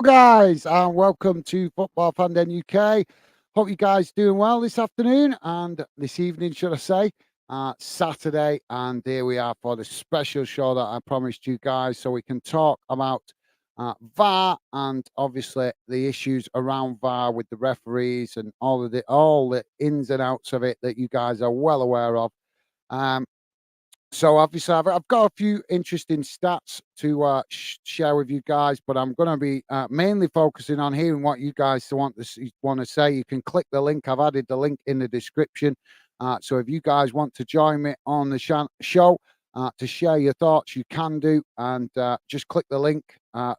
guys, and welcome to Football Fandom UK. Hope you guys doing well this afternoon and this evening, should I say, Saturday. And here we are for the special show that I promised you guys, so we can talk about VAR and obviously the issues around VAR with the referees and all the ins and outs of it that you guys are well aware of. Um, so obviously, I've got a few interesting stats to share with you guys, but I'm going to be mainly focusing on hearing what you guys want to say. You can click the link. I've added the link in the description. So if you guys want to join me on the show to share your thoughts, you can do, and just click the link.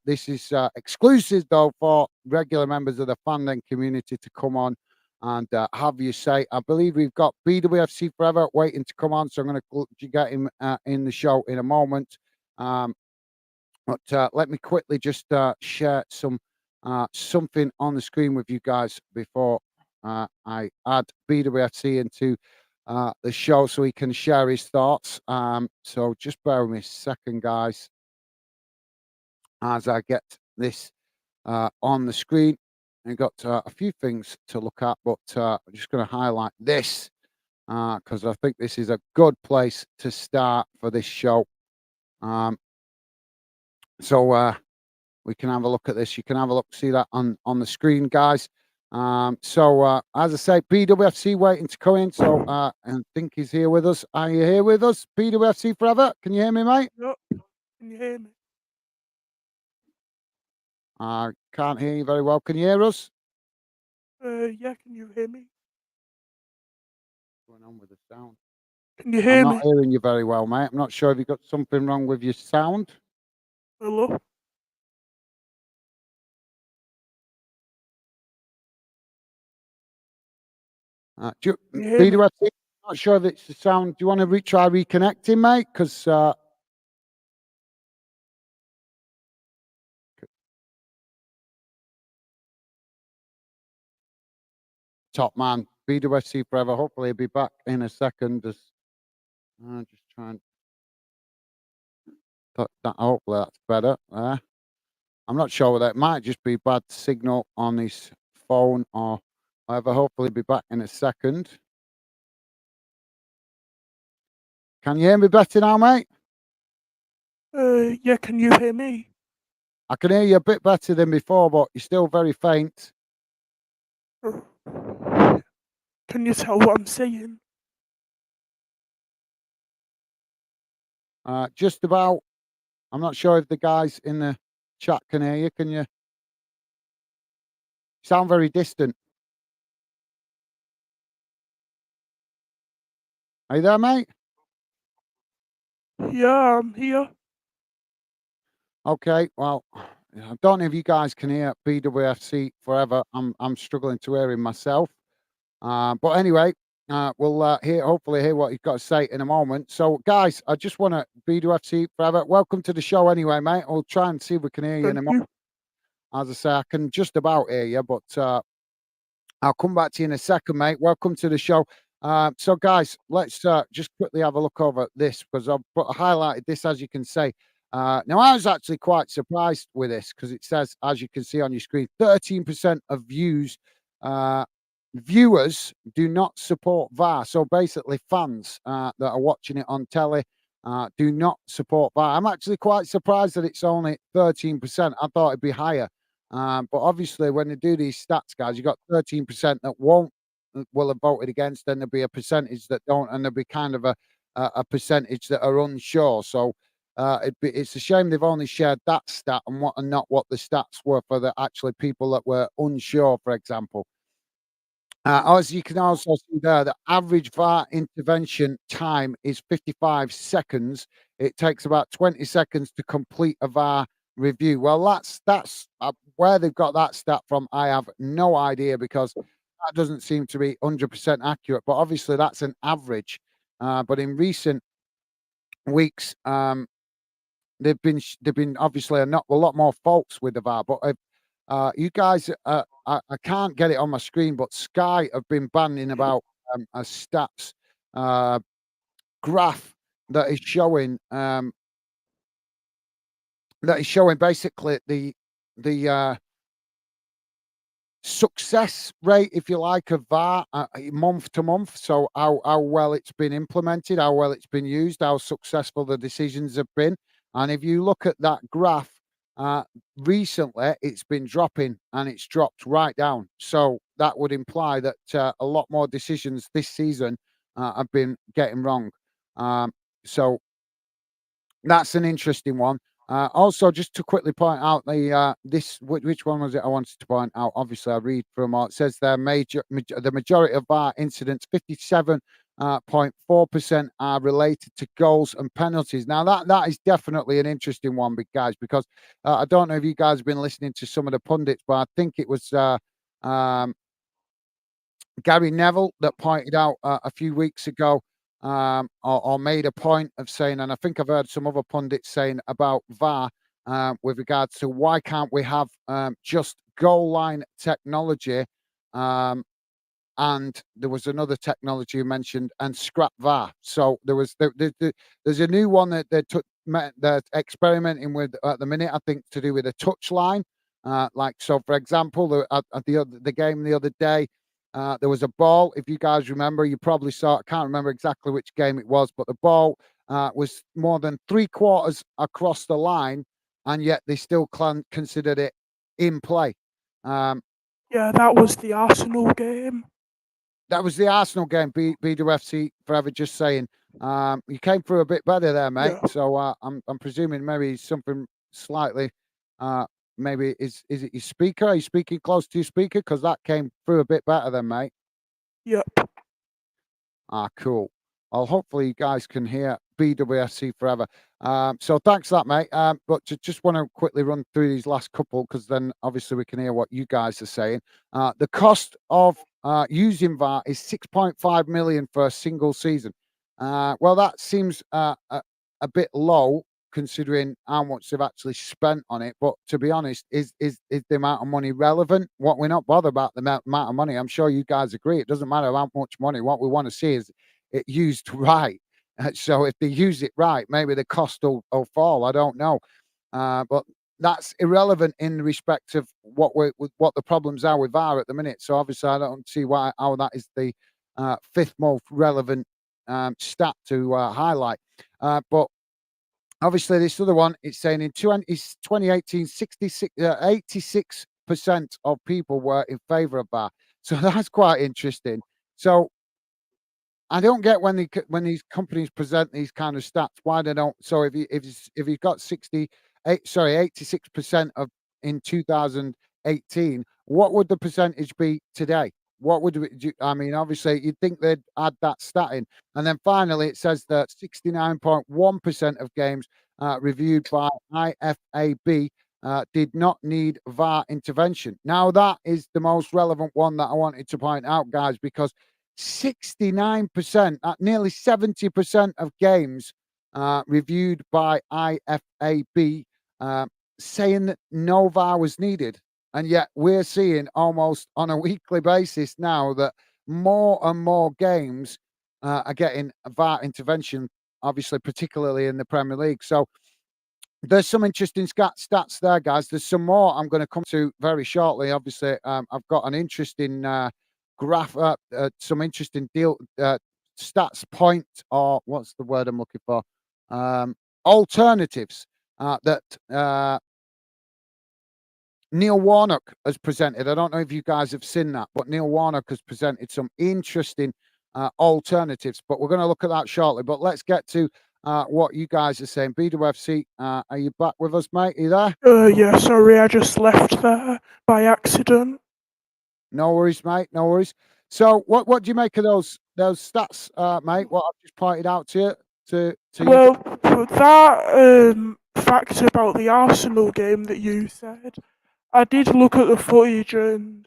This is exclusive though for regular members of the fandom community to come on and have you say. I believe we've got BWFC Forever waiting to come on, so I'm going to get him in the show in a moment. But let me quickly just share something on the screen with you guys before I add BWFC into the show so he can share his thoughts. So just bear with me a second, guys, as I get this on the screen. I've got a few things to look at, but I'm just going to highlight this because I think this is a good place to start for this show. So we can have a look at this. You can have a look, see that on the screen, guys. So as I say, BWFC waiting to come in. So I think he's here with us. Are you here with us, BWFC Forever? Can you hear me, mate? Yep. Can you hear me? I can't hear you very well. Can you hear us? Yeah, can you hear me? What's going on with the sound? Can you I'm hear not me? hearing you very well, mate. I'm not sure if you've got something wrong with your sound. Hello? Can you hear me? BWFC, I'm not sure if it's the sound. Do you want to try reconnecting, mate? Because top man, BWFC Forever. Hopefully, he'll be back in a second. Just trying. Hopefully, that's better. I'm not sure whether it might just be bad signal on his phone or whatever. Hopefully, he'll be back in a second. Can you hear me better now, mate? Yeah, can you hear me? I can hear you a bit better than before, but you're still very faint. Can you tell what I'm saying? Just about. I'm not sure if the guys in the chat can hear you. Can you sound very distant? Are you there, mate? Yeah, I'm here. Okay. Well, I don't know if you guys can hear BWFC Forever. I'm struggling to hear him myself. But anyway, we'll hopefully hear what he's got to say in a moment. So, guys, I just want to BWFC Forever. Welcome to the show, anyway, mate. We'll try and see if we can hear you in a Thank moment. you. As I say, I can just about hear you, but I'll come back to you in a second, mate. Welcome to the show. So, guys, let's just quickly have a look over this because I've highlighted this, as you can see. Now, I was actually quite surprised with this because it says, as you can see on your screen, 13% of viewers do not support VAR. So basically, fans that are watching it on telly do not support VAR. I'm actually quite surprised that it's only 13%. I thought it'd be higher. But obviously, when they do these stats, guys, you got 13% that will have voted against, then there'll be a percentage that don't, and there'll be kind of a percentage that are unsure. So it's a shame they've only shared that stat and not what the stats were for the actually people that were unsure, for example. As you can also see there, the average VAR intervention time is 55 seconds. It takes about 20 seconds to complete a VAR review. Well, that's where they've got that stat from. I have no idea because that doesn't seem to be 100% accurate. But obviously, that's an average. But in recent weeks, they've been obviously a lot more faults with the VAR. But you guys, I can't get it on my screen, but Sky have been banning about a stats graph that is showing basically the success rate, if you like, of VAR month to month. So how well it's been implemented, how well it's been used, how successful the decisions have been. And if you look at that graph, recently it's been dropping and it's dropped right down. So that would imply that a lot more decisions this season have been getting wrong. So that's an interesting one. Also, just to quickly point out which one was it I wanted to point out? Obviously, I read from all it says there. The majority of VAR incidents, 57.4%, are related to goals and penalties. Now, that is definitely an interesting one, big guys, because I don't know if you guys have been listening to some of the pundits, but I think it was um, Gary Neville that pointed out a few weeks ago, or made a point of saying, and I think I've heard some other pundits saying about VAR with regards to why can't we have just goal line technology, and there was another technology you mentioned, and scrap VAR. So there's a new one that they're experimenting with at the minute. I think to do with a touch line. So, for example, at the game the other day, there was a ball. If you guys remember, you probably saw. I can't remember exactly which game it was, but the ball was more than 3/4 across the line, and yet they still considered it in play. Yeah, that was the Arsenal game. That was the Arsenal game. BWFC forever. Just saying. You came through a bit better there, mate. Yeah. So I'm presuming maybe something slightly. Maybe is it your speaker? Are you speaking close to your speaker? Because that came through a bit better then, mate. Yep. Cool. Well, hopefully you guys can hear BWFC forever. So thanks for that, mate. But just want to quickly run through these last couple, because then obviously we can hear what you guys are saying. The cost of using VAR is 6.5 million for a single season. Well, that seems a bit low considering how much they've actually spent on it. But to be honest, is the amount of money relevant? What we're not bothered about the amount of money. I'm sure you guys agree. It doesn't matter how much money. What we want to see is it used right. So if they use it right, maybe the cost will fall. I don't know, but that's irrelevant in respect of what the problems are with VAR at the minute. So obviously, I don't see how that is the fifth most relevant stat to highlight. But obviously, this other one, it's saying in 2018, 86% of people were in favour of VAR. So that's quite interesting. So I don't get when these companies present these kind of stats, why they don't. So if you've got 86% of in 2018, what would the percentage be today? What would I mean? Obviously, you'd think they'd add that stat in, and then finally it says that 69.1% of games reviewed by IFAB did not need VAR intervention. Now that is the most relevant one that I wanted to point out, guys, because 69%, nearly 70% of games reviewed by IFAB saying that no VAR was needed. And yet we're seeing almost on a weekly basis now that more and more games are getting VAR intervention, obviously, particularly in the Premier League. So there's some interesting stats there, guys. There's some more I'm going to come to very shortly. Obviously, I've got an interesting graph, some interesting stats point, or what's the word I'm looking for? Alternatives that Neil Warnock has presented. I don't know if you guys have seen that, but Neil Warnock has presented some interesting alternatives. But we're going to look at that shortly. But let's get to what you guys are saying. BWFC, are you back with us, mate? Are you there? Yeah, sorry, I just left there by accident. No worries, mate. No worries. So, what do you make of those stats, mate? What I've just pointed out to you. Well, that fact about the Arsenal game that you said, I did look at the footage, and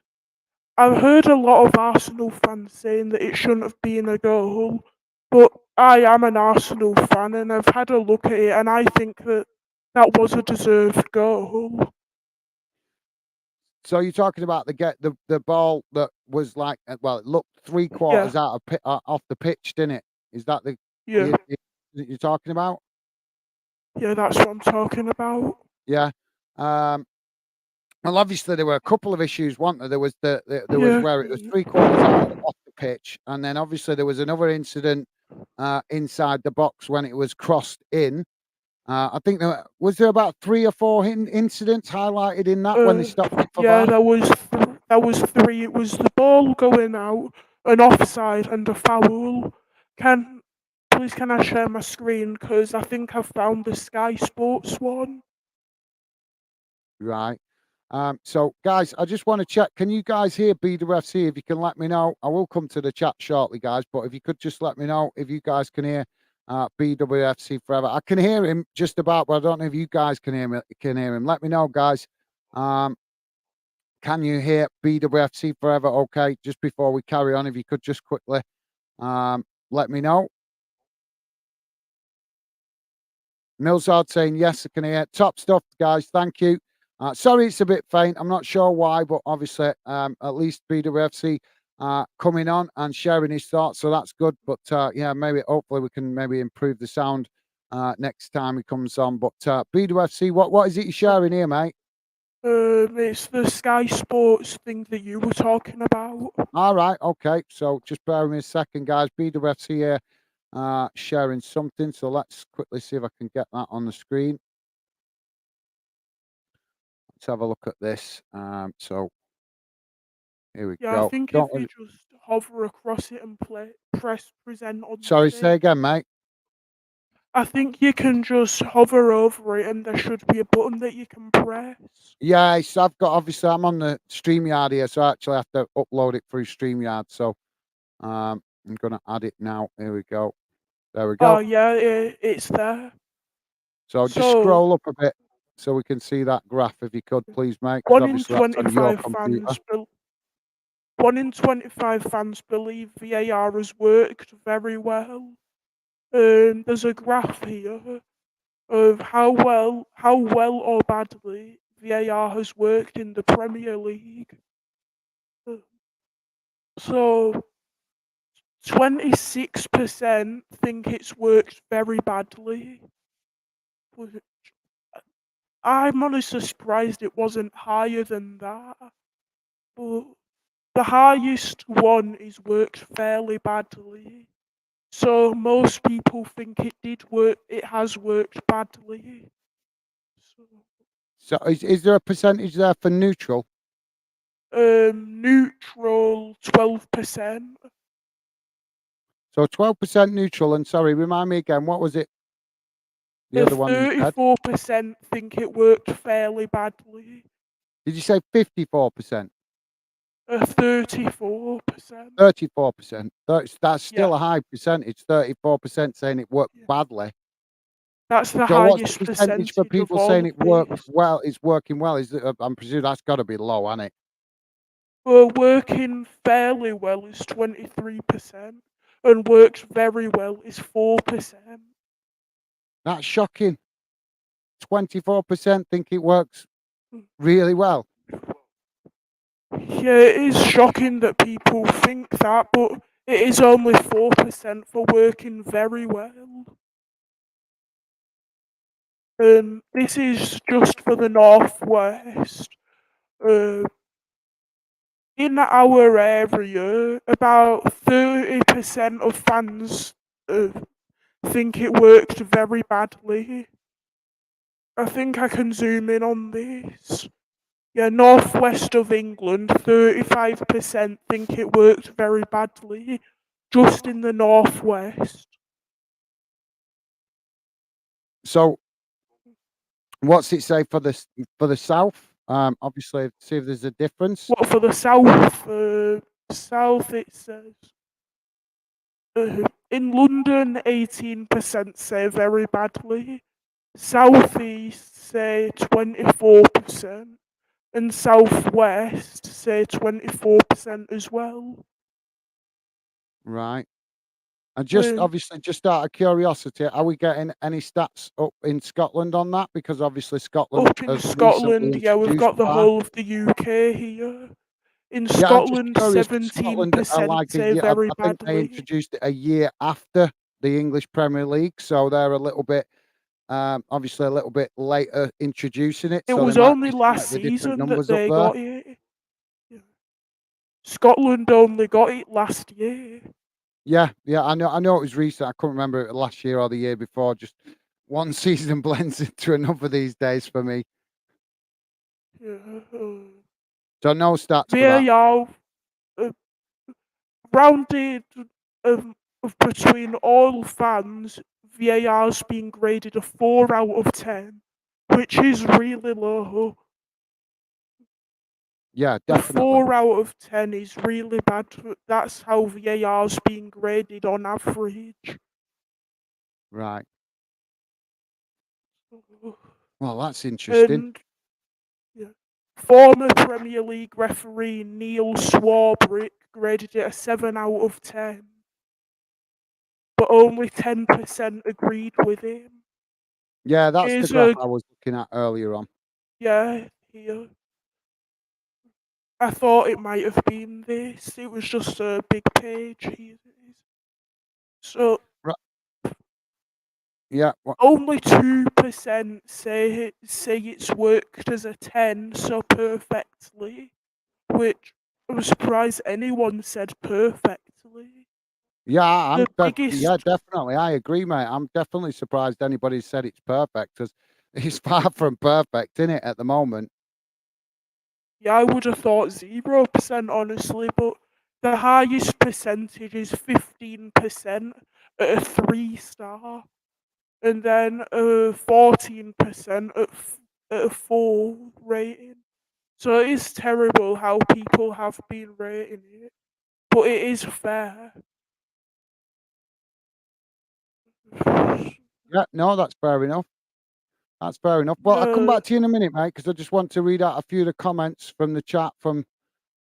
I've heard a lot of Arsenal fans saying that it shouldn't have been a goal, but I am an Arsenal fan and I've had a look at it, and I think that that was a deserved goal. So you're talking about the ball that was like, well, it looked Yeah, 3/4 out of off the pitch, didn't it? Is that yeah, you're talking about? yeah, that's what I'm talking about. Yeah. Well, obviously there were a couple of issues, weren't there? There was there was where it was 3/4 out off the pitch, and then obviously there was another incident inside the box when it was crossed in. I think was there about 3 or 4 incidents highlighted in that when they stopped it for Yeah, VAR? there was three. It was the ball going out, an offside, and a foul. Can Please can I share my screen because I think I've found the Sky Sports one. Right. So guys, I just want to check. Can you guys hear BWFC? If you can let me know, I will come to the chat shortly, guys. But if you could just let me know if you guys can hear BWFC forever. I can hear him just about, but I don't know if you guys can hear me. Can hear him. Let me know, guys. Can you hear BWFC forever? Okay. Just before we carry on, if you could just quickly let me know. Millsard saying yes, I can hear. Top stuff, guys. Thank you. Sorry, it's a bit faint. I'm not sure why, but obviously, at least BWFC coming on and sharing his thoughts, so that's good. But yeah, maybe hopefully we can maybe improve the sound next time he comes on. But BWFC, what is it you're sharing here, mate? It's the Sky Sports thing that you were talking about. All right, okay. So just bear with me a second, guys. BWFC here sharing something. So let's quickly see if I can get that on the screen. Let's have a look at this. So here we Yeah, I go. think if Don't you worry. just hover across it and press present on the Sorry, say thing, again, mate. I think you can just hover over it and there should be a button that you can press. Yeah, I've got obviously I'm on the StreamYard here, so I actually have to upload it through StreamYard. So I'm gonna add it now. Here we go. There we Oh go. yeah, it's there. So just So scroll up a bit so we can see that graph if you could, please, mate, because one in obviously that's on your 25 computer. fans, 1 in 25 fans believe VAR has worked very well. There's a graph here of how well or badly VAR has worked in the Premier League. So 26% think it's worked very badly. I'm honestly surprised it wasn't higher than that. But the highest one is worked fairly badly. So most people think it did work. It has worked badly. So is there a percentage there for neutral? Neutral 12%. So 12% neutral, and sorry, remind me again, what was it? The other one you said? 34% think it worked fairly badly. Did you say 54%? 34%. 34%. That's Yeah, still a high percentage. 34% saying it worked yeah. badly. That's the So what's the highest percentage for percentage of people all saying of it works these. well? It's working well. Is it? I'm presuming that's got to be low, hasn't it? Well, working fairly well is 23%, and works very well is 4%. That's shocking. 24% think it works Mm. really well. Yeah, it is shocking that people think that, but it is only 4% for working very well. This is just for the Northwest. Uh, in our area, about 30% of fans think it worked very badly. I think I can zoom in on this. Yeah, northwest of England, 35% think it worked very badly. Just in the northwest. So what's it say for the south? Obviously, see if there's a difference. What for the south? South it says. In London, 18% say very badly. Southeast say 24%. And southwest say 24% as well. Right. And just Um, obviously, just out of curiosity, are we getting any stats up in Scotland on that? Because obviously Scotland Up in has recently Scotland, yeah, we've introduced got the VAR. whole of the UK here. In Yeah, I'm just Scotland, curious because Scotland are 17% like a say year. very I think they badly. introduced it a year after the English Premier League, so they're a little bit Obviously, a little bit later introducing it, It so they was might only be last slightly different season that numbers up they there. got it. Yeah. Scotland only got it last year. Yeah, yeah, I know it was recent. I couldn't remember it last year or the year before. Just one season blends into another these days for me. Yeah. So no stats for that. VAR uh, rounded um, between all fans, VAR's been graded a 4 out of 10, which is really low. Yeah, A definitely. 4 out of 10 is really bad. That's how VAR's been graded on average. Right. Well, that's interesting. And yeah, former Premier League referee Neil Warnock graded it a 7 out of 10, but only 10% agreed with him. Yeah, that's the Here's graph a I was looking at earlier on. yeah here. I thought it might have been this. It was just a big page. Here it is. So Right. Yeah. only 2% say it's worked as a 10 so perfectly, which I was surprised anyone said perfectly. Yeah, The yeah, biggest, definitely. I agree, mate. I'm definitely surprised anybody said it's perfect because it's far from perfect, in it, at the moment. yeah, I would have thought 0% honestly, but the highest percentage is 15% at a 3-star, and then 14% at a 4 rating. So it is terrible how people have been rating it, but it is fair. Yeah, no, that's fair enough. That's fair enough. Well, I'll come Yeah, back to you in a minute, mate, because I just want to read out a few of the comments from the chat from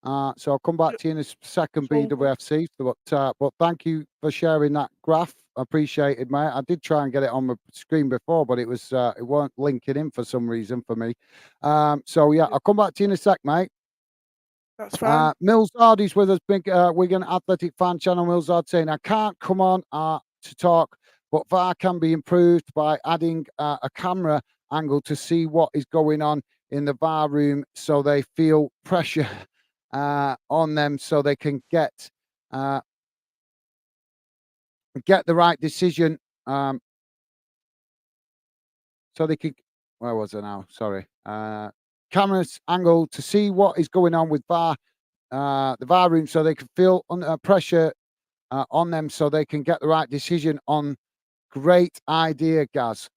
so I'll come back yeah, to you in a second, so good. BWFC. But thank you for sharing that graph. Appreciated, mate. I did try and get it on my screen before, but it weren't linking in for some reason for me. So yeah, Yeah, I'll come back to you in a sec, mate. that's fine. Mills Hardy's with us, big Wigan Athletic fan channel. Mills Hard saying, I can't come on to talk, but VAR can be improved by adding a camera angle to see what is going on in the VAR room so they feel pressure on them so they can uh, get the right decision. So they can, where was I now? Sorry. Cameras angle to see what is going on with VAR, the VAR room so they can feel under pressure on them so they can get the right decision on. Great idea, Gaz.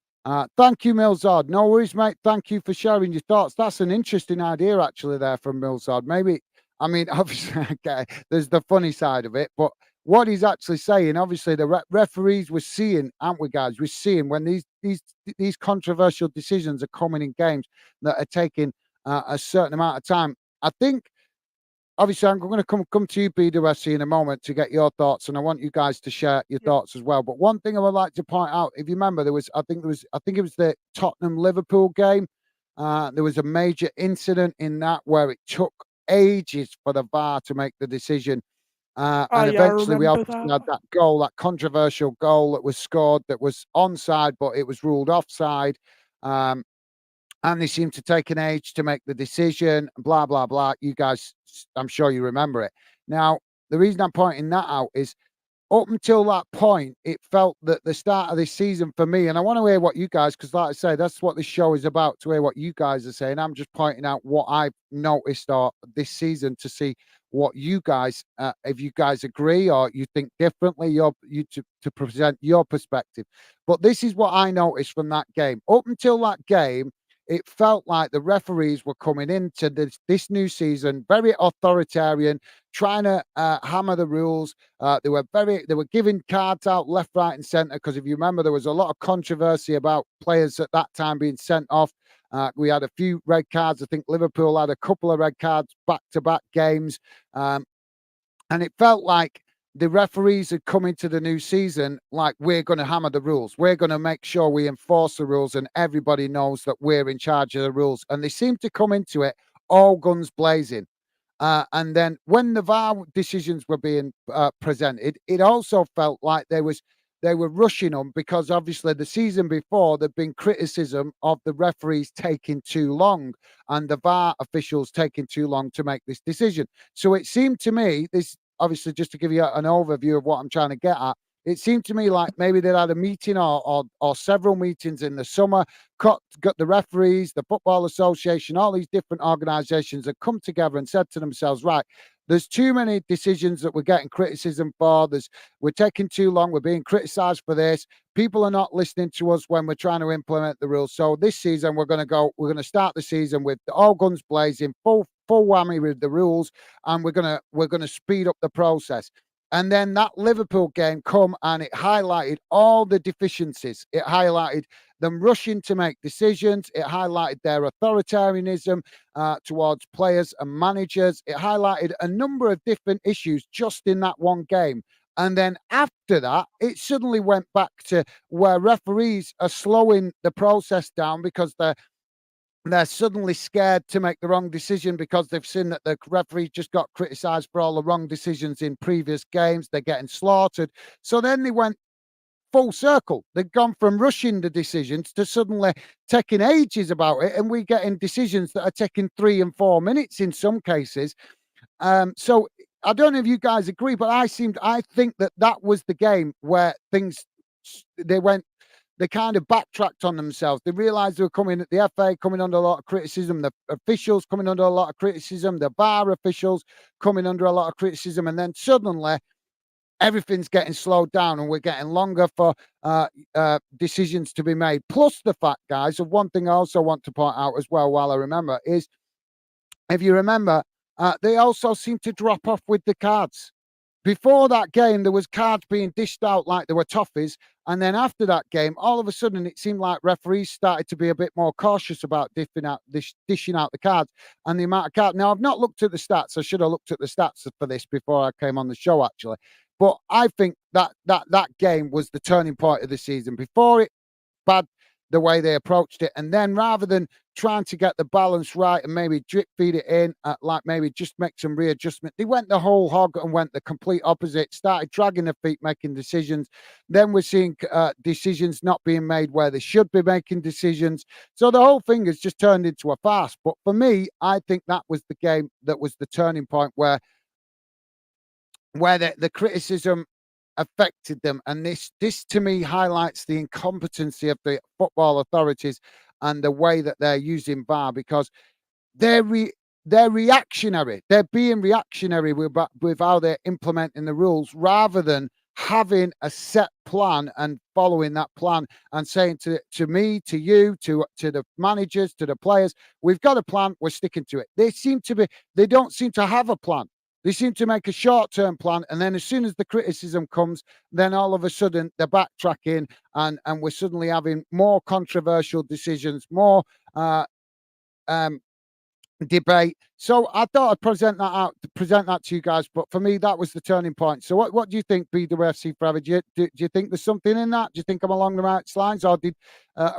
Thank you, Milzard. No worries, mate. Thank you for sharing your thoughts. That's an interesting idea, actually, there from Milzard. Maybe, I mean, obviously, okay, there's the funny side of it, but what he's actually saying, obviously, the referees we're seeing, aren't we, guys? We're seeing when these controversial decisions are coming in games that are taking a certain amount of time. I think obviously, I'm going to come to you, BWSC, in a moment to get your thoughts, and I want you guys to share your Yeah. thoughts as well. But one thing I would like to point out, if you remember, I think it was the Tottenham Liverpool game. There was a major incident in that where it took ages for the VAR to make the decision, Oh and yeah, I eventually we remember obviously had that. that goal, that controversial goal that was scored that was onside, but it was ruled offside. Um, and they seem to take an age to make the decision, blah, blah, blah. You guys, I'm sure you remember it. Now, the reason I'm pointing that out is up until that point, it felt that the start of this season for me, and I want to hear what you guys, because like I say, that's what this show is about, to hear what you guys are saying. I'm just pointing out what I've noticed this season to see what you guys, if you guys agree or you think differently, to present your perspective. But this is what I noticed from that game. Up until that game, it felt like the referees were coming into this new season very authoritarian, trying to hammer the rules. They were giving cards out left, right, and centre because if you remember, there was a lot of controversy about players at that time being sent off. We had a few red cards. I think Liverpool had a couple of red cards back-to-back games, um, and it felt like the referees had come into the new season like we're going to hammer the rules. We're going to make sure we enforce the rules, and everybody knows that we're in charge of the rules. And they seem to come into it all guns blazing. And then when the VAR decisions were being presented, it also felt like there was they were rushing them because obviously the season before there'd been criticism of the referees taking too long and the VAR officials taking too long to make this decision. So it seemed to me, this obviously just to give you an overview of what I'm trying to get at, it seemed to me like maybe they'd had a meeting or several meetings in the summer, got the referees, the Football Association, all these different organisations had come together and said to themselves, right, there's too many decisions that we're getting criticism for. We're taking too long. We're being criticised for this. People are not listening to us when we're trying to implement the rules. So this season we're going to start the season with all guns blazing, full whammy with the rules, and we're going to speed up the process. And then that Liverpool game come and it highlighted all the deficiencies. It highlighted them rushing to make decisions. It highlighted their authoritarianism towards players and managers. It highlighted a number of different issues just in that one game. And then after that, it suddenly went back to where referees are slowing the process down because they're suddenly scared to make the wrong decision because they've seen that the referee just got criticised for all the wrong decisions in previous games. They're getting slaughtered. So then they went full circle. They've gone from rushing the decisions to suddenly taking ages about it, and we're getting decisions that are taking 3 and 4 minutes in some cases. So I don't know if you guys agree, but I think that was the game where they kind of backtracked on themselves. They realised they were the FA coming under a lot of criticism, the officials coming under a lot of criticism, the VAR officials coming under a lot of criticism, and then suddenly everything's getting slowed down and we're getting longer for decisions to be made. Plus the fact, guys, of one thing I also want to point out as well while I remember is, if you remember, they also seem to drop off with the cards. Before that game, there was cards being dished out like there were toffees. And then after that game, all of a sudden, it seemed like referees started to be a bit more cautious about dishing out the cards and the amount of cards. Now, I've not looked at the stats. I should have looked at the stats for this before I came on the show, actually. But I think that game was the turning point of the season. Before it, bad the way they approached it. And then rather than trying to get the balance right and maybe drip feed it in, like maybe just make some readjustment, they went the whole hog and went the complete opposite, started dragging their feet, making decisions. Then we're seeing decisions not being made where they should be making decisions. So the whole thing has just turned into a farce. But for me, I think that was the game that was the turning point where the criticism affected them. And this to me highlights the incompetency of the football authorities and the way that they're using VAR, because they're reactionary. They're being reactionary with how they're implementing the rules rather than having a set plan and following that plan and saying to me, to you, to the managers, to the players, we've got a plan, we're sticking to it. They don't seem to have a plan. They seem to make a short-term plan, and then as soon as the criticism comes, then all of a sudden they're backtracking, and we're suddenly having more controversial decisions, more debate. So I thought I'd present that to you guys. But for me, that was the turning point. So what do you think, BWFC Forever? Do you think there's something in that? Do you think I'm along the right lines, or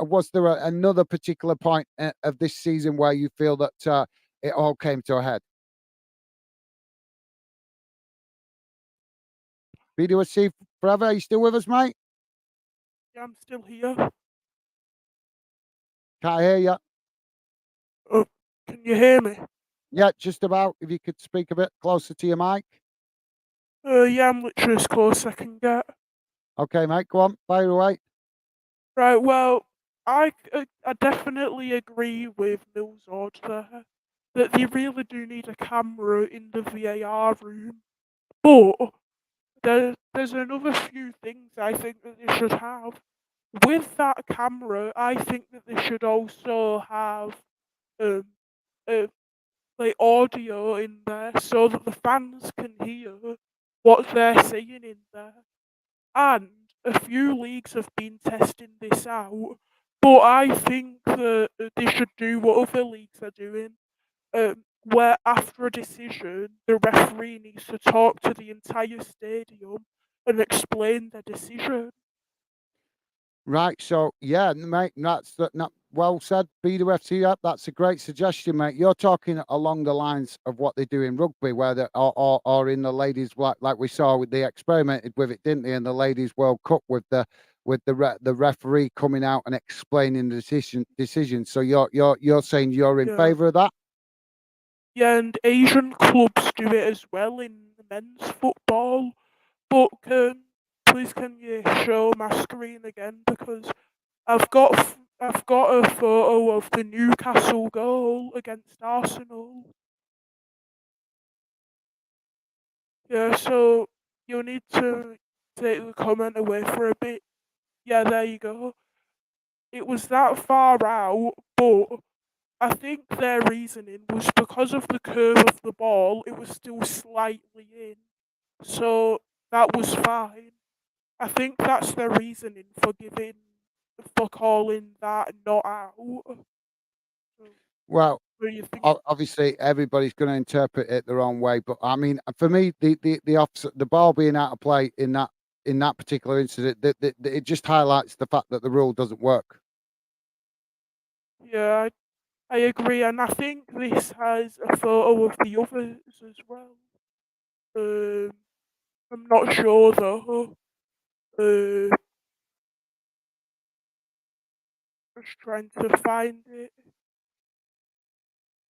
was there another particular point of this season where you feel that it all came to a head? BWFC Forever, are you still with us, mate? Yeah, I'm still here. Can't hear you. Oh, can you hear me? Yeah, just about. If you could speak a bit closer to your mic. Yeah, I'm literally as close as I can get. Okay, mate, go on, fire away. Right, well, I definitely agree with Mill's Odd there, that they really do need a camera in the VAR room. But there's another few things I think that they should have. With that camera, I think that they should also have um, like audio in there so that the fans can hear what they're saying in there. And a few leagues have been testing this out, but I think that they should do what other leagues are doing, where after a decision, the referee needs to talk to the entire stadium and explain their decision. Right. So yeah, mate, well said, BWFC. Yep, that's a great suggestion, mate. You're talking along the lines of what they do in rugby, where or in the ladies, like we saw with they experimented with it, didn't they? In the ladies World Cup with the referee coming out and explaining the decision. So you're saying you're in Yeah. favour of that? Yeah, and Asian clubs do it as well in men's football. But please can you show my screen again, because I've got a photo of the Newcastle goal against Arsenal. Yeah, so you'll need to take the comment away for a bit. Yeah, there you go. It was that far out, but I think their reasoning was because of the curve of the ball, it was still slightly in. So that was fine. I think that's their reasoning for calling that not out. So, Well, what do you think? obviously everybody's going to interpret it their own way, but I mean, for me, the opposite, the ball being out of play in that particular incident, it just highlights the fact that the rule doesn't work. Yeah, I agree, and I think this has a photo of the others as well. Um, I'm not sure though. Uh, just trying to find it.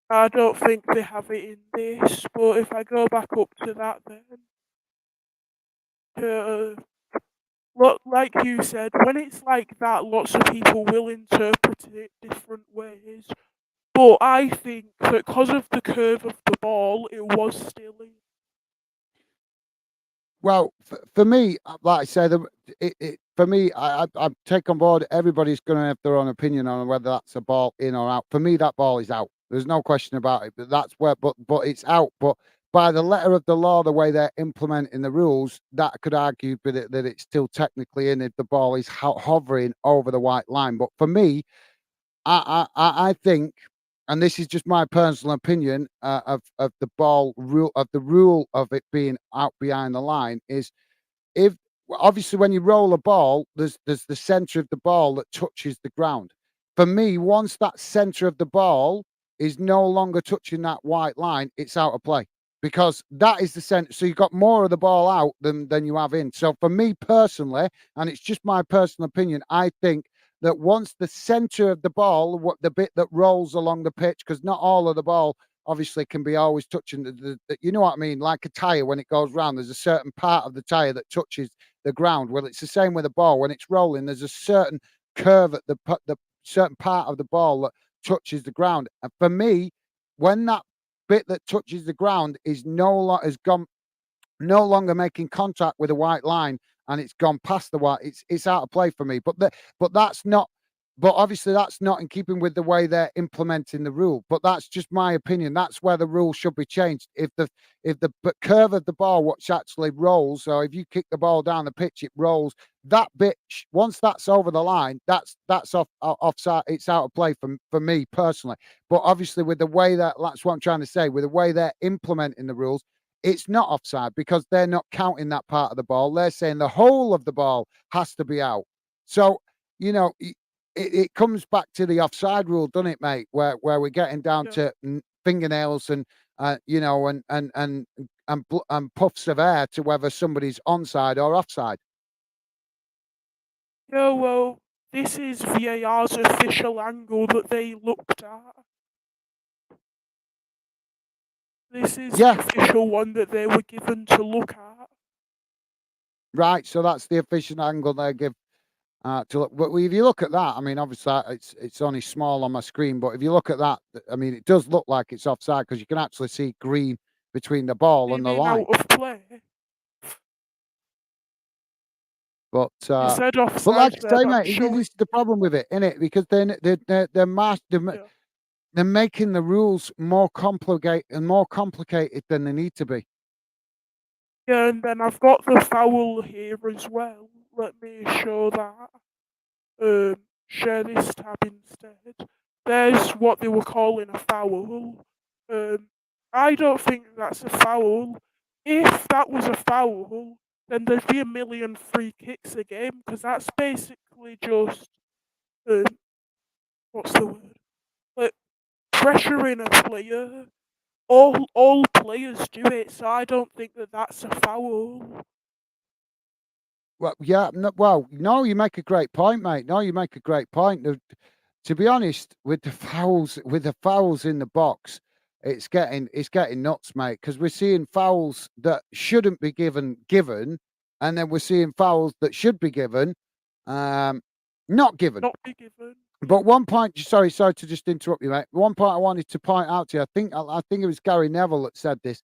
I don't think they have it in this, but if I go back up to that, then uh, like you said, when it's like that, lots of people will interpret it different ways. But I think that because of the curve of the ball, it was still in. Well, for me, like I said, for me, I take on board. Everybody's going to have their own opinion on whether that's a ball in or out. For me, that ball is out. There's no question about it. But that's where, but it's out. But by the letter of the law, the way they're implementing the rules, that could argue that it's still technically in if the ball is hovering over the white line. But for me, I think, and this is just my personal opinion of the ball rule of the rule of it being out behind the line is if obviously when you roll a ball, there's the center of the ball that touches the ground. For me, once that center of the ball is no longer touching that white line, it's out of play because that is the center. So you've got more of the ball out than you have in. So for me personally, and it's just my personal opinion, I think that once the center of the ball, what the bit that rolls along the pitch, because not all of the ball obviously can be always touching you know what I mean, like a tire when it goes round, there's a certain part of the tire that touches the ground. Well, it's the same with a ball. When it's rolling, there's a certain curve at the certain part of the ball that touches the ground. And for me, when that bit that touches the ground is no longer making contact with a white line and it's gone past the white, it's out of play for me. But that's not. But obviously, that's not in keeping with the way they're implementing the rule. But that's just my opinion. That's where the rule should be changed. If the curve of the ball, which actually rolls, so if you kick the ball down the pitch, it rolls. That bit, once that's over the line, that's offside. It's out of play for me personally. But obviously, with the way that's what I'm trying to say. With the way they're implementing the rules, it's not offside because they're not counting that part of the ball. They're saying the whole of the ball has to be out. So, you know, it comes back to the offside rule, doesn't it, mate? Where we're getting down Yeah. to fingernails and you know, and puffs of air to whether somebody's onside or offside. Yeah, well, this is VAR's official angle that they looked at. This is the Yeah, official one that they were given to look at. right. So that's the official angle they give to look. But if you look at that, I mean, obviously it's only small on my screen, but if you look at that, I mean, it does look like it's offside because you can actually see green between the ball and the Meaning line. out of play. But You uh, said but like offside I there, say, but I'm mate, this showing. is the problem with it, isn't it? Because Yeah. they're making the rules more complicated than they need to be. Yeah, and then I've got the foul here as well. Let me show that. Share this tab instead. There's what they were calling a foul. Um, I don't think that's a foul. If that was a foul, then there'd be a million free kicks a game because that's basically just um, what's the word? Like pressuring a player. All players do it, so I don't think that that's a foul. Well, yeah, no, you make a great point, mate. No, you make a great point. To be honest, with the fouls in the box, it's getting nuts, mate. Because we're seeing fouls that shouldn't be given, and then we're seeing fouls that should be given, not given. Not be given. But one point, sorry to just interrupt you, mate. One point I wanted to point out to you. I think it was Gary Neville that said this.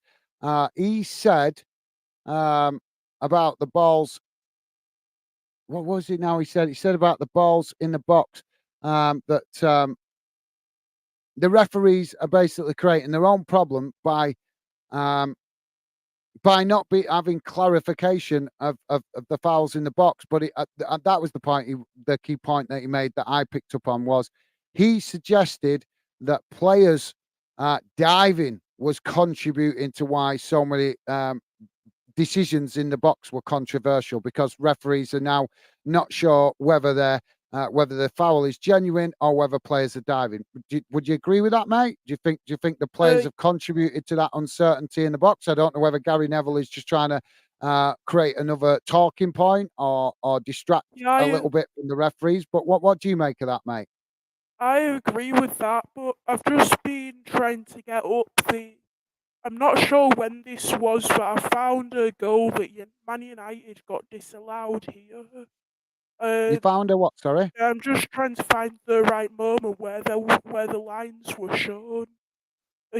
He said about the balls. What was it now? He said about the balls in the box, that the referees are basically creating their own problem um, by not having clarification of the fouls in the box. But that was the point. The key point that he made that I picked up on was he suggested that players diving was contributing to why so many decisions in the box were controversial, because referees are now not sure whether the foul is genuine or whether players are diving. Would you agree with that, mate? Do you think the players have contributed to that uncertainty in the box? I don't know whether Gary Neville is just trying to create another talking point or distract a Yeah, little bit from the referees. But what do you make of that, mate? I agree with that, but I've just been trying to get up the. I'm not sure when this was, but I found a goal that Man United got disallowed here. You Um, found a what? Sorry. I'm just trying to find the right moment where the lines were shown.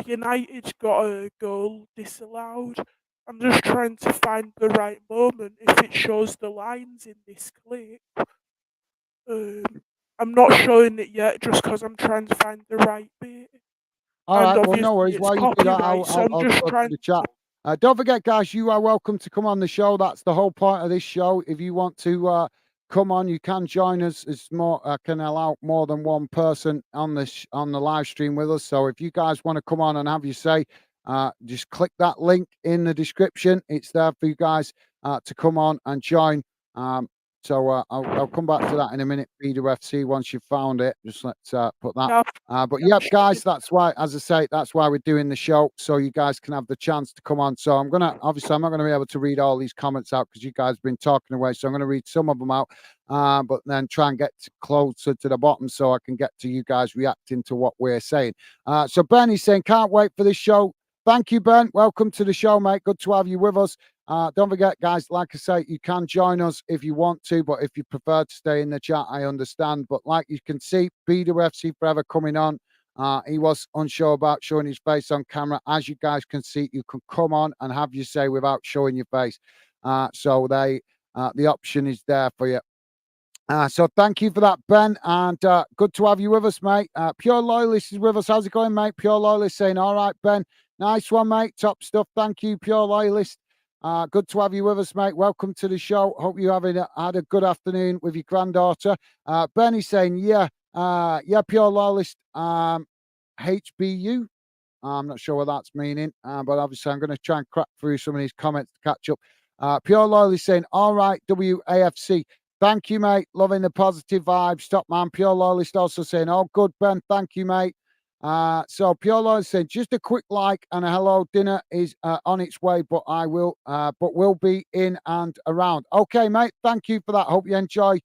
United got a goal disallowed. I'm just trying to find the right moment if it shows the lines in this clip. Um, I'm not showing it yet just because I'm trying to find the right bit. All And right. Well, no obviously worries. it's While you do that, copyright, so I'm I'll just go through trying the chat. to. Don't forget, guys, you are welcome to come on the show. That's the whole point of this show. If you want to come on, you can join us. It's more can allow more than one person on on the live stream with us. So if you guys want to come on and have your say, just click that link in the description. It's there for you guys to come on and join. So I'll come back to that in a minute. BWFC, once you've found it, just let's put that. Yeah, But yeah, yep, guys, that's why, as I say, that's why we're doing the show, so you guys can have the chance to come on. So I'm not gonna be able to read all these comments out because you guys have been talking away. So I'm gonna read some of them out, but then try and get closer to the bottom so I can get to you guys reacting to what we're saying. So Ben is saying, can't wait for this show. Thank you, Ben. Welcome to the show, mate. Good to have you with us. Don't forget, guys, like I say, you can join us if you want to, but if you prefer to stay in the chat, I understand. But like you can see, BWFC Forever coming on. He was unsure about showing his face on camera. As you guys can see, you can come on and have your say without showing your face. So the option is there for you. So thank you for that, Ben, and good to have you with us, mate. Pure Loyalist is with us. How's it going, mate? Pure Loyalist saying, all right, Ben. Nice one, mate. Top stuff. Thank you, Pure Loyalist. Good to have you with us, mate. Welcome to the show. Hope you had a good afternoon with your granddaughter. Ben is saying, yeah, Pure Loyalist, HBU. I'm not sure what that's meaning, but obviously I'm going to try and crack through some of these comments to catch up. Pure Loyalist saying, all right, WAFC. Thank you, mate. Loving the positive vibes. Top man. Pure Loyalist also saying, oh, good, Ben. Thank you, mate. So Pure Loyalist saying, just a quick like and a hello. Dinner is on its way, but will be in and around. Okay, mate. Thank you for that. Hope you enjoy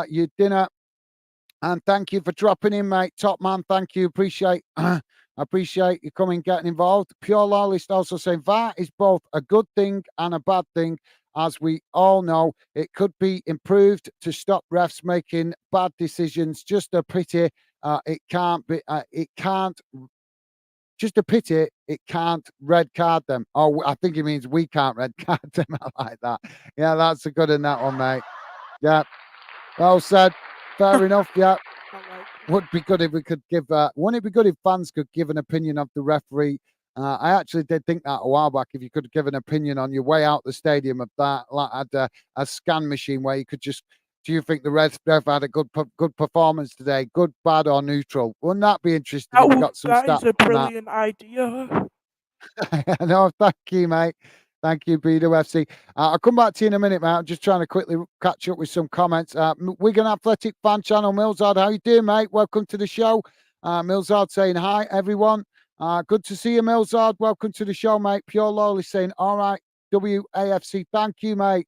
your dinner. And thank you for dropping in, mate. Top man. Thank you. Appreciate you coming, getting involved. Pure Loyalist also saying VAR is both a good thing and a bad thing. As we all know, it could be improved to stop refs making bad decisions. Just a pity it can't be. It can't. Just a pity it can't red card them. Oh, I think he means we can't red card them. I like that. Yeah, that's a good in that one, mate. Yeah, well said. Fair enough. Yeah. Would be good if we could give. Wouldn't it be good if fans could give an opinion of the referee? I actually did think that a while back. If you could give an opinion on your way out the stadium of that, like had a scan machine where you could just. Do you think the ref had a good performance today? Good, bad, or neutral? Wouldn't that be interesting if we got some that stats is a on that? brilliant idea. No, thank you, mate. Thank you, BWFC. I'll come back to you in a minute, mate. I'm just trying to quickly catch up with some comments. Wigan Athletic Fan Channel, Millsard, how you doing, mate? Welcome to the show. Millsard saying hi, everyone. Good to see you, Millsard. Welcome to the show, mate. Pure Lowly saying, all right, WAFC, thank you, mate.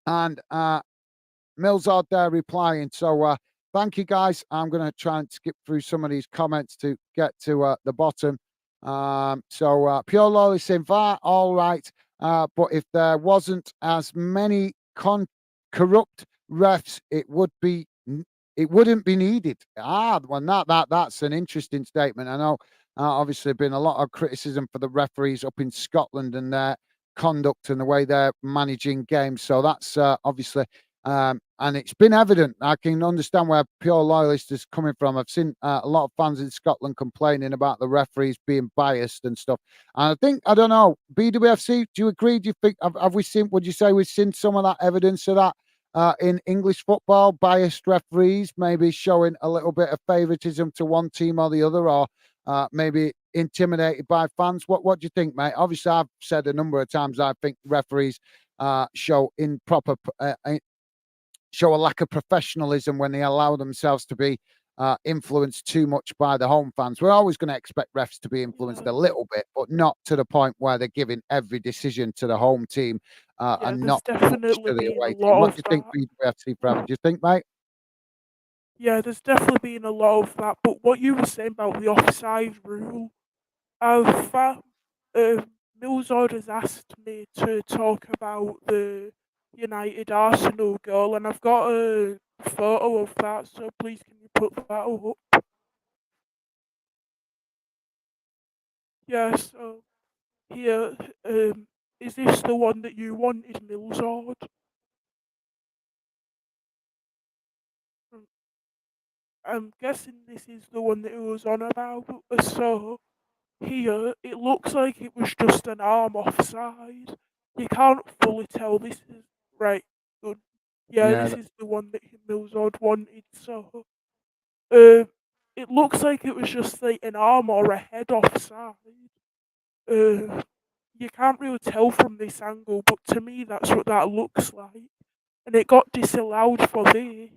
And Millsard there replying. So thank you, guys. I'm going to try and skip through some of these comments to get to the bottom. Pure Lolly saying VAR, all right. But if there wasn't as many corrupt refs, it wouldn't be needed. Well, that's an interesting statement. I know obviously been a lot of criticism for the referees up in Scotland and their conduct and the way they're managing games. So that's obviously and it's been evident. I can understand where pure loyalist is coming from. I've seen a lot of fans in Scotland complaining about the referees being biased and stuff. And I think, I don't know, BWFC, do you agree? Do you think, have we seen, would you say we've seen some of that evidence of that in English football? Biased referees maybe showing a little bit of favouritism to one team or the other, or maybe intimidated by fans. What do you think, mate? Obviously, I've said a number of times I think referees show improper show a lack of professionalism when they allow themselves to be influenced too much by the home fans. We're always going to expect refs to be influenced a little bit, but not to the point where they're giving every decision to the home team and not There's much to definitely the been a away team. lot What of do you think, that. BWFC Forever? Do you think, mate? Yeah, there's definitely been a lot of that. But what you were saying about the offside rule, I've Millsard has asked me to talk about the United Arsenal goal, and I've got a photo of that. So please, can you put that up? Yeah. So here, is this the one that you wanted, Millsard? Mm, I'm guessing this is the one that it was on about. So here, it looks like it was just an arm offside. You can't fully tell. This is right. Good. Yeah, Yeah, this is the one that Millsard wanted. So, uh, it looks like it was just like an arm or a head offside. Uh, you can't really tell from this angle, but to me, that's what that looks like. And it got disallowed for this.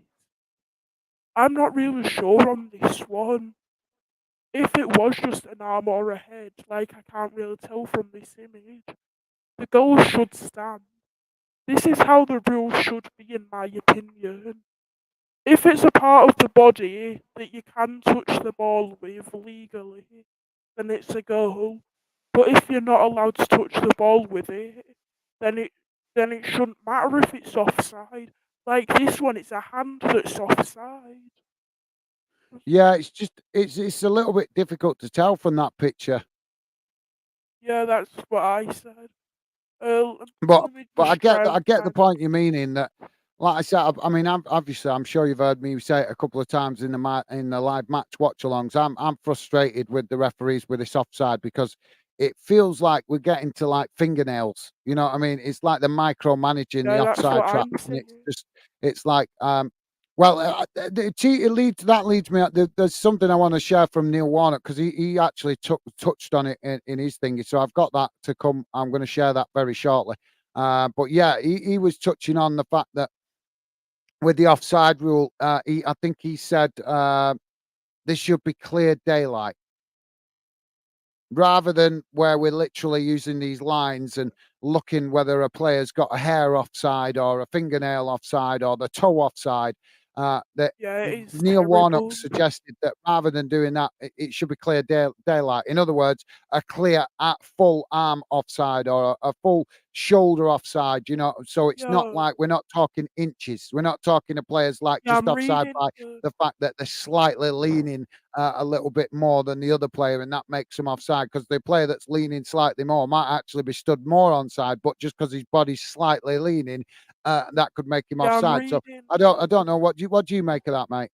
I'm not really sure on this one. If it was just an arm or a head, like I can't really tell from this image, the goal should stand. This is how the rule should be, in my opinion. If it's a part of the body that you can touch the ball with legally, then it's a goal. But if you're not allowed to touch the ball with it, then it shouldn't matter if it's offside. Like this one, it's a hand that's offside. yeah. It's just it's a little bit difficult to tell from that picture. Yeah, that's what I said. Uh, But let me but just try and I get the find. point you mean in that. Like I said, I mean, obviously, I'm sure you've heard me say it a couple of times in the live match watch-alongs. I'm frustrated with the referees with this offside because it feels like we're getting to like fingernails. You know what I mean? It's like the micromanaging the Yeah, that's offside what trap, I'm and it's saying. just it's like well, it leads that leads me. There's something I want to share from Neil Warnock because he actually touched on it in his thingy. So I've got that to come. I'm going to share that very shortly. But yeah, he was touching on the fact that with the offside rule, I think he said this should be clear daylight rather than where we're literally using these lines and looking whether a player's got a hair offside or a fingernail offside or the toe offside. That Yeah, it is Neil Warnock terrible. suggested that rather than doing that, it should be clear daylight. In other words, a clear full arm offside or a full shoulder offside. You know, so it's not Yeah, like we're not talking inches. We're not talking to players like yeah, just I'm offside reading by the the fact that they're slightly leaning a little bit more than the other player, and that makes him offside because the player that's leaning slightly more might actually be stood more onside, but just because his body's slightly leaning, that could make him yeah, I'm offside. So reading I don't know what do you make of that, mate?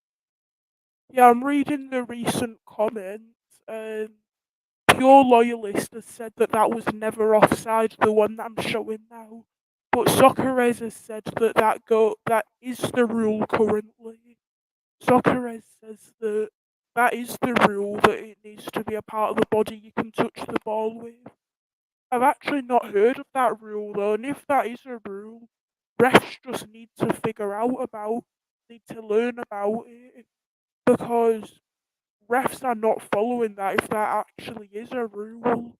yeah, I'm reading the recent comments. Pure Loyalist has said that that was never offside, the one that I'm showing now. But Socceres has said that that is the rule currently. Socceres says that that is the rule, that it needs to be a part of the body you can touch the ball with. I've actually not heard of that rule though, and if that is a rule, refs just need to need to learn about it, because refs are not following that if that actually is a rule.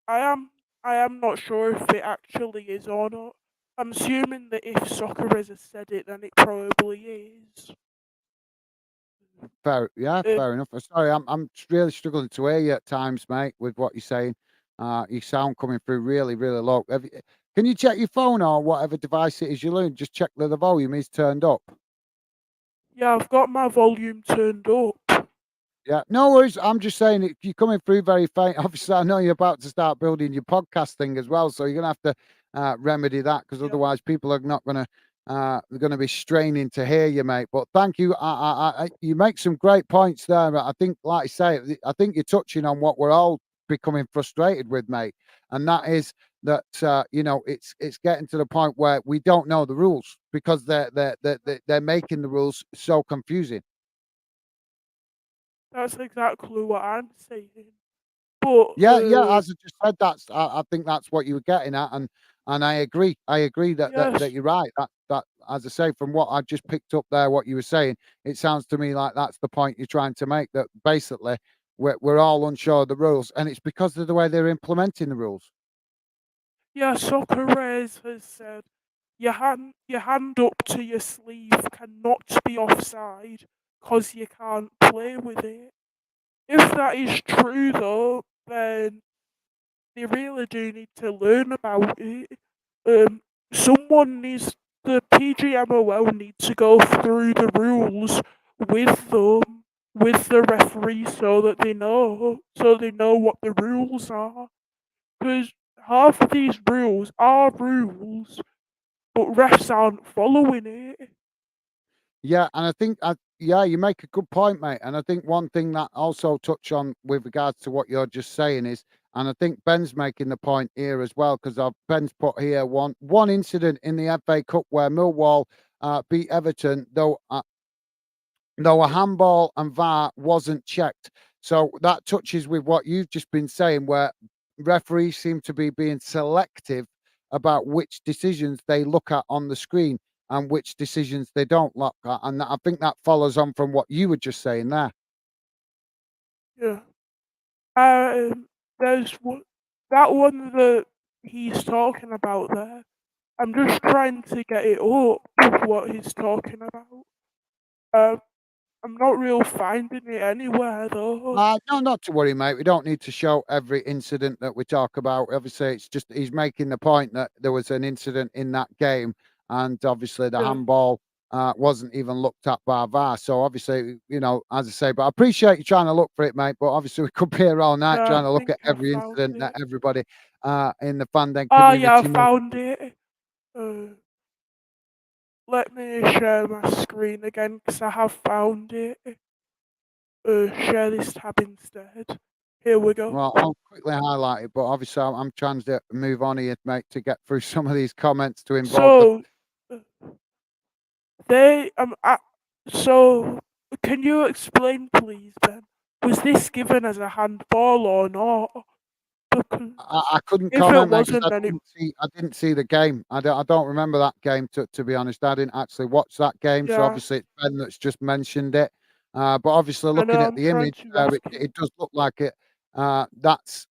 I am I am not sure if it actually is or not. I'm assuming that if Soccer has said it, then it probably is. Yeah, Um, fair enough. Sorry, I'm really struggling to hear you at times, mate, with what you're saying. Your sound coming through really, really low. Can you check your phone or whatever device it is you're using? Just check that the volume is turned up. yeah, I've got my volume turned up. Yeah, no worries. I'm just saying you're coming through very faint. Obviously, I know you're about to start building your podcast thing as well, so you're gonna have to remedy that because Yeah, otherwise, people are not gonna they're gonna be straining to hear you, mate. But thank you. You make some great points there. I think, like I say, I think you're touching on what we're all becoming frustrated with, mate, and that is that it's getting to the point where we don't know the rules because they're making the rules so confusing. that's exactly what I'm saying. But Yeah, yeah, as I just said, I think that's what you were getting at, and I agree. I agree that yes, you're right. That as I say, from what I just picked up there, what you were saying, it sounds to me like that's the point you're trying to make. That basically we're all unsure of the rules, and it's because of the way they're implementing the rules. yeah, Socceres has said your hand up to your sleeve cannot be offside because you can't play with it. If that is true though, then they really do need to learn about it. Um, someone needs the PGMOL need to go through the rules with them, with the referee, so they know what the rules are. Because half of these rules are rules, but refs aren't following it. Yeah, and I think, yeah, you make a good point, mate. And I think one thing that also touch on with regards to what you're just saying is, and I think Ben's making the point here as well, because Ben's put here one incident in the FA Cup where Millwall beat Everton, though a handball and VAR wasn't checked. So that touches with what you've just been saying, where referees seem to be being selective about which decisions they look at on the screen and which decisions they don't look at. And I think that follows on from what you were just saying there. Yeah. There's that one that he's talking about there. I'm just trying to get it up, what he's talking about. Um, I'm not real finding it anywhere though. No, not to worry, mate. We don't need to show every incident that we talk about. Obviously, it's just he's making the point that there was an incident in that game, and obviously the Yeah, handball wasn't even looked at by VAR. So obviously, as I say, but I appreciate you trying to look for it, mate. But obviously, we could be here all night yeah, I trying to look think at I every found incident that it. everybody in the fandom Oh yeah, I community makes. found it. Uh, let me share my screen again because I have found it. Share this tab instead. Here we go. Well, I'll quickly highlight it, but obviously, I'm trying to move on here, mate, to get through some of these comments to involve the. So uh, they so can you explain please then? Was this given as a handball or not? Because I couldn't if it comment, mate, because wasn't, then it I didn't see the game. I don't remember that game, to be honest. I didn't actually watch that game, so yeah. obviously it's Ben that's just mentioned it. But obviously I looking know at I'm the trying image to there, ask it you. it does look like it, that's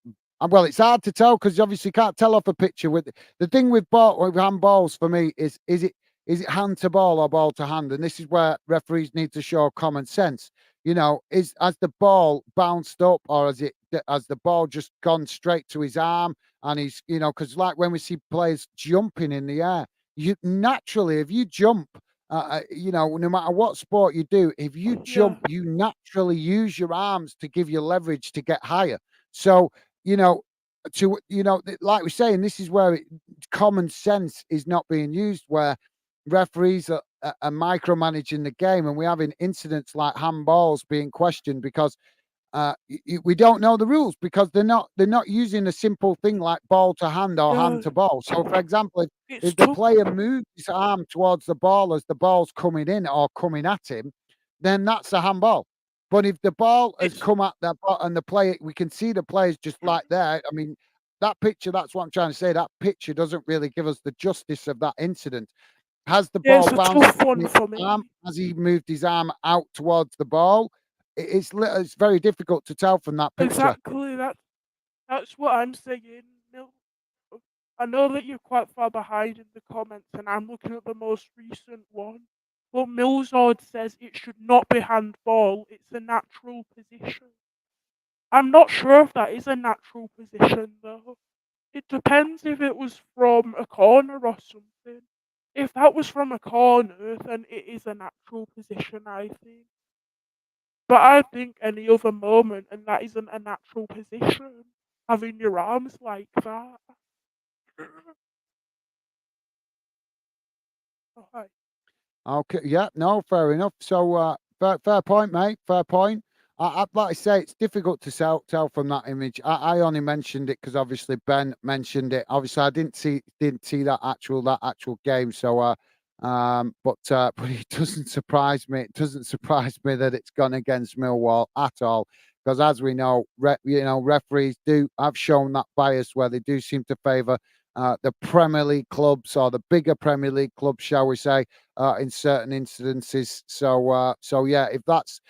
well, it's hard to tell because obviously you can't tell off a picture with the thing with handballs for me is it hand to ball or ball to hand? And this is where referees need to show common sense. Has the ball bounced up or has the ball just gone straight to his arm? And because like when we see players jumping in the air, you naturally, if you jump, no matter what sport you do, if you Yeah, jump, you naturally use your arms to give you leverage to get higher. So, you know, like we're saying, this is where common sense is not being used, where referees are micromanaging the game, and we're having incidents like handballs being questioned because we don't know the rules because they're not using a simple thing like ball to hand or yeah. hand to ball. So, for example, It's if the took player moves his arm towards the ball as the ball's coming in or coming at him, then that's a handball. But if the ball has It's come at the and the player, we can see the players just like there. I mean, that picture, that's what I'm trying to say. That picture doesn't really give us the justice of that incident. Has the yeah, ball it's a bounced tough in one his for arm? me. Has he moved his arm out towards the ball? It's very difficult to tell from that picture. Exactly, that's what I'm saying. Mil- I know that you're quite far behind in the comments, and I'm looking at the most recent one. But Milzord says it should not be handball. It's a natural position. I'm not sure if that is a natural position though. It depends if it was from a corner or something. If that was from a corner, then it is a natural position, I think. But I think any other moment, and that isn't a natural position, having your arms like that. Okay. Okay, yeah, no, fair enough. So, fair point, mate. Fair point. Like I say, it's difficult to tell from that image. I only mentioned it because obviously Ben mentioned it. Obviously, I didn't see that actual game. So, but it doesn't surprise me. It doesn't surprise me that it's gone against Millwall at all. Because as we know, referees do have shown that bias where they do seem to favour the Premier League clubs or the bigger Premier League clubs, shall we say, in certain instances. So yeah, if that's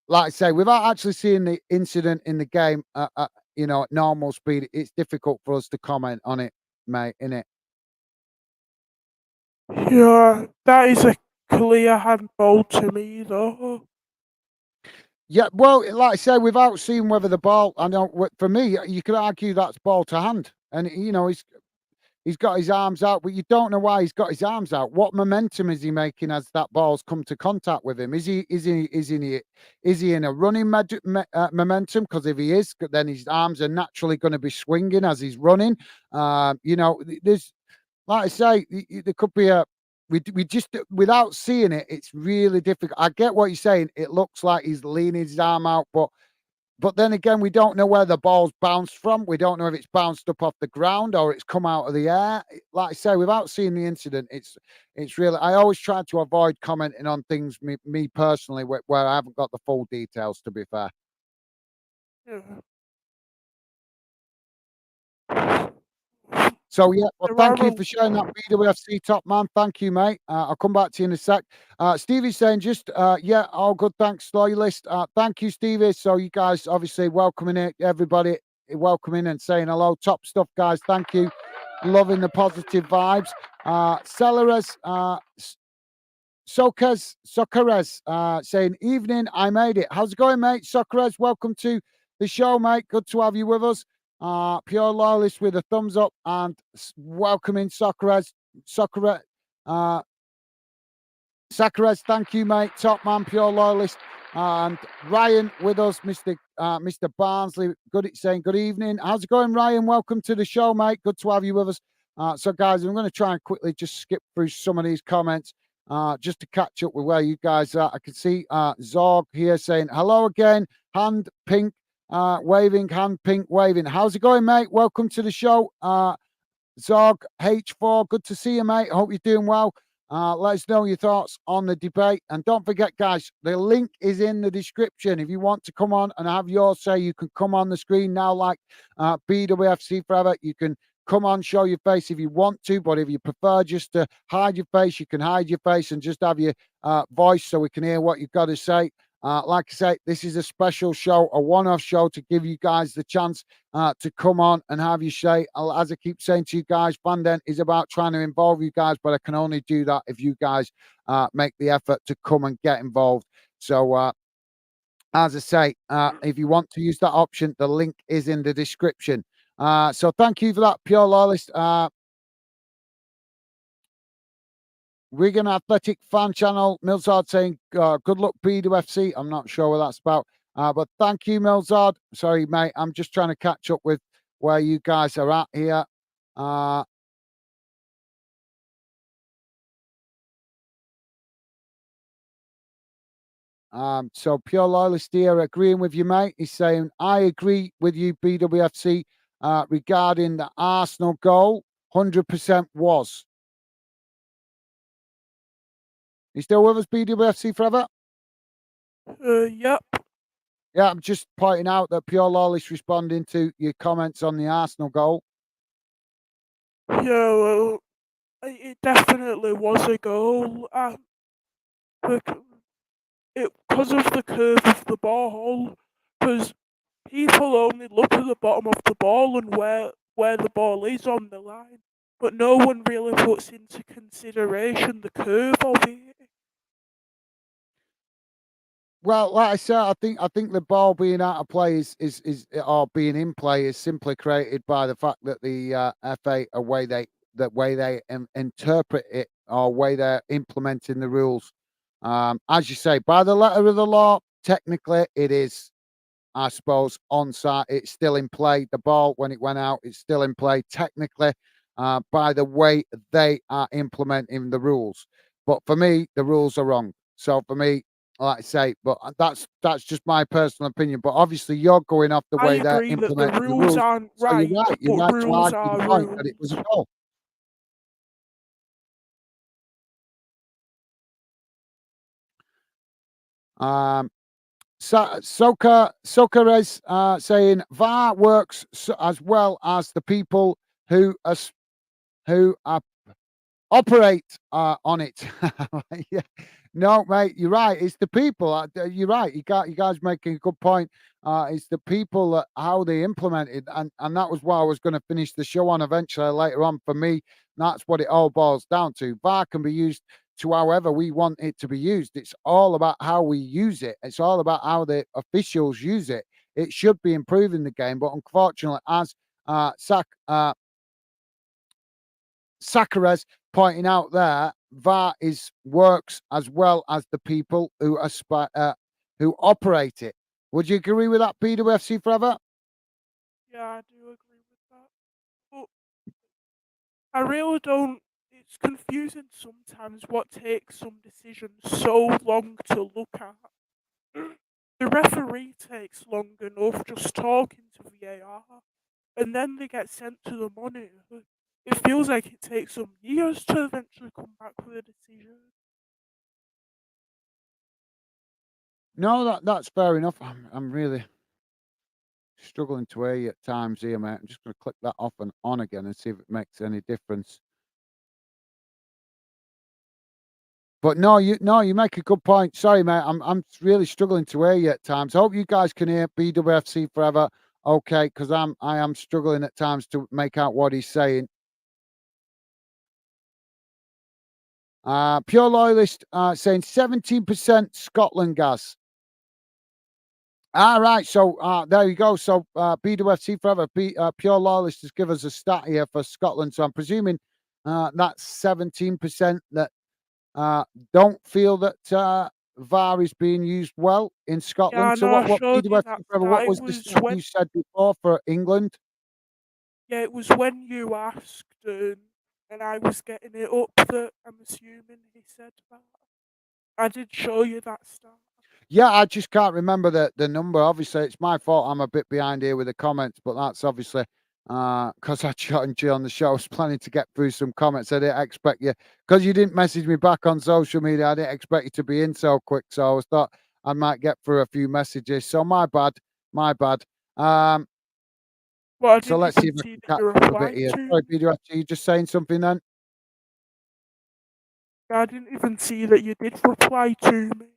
like I say, without actually seeing the incident in the game, at normal speed, it's difficult for us to comment on it, mate. Innit? Yeah, that is a clear handball to me, though. Yeah, well, like I say, without seeing whether the ball, I know for me, you could argue that's ball to hand, and he's got his arms out, but you don't know why he's got his arms out. What momentum is he making as that ball's come to contact with him? Is he in a running momentum? Because if he is, then his arms are naturally going to be swinging as he's running. There's like I say, there could be a. We just without seeing it, it's really difficult. I get what you're saying. It looks like he's leaning his arm out, but then again, we don't know where the ball's bounced from. We don't know if it's bounced up off the ground or it's come out of the air. Like I say, without seeing the incident, it's really. I always try to avoid commenting on things me personally where I haven't got the full details. To be fair. Yeah. So yeah, well, There thank are you a for sharing that BWFC top man. Thank you, mate. I'll come back to you in a sec. Stevie's saying just yeah, all good. Thanks, loyalist. Thank you, Stevie. So you guys obviously welcoming it, everybody welcoming and saying hello. Top stuff, guys. Thank you. Loving the positive vibes. Celeres, Socares, saying evening. I made it. How's it going, mate? Socares, welcome to the show, mate. Good to have you with us. Pure loyalist with a thumbs up and welcoming Socares. Socares, uh, Sakares, thank you, mate. Top man, pure loyalist. And Ryan with us, Mr. Barnsley. Saying good evening. How's it going, Ryan? Welcome to the show, mate. Good to have you with us. So, guys, I'm going to try and quickly just skip through some of these comments just to catch up with where you guys are. I can see Zorg here saying hello again. Hand pink waving, hand pink waving. How's it going, mate? Welcome to the show. Zog H4, good to see you, mate. Hope you're doing well. Let us know your thoughts on the debate. And don't forget, guys, the link is in the description. If you want to come on and have your say, you can come on the screen now like BWFC Forever. You can come on, show your face if you want to. But if you prefer just to hide your face, you can hide your face and just have your voice so we can hear what you've got to say. Like I say, this is a special show, a one-off show to give you guys the chance to come on and have you say. As I keep saying to you guys, Fanden is about trying to involve you guys, but I can only do that if you guys make the effort to come and get involved. So, as I say, if you want to use that option, the link is in the description. So thank you for that, Pure Loyalist. Wigan Athletic Fan Channel, Milzard saying, good luck, BWFC. I'm not sure what that's about. But thank you, Milzard. Sorry, mate. I'm just trying to catch up with where you guys are at here. So Pure Loyalist here agreeing with you, mate. He's saying, I agree with you, BWFC, regarding the Arsenal goal. 100% was. You still with us, BWFC Forever? yep. Yeah, I'm just pointing out that Pure Lawless responding to your comments on the Arsenal goal. Yeah, well, it definitely was a goal. Because of the curve of the ball, because people only look at the bottom of the ball and where the ball is on the line, but no one really puts into consideration the curve of it. Well, like I said, I think the ball being out of play is or being in play is simply created by the fact that the FA the way they interpret it or way they're implementing the rules. As you say, by the letter of the law, technically it is, I suppose, onside. It's still in play. The ball, when it went out, it's still in play technically, by the way they are implementing the rules. But for me, the rules are wrong. So for me, like I say, but that's just my personal opinion. But obviously, you're going off the I way they're agree that the implementing the rules rules. aren't So you're right, right. You're but right to rules argue the are point that it was a rules. goal. Um, Soccer is saying VAR works as well as the people who who operate on it. Yeah. No, mate, you're right. It's the people. You're right. You guys making a good point. It's the people that how they implement it, and that was what I was going to finish the show on eventually later on. For me, that's what it all boils down to. VAR can be used to however we want it to be used. It's all about how we use it. It's all about how the officials use it. It should be improving the game, but unfortunately, as Sakaras pointing out there, VAR is works as well as the people who operate it. Would you agree with that, BWFC Forever? Yeah, I do agree with that. But I really don't. It's confusing sometimes what takes some decisions so long to look at. The referee takes long enough just talking to VAR, and then they get sent to the monitor. It feels like it takes some years to eventually come back with a decision. No, that's fair enough. I'm really struggling to hear you at times here, mate. I'm just going to click that off and on again and see if it makes any difference. But no, you make a good point. Sorry, mate. I'm really struggling to hear you at times. I hope you guys can hear BWFC Forever. Okay, because I am struggling at times to make out what he's saying. Pure Loyalist saying 17% Scotland gas. All right, so there you go. So BWFC Forever, Pure Loyalist has given us a stat here for Scotland. So I'm presuming that's 17% that don't feel that VAR is being used well in Yeah, Scotland. I So know I what showed you that BWFC Forever? stat. What It was the was stat when you said before for England? Yeah, it was when you asked, and I was getting it up that I'm assuming he said that. I did show you that stat. Yeah, I just can't remember the number. Obviously, it's my fault. I'm a bit behind here with the comments, but that's obviously because I joined you on the show. I was planning to get through some comments. I didn't expect you because you didn't message me back on social media. I didn't expect you to be in so quick. So I thought I might get through a few messages. So my bad, my bad. Well, I So didn't let's see even if I see can that catch you up a bit replied here. to Sorry, me. Peter, are you just saying something then? I didn't even see that you did reply to me.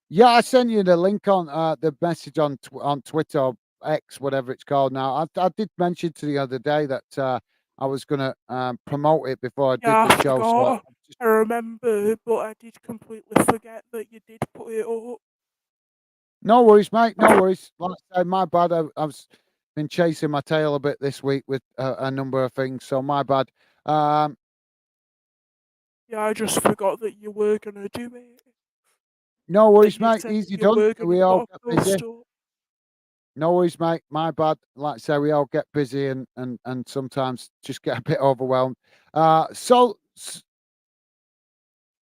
Yeah, I sent you the link on the message on Twitter or X, whatever it's called now. I did mention to the other day that I was going to promote it before I did Yeah, the I show. So forgot. I remember, but I did completely forget that you did put it up. no worries, mate. No worries. Like I said, my bad. I've been chasing my tail a bit this week with a number of things. So my bad. Um, Yeah, I just forgot that you were gonna do it. no That worries, you mate. said that Easy you done. were gonna We put all a get busy. post up. No worries, mate. My bad. Like I say, we all get busy and sometimes just get a bit overwhelmed.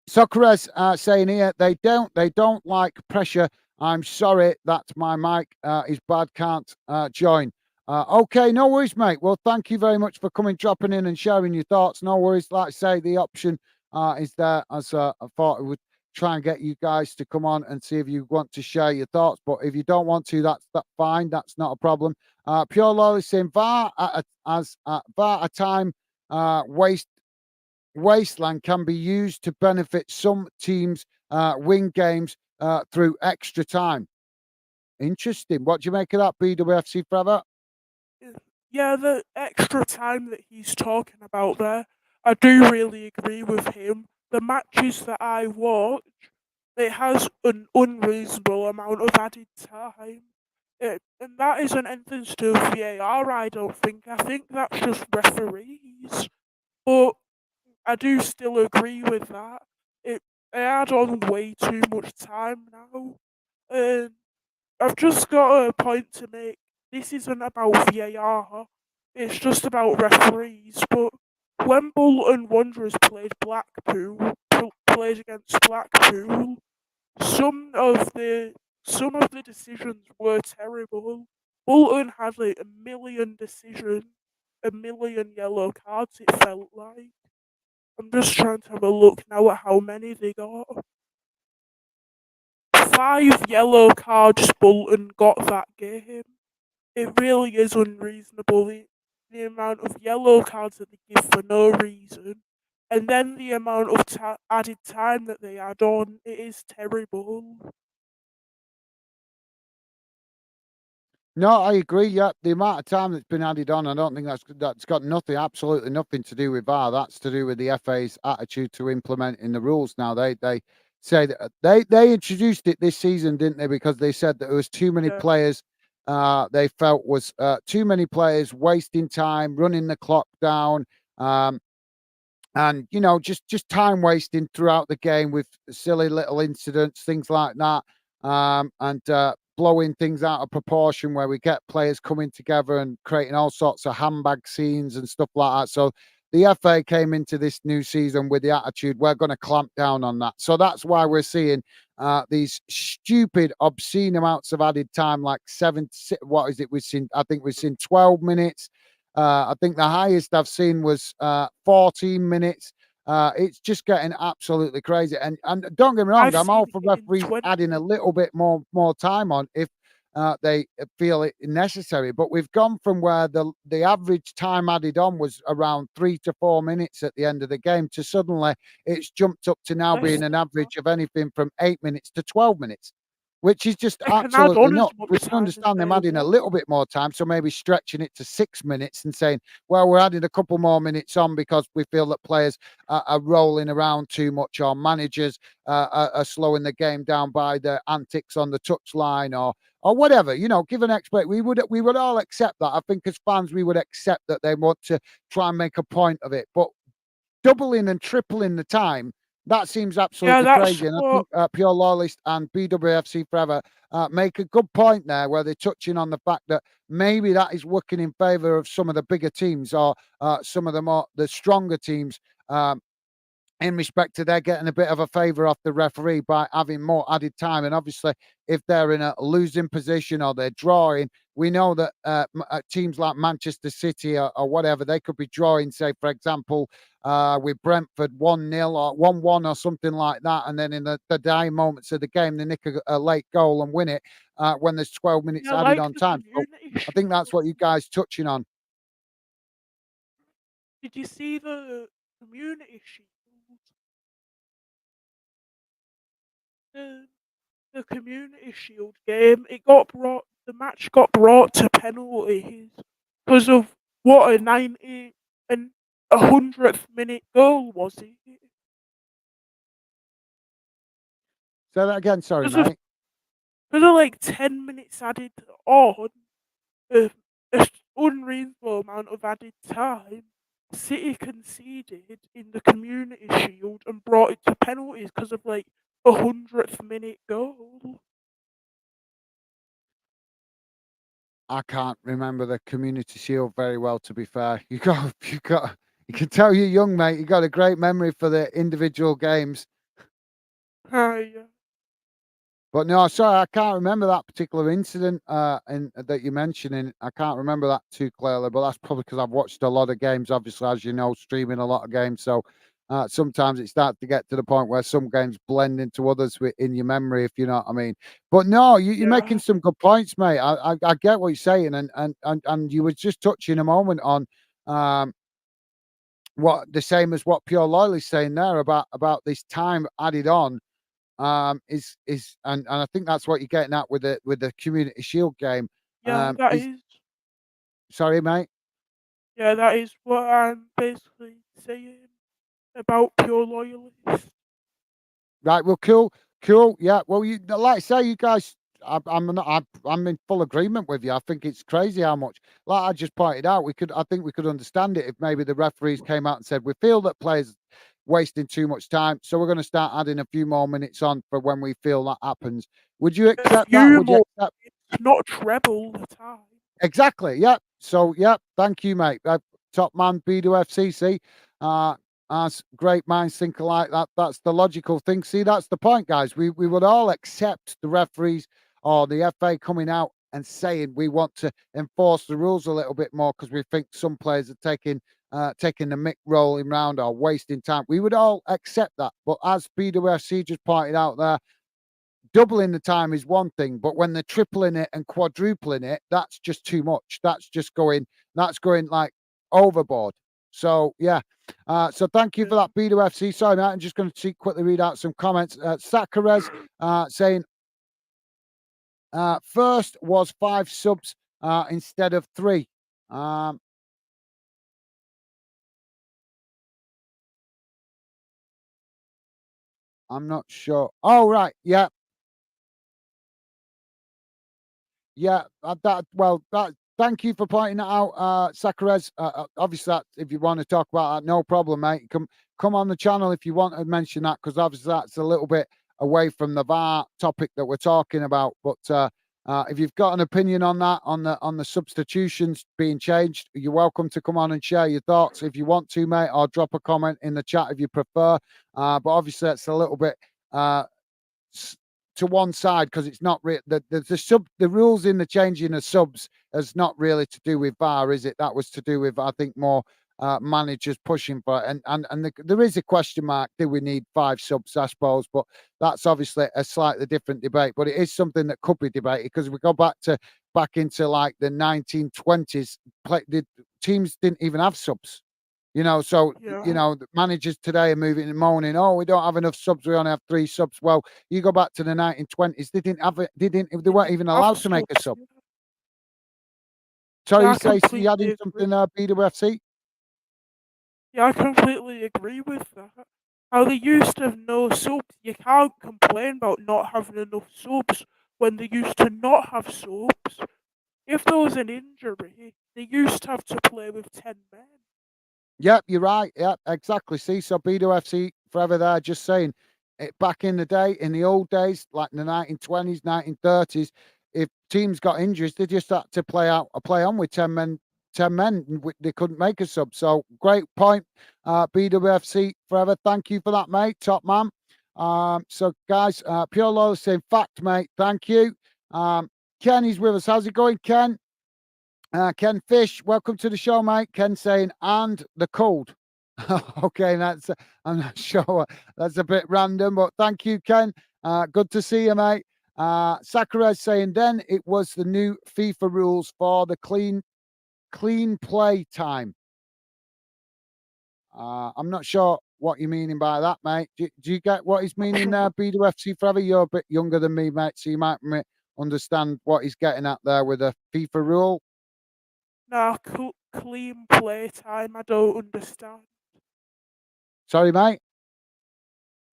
Socrates saying here they don't like pressure. I'm sorry, that's my mic is bad. Can't join. Okay, no worries, mate. Well, thank you very much for coming, dropping in, and sharing your thoughts. No worries. Like I say, the option is there. As I thought it would try and get you guys to come on and see if you want to share your thoughts. But if you don't want to, that's fine. That's not a problem. Pure Lolly saying VAR VAR a time wasteland can be used to benefit some teams win games through extra time. Interesting. What do you make of that, BWFC Forever? Yeah, the extra time that he's talking about there, I do really agree with him. The matches that I watch, it has an unreasonable amount of added time. And that isn't anything to do with VAR, I don't think. I think that's just referees. But I do still agree with that. They add on way too much time now. And I've just got a point to make. This isn't about VAR. It's just about referees. But when Bolton Wanderers played against Blackpool, some of the decisions were terrible. Bolton had like a million decisions, a million yellow cards. It felt like. I'm just trying to have a look now at how many they got. 5 yellow cards Bolton got that game. It really is unreasonable, the amount of yellow cards that they give for no reason, and then the amount of added time that they add on. It is terrible. No, I agree. Yeah, the amount of time that's been added on, I don't think that's got absolutely nothing to do with VAR. That's to do with the FA's attitude to implementing the rules. Now they say that they introduced it this season, didn't they? Because they said that there was too many Yeah. players. They felt was too many players wasting time, running the clock down. And just time wasting throughout the game with silly little incidents, things like that, and blowing things out of proportion where we get players coming together and creating all sorts of handbag scenes and stuff like that. So the FA came into this new season with the attitude, we're going to clamp down on that. So that's why we're seeing these stupid, obscene amounts of added time, like what is it? I think we've seen 12 minutes. I think the highest I've seen was 14 minutes. It's just getting absolutely crazy. And don't get me wrong, I've I'm all seen for it in referees 20. adding a little bit more time on if they feel it necessary. But we've gone from where the average time added on was around 3 to 4 minutes at the end of the game to suddenly it's jumped up to now Less being an than that. average of anything from 8 minutes to 12 minutes, which is just They can add absolutely on as nuts. We much can time as understand them they adding a want. little bit more time, so maybe stretching it to 6 minutes and saying, well, we're adding a couple more minutes on because we feel that players are rolling around too much, or managers are slowing the game down by their antics on the touchline, or whatever. Give an expert. We would all accept that. I think as fans, we would accept that they want to try and make a point of it, but doubling and tripling the time, that seems Yeah, absolutely that's crazy. And I what. think Pure Loyalist and BWFC Forever make a good point there, where they're touching on the fact that maybe that is working in favour of some of the bigger teams, or some of the stronger teams. In respect to they're getting a bit of a favour off the referee by having more added time. And obviously, if they're in a losing position or they're drawing, we know that teams like Manchester City or whatever, they could be drawing, say, for example, with Brentford 1-0 or 1-1 or something like that. And then in the dying moments of the game, they nick a late goal and win it when there's 12 minutes Yeah, added like on the time. So community I think that's shield. what you guys touching on. Did you see the community shield? The, the community shield game. The match got brought to penalties because of what, a 90 and 100th minute goal was it? Say that again, sorry, Because of mate. like 10 minutes added on, a, a unreasonable amount of added time. City conceded in the community shield and brought it to penalties because of like 100th minute goal. I can't remember the Community Shield very well, to be fair. You can tell you're young, mate. You got a great memory for the individual games. Yeah. But no, sorry, I can't remember that particular incident that you're mentioning. I can't remember that too clearly, but that's probably because I've watched a lot of games, obviously, as you know, streaming a lot of games. So sometimes it starts to get to the point where some games blend into others in your memory, if you know what I mean. But no, you're making Yeah. some good points, mate. I get what you're saying, and you were just touching a moment on what the same as what Pure Loyal is saying there about this time added on is and I think that's what you're getting at with the Community Shield game. Yeah, that Is is. sorry, mate. Yeah, that is what I'm basically saying about pure loyalists. Right, well, cool. Yeah, well, you like I say, you guys, I'm in full agreement with you. I think it's crazy how much, like I just pointed out, I think we could understand it if maybe the referees came out and said we feel that players wasting too much time, so we're going to start adding a few more minutes on for when we feel that happens. Would you A accept that? few Would you more, accept? not treble the time. Exactly. Yep. So, yep. Thank you, mate. Top man, B2FCC. As great minds think alike, that's the logical thing. See, that's the point, guys. We would all accept the referees or the FA coming out and saying we want to enforce the rules a little bit more because we think some players are taking the mick rolling round or wasting time. We would all accept that. But as B2FC just pointed out there, doubling the time is one thing, but when they're tripling it and quadrupling it, that's just too much. That's going like overboard. So yeah. So thank you for that, B2FC. Sorry, mate. I'm just going to quickly read out some comments. Sakarez saying first was 5 subs instead of 3. Um, I'm not sure. Oh, right. Yeah. Yeah, that thank you for pointing that out, Sakarez. Obviously, that if you want to talk about that, no problem, mate. Come on the channel if you want to mention that because obviously that's a little bit away from the VAR topic that we're talking about. But if you've got an opinion on that, on the substitutions being changed, you're welcome to come on and share your thoughts if you want to, mate, or drop a comment in the chat if you prefer. But obviously, it's a little bit. To one side because it's not the rules in the changing of subs is not really to do with VAR, is it? That was to do with I think more managers pushing for it, and there is a question mark. Do we need 5 subs? I suppose, but that's obviously a slightly different debate. But it is something that could be debated because we go back into like the 1920s. The teams didn't even have subs. So Yeah. the managers today are moving and moaning, "Oh, we don't have enough subs. We only have 3 subs." Well, you go back to the 1920s, they didn't have it. They weren't even allowed to make a sub. Sorry, Yeah, you I say you completely adding agree. something, BWFC? Yeah, I completely agree with that. How they used to have no subs. You can't complain about not having enough subs when they used to not have subs. If there was an injury, they used to have to play with 10 men. Yep, you're right. Yep, exactly. See, so BWFC forever there, just saying it back in the day, in the old days, like in the 1920s, 1930s, if teams got injuries, they just had to play on with 10 men. They couldn't make a sub. So great point, BWFC forever. Thank you for that, mate. Top man. So guys, Pure Loyal saying fact, mate. Thank you. Ken is with us. How's it going, Ken? Ken Fish, welcome to the show, mate. Ken saying, and the cold. Okay, I'm not sure. That's a bit random, but thank you, Ken. Good to see you, mate. Sakurez saying, then it was the new FIFA rules for the clean play time. I'm not sure what you're meaning by that, mate. Do you get what he's meaning there, B2FC Forever? You're a bit younger than me, mate, so you might understand what he's getting at there with the FIFA rule. Nah, clean play time. I don't understand. Sorry, mate.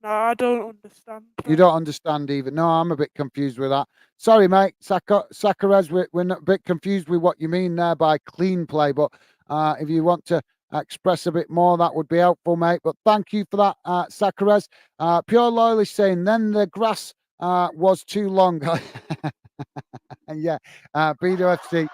Nah, I don't understand You that. don't understand even. No, I'm a bit confused with that. Sorry, mate. Sakarez, we're a bit confused with what you mean there by clean play. But if you want to express a bit more, that would be helpful, mate. But thank you for that, Sakarez. Pure Loyalist saying, then the grass was too long. And yeah, BWFC.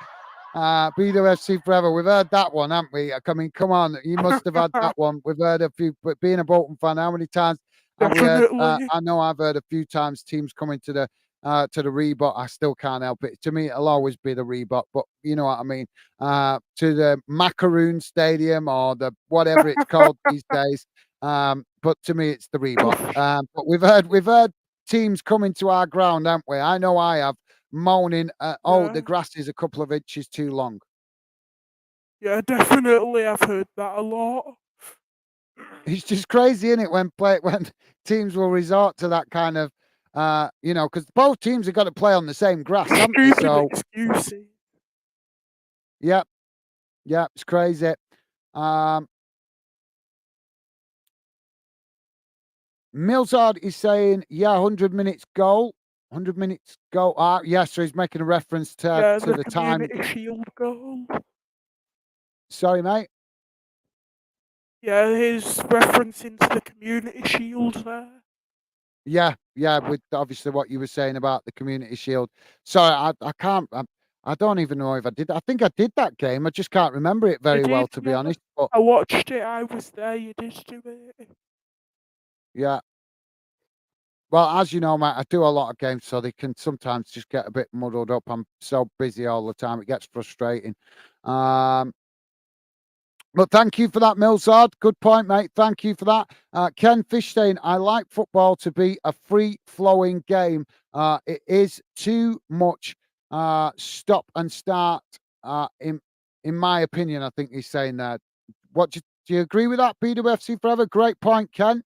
BWFC forever. We've heard that one, haven't we? I mean, come on, you must have had that one. We've heard a few. But being a Bolton fan, how many times have we heard? Definitely. I know I've heard a few times teams coming to the Reebok. I still can't help it. To me, it'll always be the Reebok, but you know what I mean. To the Macaroon Stadium or the whatever it's called these days. But to me, it's the Reebok. But we've heard teams coming to our ground, haven't we? I know I have, moaning, "Oh, the Yeah. grass is a couple of inches too long." Yeah, definitely. I've heard that a lot. It's just crazy, isn't it, when when teams will resort to that kind of, because both teams have got to play on the same grass, haven't they? Stupid So, excuses. yeah, yeah, it's crazy. Um, Milzard is saying, yeah, 100 minutes goal. 100 minutes goal. Yeah, so he's making a reference Yeah, to the the time. Community Shield goal. Sorry, mate. Yeah, he's referencing to the Community Shield there. Yeah, yeah, with obviously what you were saying about the Community Shield. Sorry, I can't. I don't even know if I did. I think I did that game. I just can't remember it You very well, did, to be yeah. honest. But I watched it. I was there. You did do it. yeah, well, as you know, mate, I do a lot of games, so they can sometimes just get a bit muddled up. I'm so busy all the time; it gets frustrating. Um, But thank you for that, Milzard. Good point, mate. Thank you for that. Ken Fishstein, I like football to be a free flowing game. It is too much stop and start, in my opinion, I think he's saying that. Do you agree with that, BWFC Forever? Great point, Ken.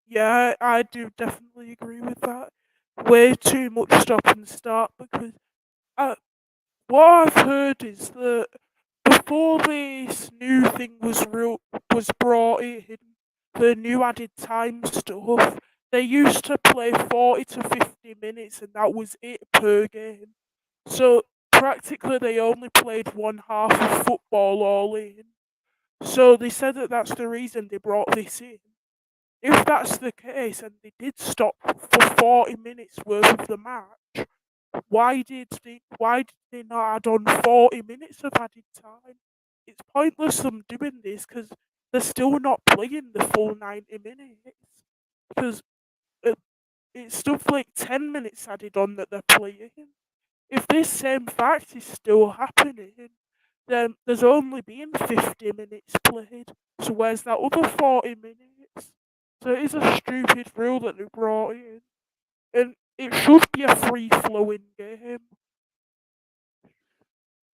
Yeah, I do definitely agree with that. Way too much stop and start because uh, what I've heard is that before this new thing was brought in, the new added time stuff, they used to play 40 to 50 minutes and that was it per game. So practically they only played one half of football all in. So they said that that's the reason they brought this in. If that's the case and they did stop for 40 minutes worth of the match, why did they not add on 40 minutes of added time? It's pointless them doing this because they're still not playing the full 90 minutes. Because it, it's stuff like 10 minutes added on that they're playing. If this same fact is still happening, then there's only been 50 minutes played. So where's that other 40 minutes? So it is a stupid rule that they brought in. And it should be a free flowing game.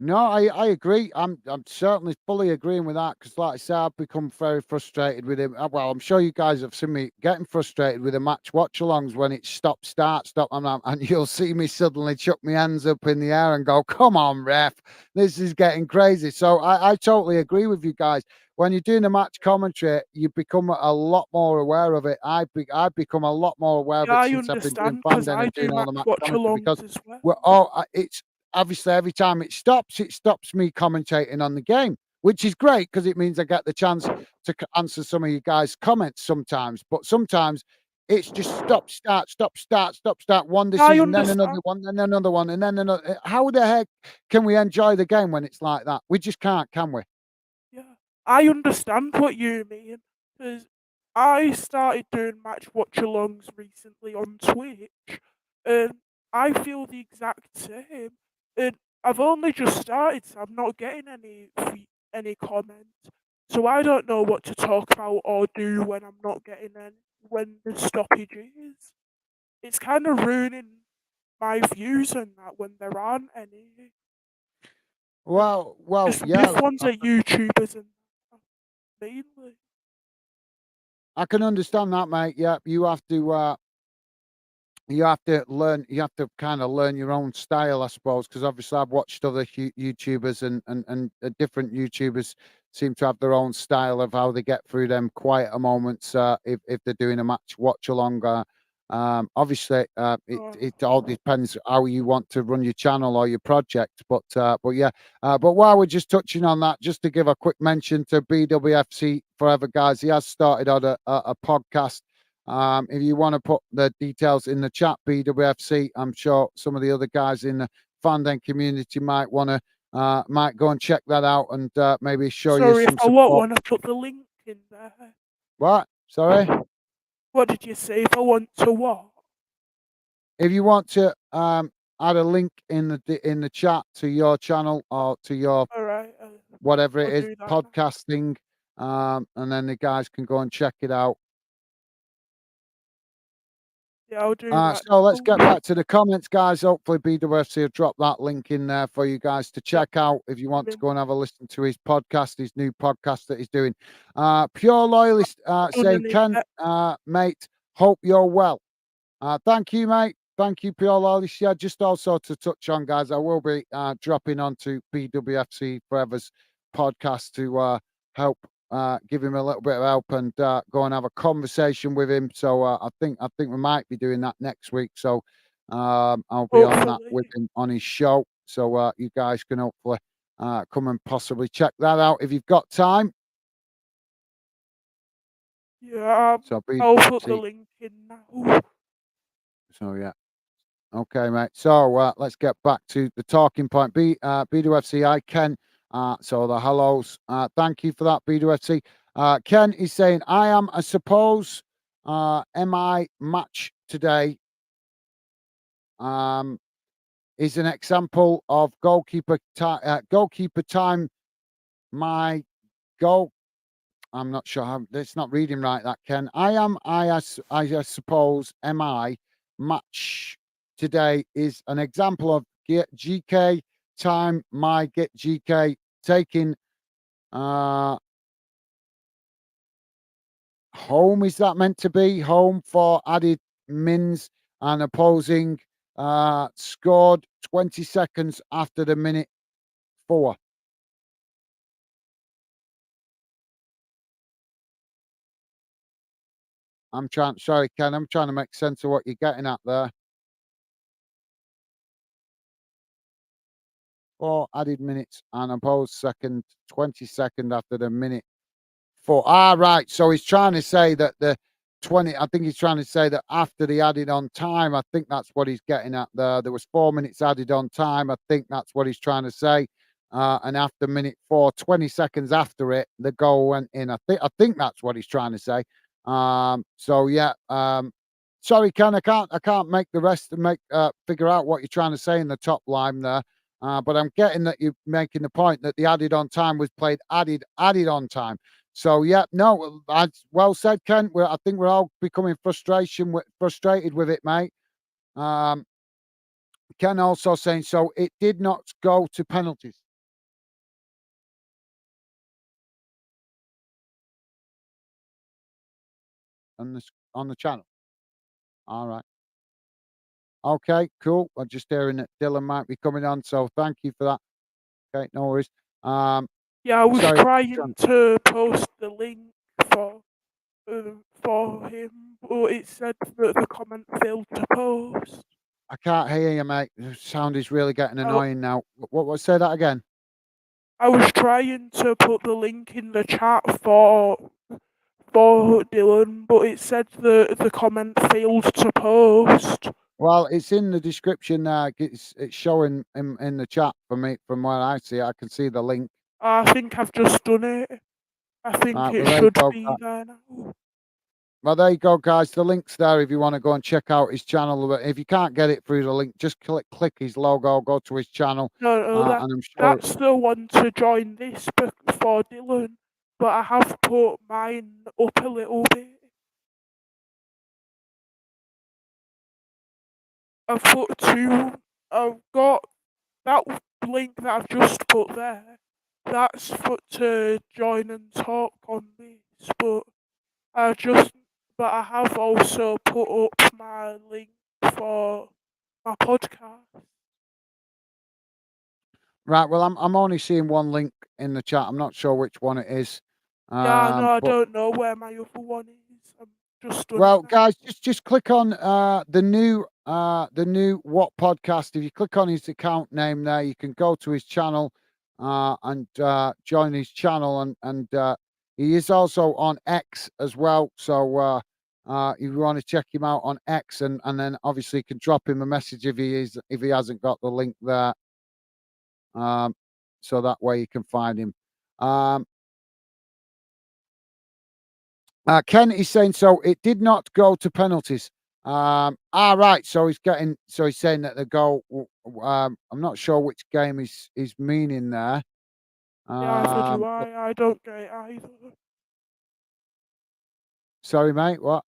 No, I agree. I'm certainly fully agreeing with that because, like I said, I've become very frustrated with him. Well, I'm sure you guys have seen me getting frustrated with the match watch-alongs when it's stop, start, stop, and you'll see me suddenly chuck my hands up in the air and go, "Come on, ref, this is getting crazy." So I totally agree with you guys. When you're doing a match commentary, you become a lot more aware of it. I've become a lot more aware of Yeah, it I since I've been doing understand because Fandom I and do doing all match the match watch commentary because alongs as well. we're all it's obviously every time it stops me commentating on the game, which is great because it means I get the chance to answer some of you guys' comments sometimes. But sometimes it's just stop, start, stop, start, stop, start. One Yeah, I decision, then another understand. one, then another one, and then another. How the heck can we enjoy the game when it's like that? We just can't, can we? Yeah, I understand what you mean because I started doing match watch alongs recently on Twitch, and I feel the exact same. And I've only just started, so I'm not getting any comments. So I don't know what to talk about or do when I'm not getting any when the stoppage is. It's kind of ruining my views on that when there aren't any. And Well, it's yeah. with ones like YouTubers and mainly. I can understand that, mate. Yeah, you have to learn. You have to kind of learn your own style, I suppose, because obviously I've watched other YouTubers and different YouTubers seem to have their own style of how they get through them quieter moments. If they're doing a match watch along, obviously it all depends how you want to run your channel or your project. But yeah, but while we're just touching on that, just to give a quick mention to BWFC Forever, guys, he has started on a podcast. If you want to put the details in the chat, BWFC, I'm sure some of the other guys in the fandom community might go and check that out and maybe show you Sorry if some I won't support. want to put the link in there. What? Sorry? What did you say? If I want to what? If you want to add a link in the chat to your channel or to your All right, whatever it I'll is do that now. podcasting, and then the guys can go and check it out. Yeah, I'll do that So let's get now. back to the comments, guys. Hopefully, BWFC will drop that link in there for you guys to check out if you want to go and have a listen to his podcast, his new podcast that he's doing. Pure Loyalist saying, Ken, mate, hope you're well. Thank you, mate. Thank you, Pure Loyalist. Yeah, just also to touch on, guys, I will be dropping onto BWFC Forever's podcast to help give him a little bit of help and go and have a conversation with him. So I think we might be doing that next week. So I'll be on that with him on his show. So you guys can hopefully come and possibly check that out if you've got time. Yeah, So I'll put the link in now. So yeah. Okay, mate. So let's get back to the talking point. BWFC, I Ken. So the hellos. Thank you for that, BWFC. Ken is saying, I am, I suppose, MI match today is an example of goalkeeper time. My goal. I'm not sure how it's not reading right. That Ken. I suppose MI match today is an example of GK time. My get GK taking home. Is that meant to be home for added mins and opposing scored 20 seconds after the minute 4. Sorry, Ken, I'm trying to make sense of what you're getting at there. 4 added minutes and opposed second 20-second after the minute 4. Right. So he's trying to say that the 20, I think he's trying to say that after the added on time, I think that's what he's getting at there. There was 4 minutes added on time. I think that's what he's trying to say. And after minute 4, 20 seconds after it, the goal went in. I think that's what he's trying to say. So yeah. Sorry, Ken, I can't make the rest and figure out what you're trying to say in the top line there. But I'm getting that you're making the point that the added on time was played added on time. So yeah, no, well said, Ken. I think we're all becoming frustrated with it, mate. Ken also saying, so it did not go to penalties. On the channel. All right. Okay, cool. I'm just hearing that Dylan might be coming on, so thank you for that. Okay, no worries. Yeah, I was trying to post the link for him, but it said that the comment failed to post. I can't hear you, mate. The sound is really getting annoying now. What? Say that again. I was trying to put the link in the chat for Dylan, but it said the comment failed to post. Well, it's in the description there. It's showing in the chat for me from where I see it. I can see the link. I think I've just done it. I think it should be there now. Well, there you go, guys. The link's there if you want to go and check out his channel. But if you can't get it through the link, just click his logo, go to his channel. No, and I'm sure that's the one to join this for Dylan. But I have put mine up a little bit. I've put 2. I've got that link that I've just put there. That's to join and talk on this. But I have also put up my link for my podcast. Right. Well, I'm only seeing one link in the chat. I'm not sure which one it is. Yeah, no, I don't know where my other one is. I'm just well, guys, just click on the new What podcast. If you click on his account name there, you can go to his channel and join his channel, and he is also on X as well. So if you want to check him out on X, and then obviously you can drop him a message if he hasn't got the link there. So that way you can find him. Ken is saying, so it did not go to penalties. Right. So he's saying that the goal. I'm not sure which game he's meaning there. Yeah, so do I. I don't get it either. Sorry, mate. What?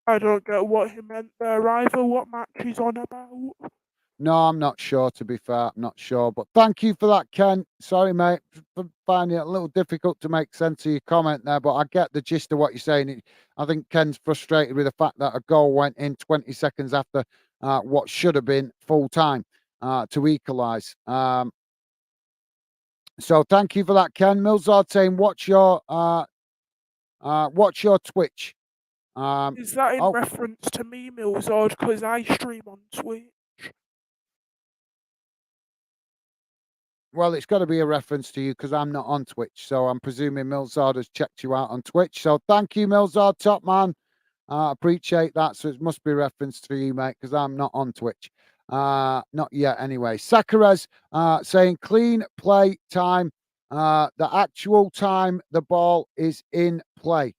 I don't get what he meant there either. What match he's on about? No, I'm not sure, to be fair. I'm not sure. But thank you for that, Ken. Sorry, mate, for finding it a little difficult to make sense of your comment there, but I get the gist of what you're saying. I think Ken's frustrated with the fact that a goal went in 20 seconds after what should have been full time to equalise. So thank you for that, Ken. Milzard saying, watch your Twitch. Is that in Oh, reference to me, Millsord? Because I stream on Twitch. well, it's got to be a reference to you because I'm not on Twitch. So I'm presuming Milzard has checked you out on Twitch. So thank you, Milzard, top man. Appreciate that. So it must be a reference to you, mate, because I'm not on Twitch. Not yet, anyway. Sakurez saying clean play time. The actual time the ball is in play.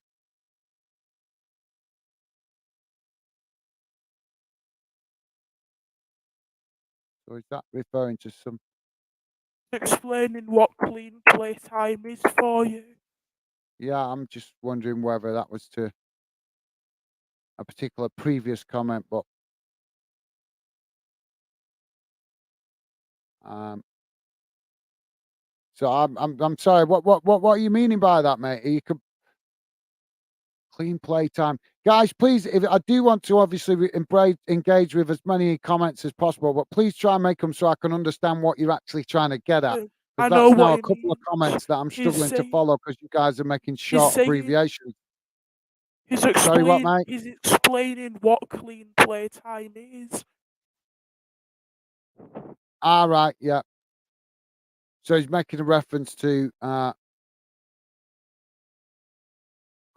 So is that referring to some? Explaining what clean play time is for you. Yeah, I'm just wondering whether that was to a particular previous comment, but so I'm sorry. What are you meaning by that, mate? You could clean play time, guys. Please, if I do want to, obviously engage with as many comments as possible, but please try and make them so I can understand what you're actually trying to get at. I Because know that's now what a he couple of means. comments that I'm He's struggling to saying follow because you guys are making he's short saying abbreviations. he's Sorry, what, mate? explaining what clean play time is. All right, yeah. So he's making a reference to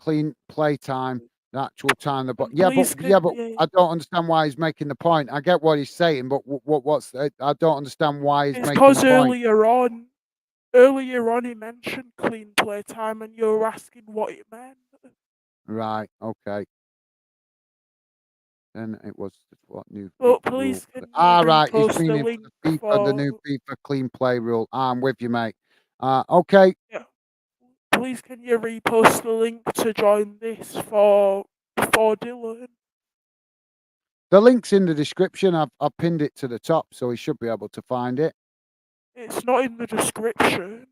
clean play time, the actual time. But And please yeah, can but you? I don't understand why he's making the point. I get what he's saying, but what's I don't understand why he's It's making because the point. earlier on he mentioned clean play time, and you're asking what it meant. Right. Okay. Then it was what new But FIFA rule? please can you Right. He's repost the meaning link for the new for? FIFA clean play rule. I'm with you, mate. Okay. Yeah. Please can you repost the link to join this for Dylan? The link's in the description. I've pinned it to the top, so he should be able to find it. It's not in the description.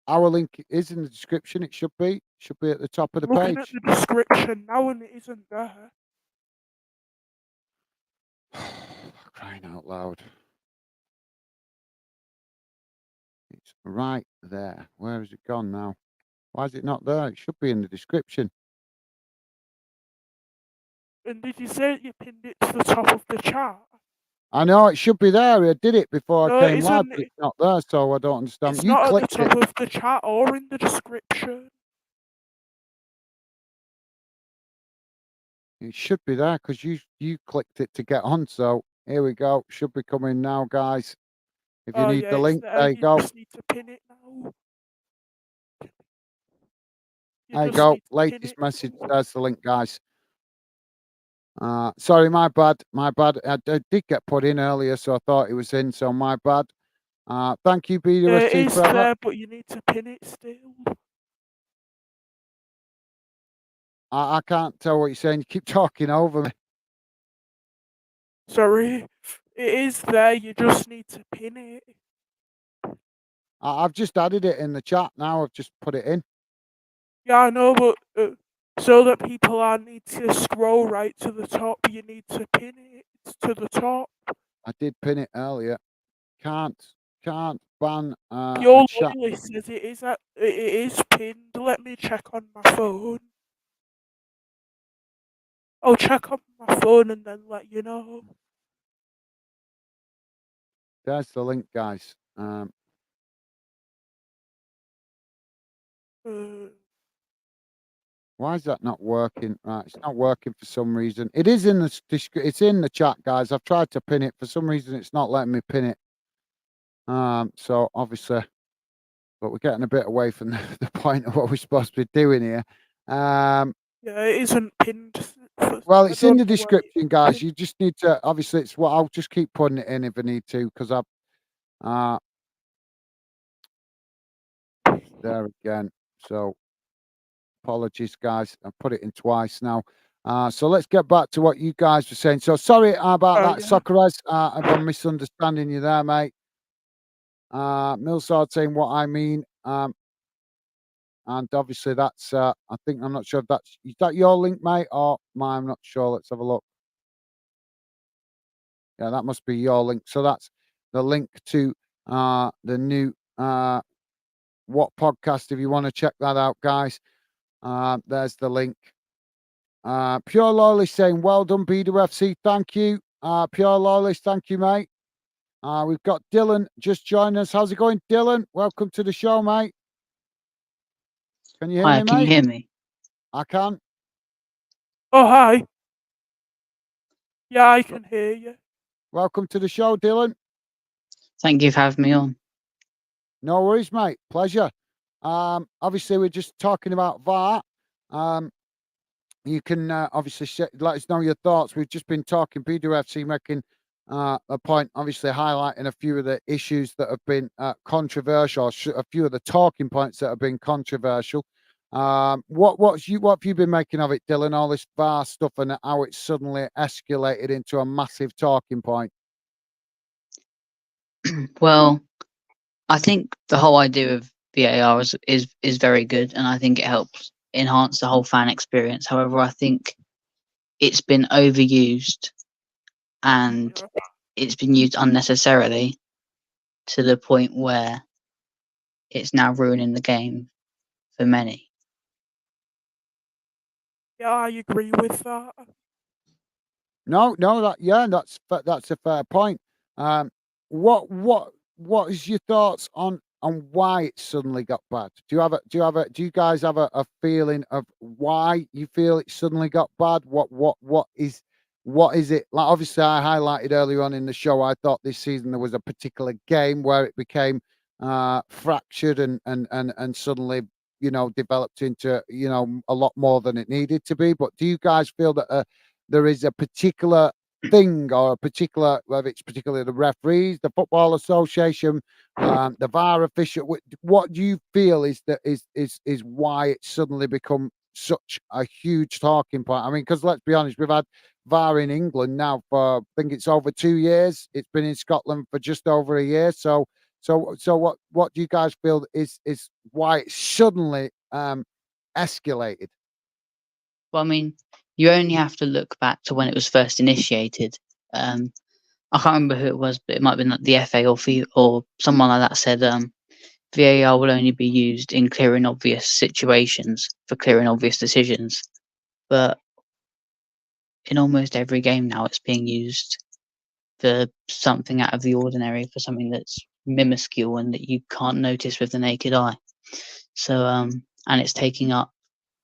Our link is in the description. It should be. Should be at the top of the Looking at page. the description now and it isn't there. Crying out loud. It's right there. Where has it gone now? Why is it not there? It should be in the description. And did you say you pinned it to the top of the chat? I know it should be there. I did it before No, I it came live, isn't. but it's not there, so I don't understand. It's You not at the clicked it. top of the chat or in the description. It should be there because you clicked it to get on. So here we go. Should be coming now, guys. If you Oh need yeah, the it's link, there. there you You go. just need to pin it now. You There you just go. need to pin Latest it. message. There's the link, guys. Sorry, my bad. My bad. I did get put in earlier, so I thought it was in. So my bad. Thank you, It BWST is forever. there, but you need to pin it still. I can't tell what you're saying. You keep talking over me. Sorry. It is there, you just need to pin it. I've just added it in the chat now. I've just put it in. Yeah, I know, but so that people aren't need to scroll right to the top, you need to pin it to the top. I did pin it earlier. Can't ban a Your chat. loyalist says it is pinned. Let me check on my phone. I'll check on my phone and then let you know. There's the link, guys. Why is that not working? Right, it's not working for some reason. It is in the it's in the chat, guys. I've tried to pin it. For some reason, it's not letting me pin it. So obviously, but we're getting a bit away from the point of what we're supposed to be doing here. Yeah, it isn't pinned. Well, I it's in don't the know why description, guys. You just need to, obviously, it's what I'll just keep putting it in if I need to, because it's there again. So Apologies, guys. I put it in twice now. So let's get back to what you guys were saying. So sorry about that, Yeah. Socceres. If I'm misunderstanding you there, mate. Millsard saying what I mean. And obviously that's, I think, I'm not sure if is that your link, mate, or mine? I'm not sure. Let's have a look. Yeah, that must be your link. So that's the link to the new What podcast, if you want to check that out, guys. There's the link. Pure Loyalist saying, well done, BWFC. Thank you. Pure Loyalist, thank you, mate. We've got Dylan just joining us. How's it going, Dylan? Welcome to the show, mate. Can you hear Hi, me, can you mate? hear me? I can. Oh, hi. Yeah, I can hear you. Welcome to the show, Dylan. Thank you for having me on. No worries, mate. Pleasure. Obviously, we're just talking about VAR. You can obviously let us know your thoughts. We've just been talking BWFC, making a point, obviously highlighting a few of the issues that have been controversial, a few of the talking points that have been controversial. What have you been making of it, Dylan? All this VAR stuff and how it's suddenly escalated into a massive talking point. Well, I think the whole idea of VAR is very good, and I think it helps enhance the whole fan experience. However, I think it's been overused and it's been used unnecessarily to the point where it's now ruining the game for many. Yeah, I agree with that. No, that's a fair point. What is your thoughts on why it suddenly got bad? Do you guys have a feeling of why you feel it suddenly got bad? What is it? Like, obviously, I highlighted earlier on in the show, I thought this season there was a particular game where it became fractured and suddenly, developed into, a lot more than it needed to be. But do you guys feel that there is a particular thing, or a particular, whether it's particularly the referees, the Football Association, the VAR official, what do you feel is why it's suddenly become such a huge talking point? I mean, because let's be honest, we've had VAR in England now for, I think it's over 2 years. It's been in Scotland for just over a year. So what do you guys feel is why it suddenly escalated? Well, I mean, you only have to look back to when it was first initiated. I can't remember who it was, but it might have been like the FA or someone like that said VAR will only be used in clear and obvious situations for clear and obvious decisions. But in almost every game now, it's being used for something out of the ordinary, for something that's minuscule and that you can't notice with the naked eye. So, and it's taking up,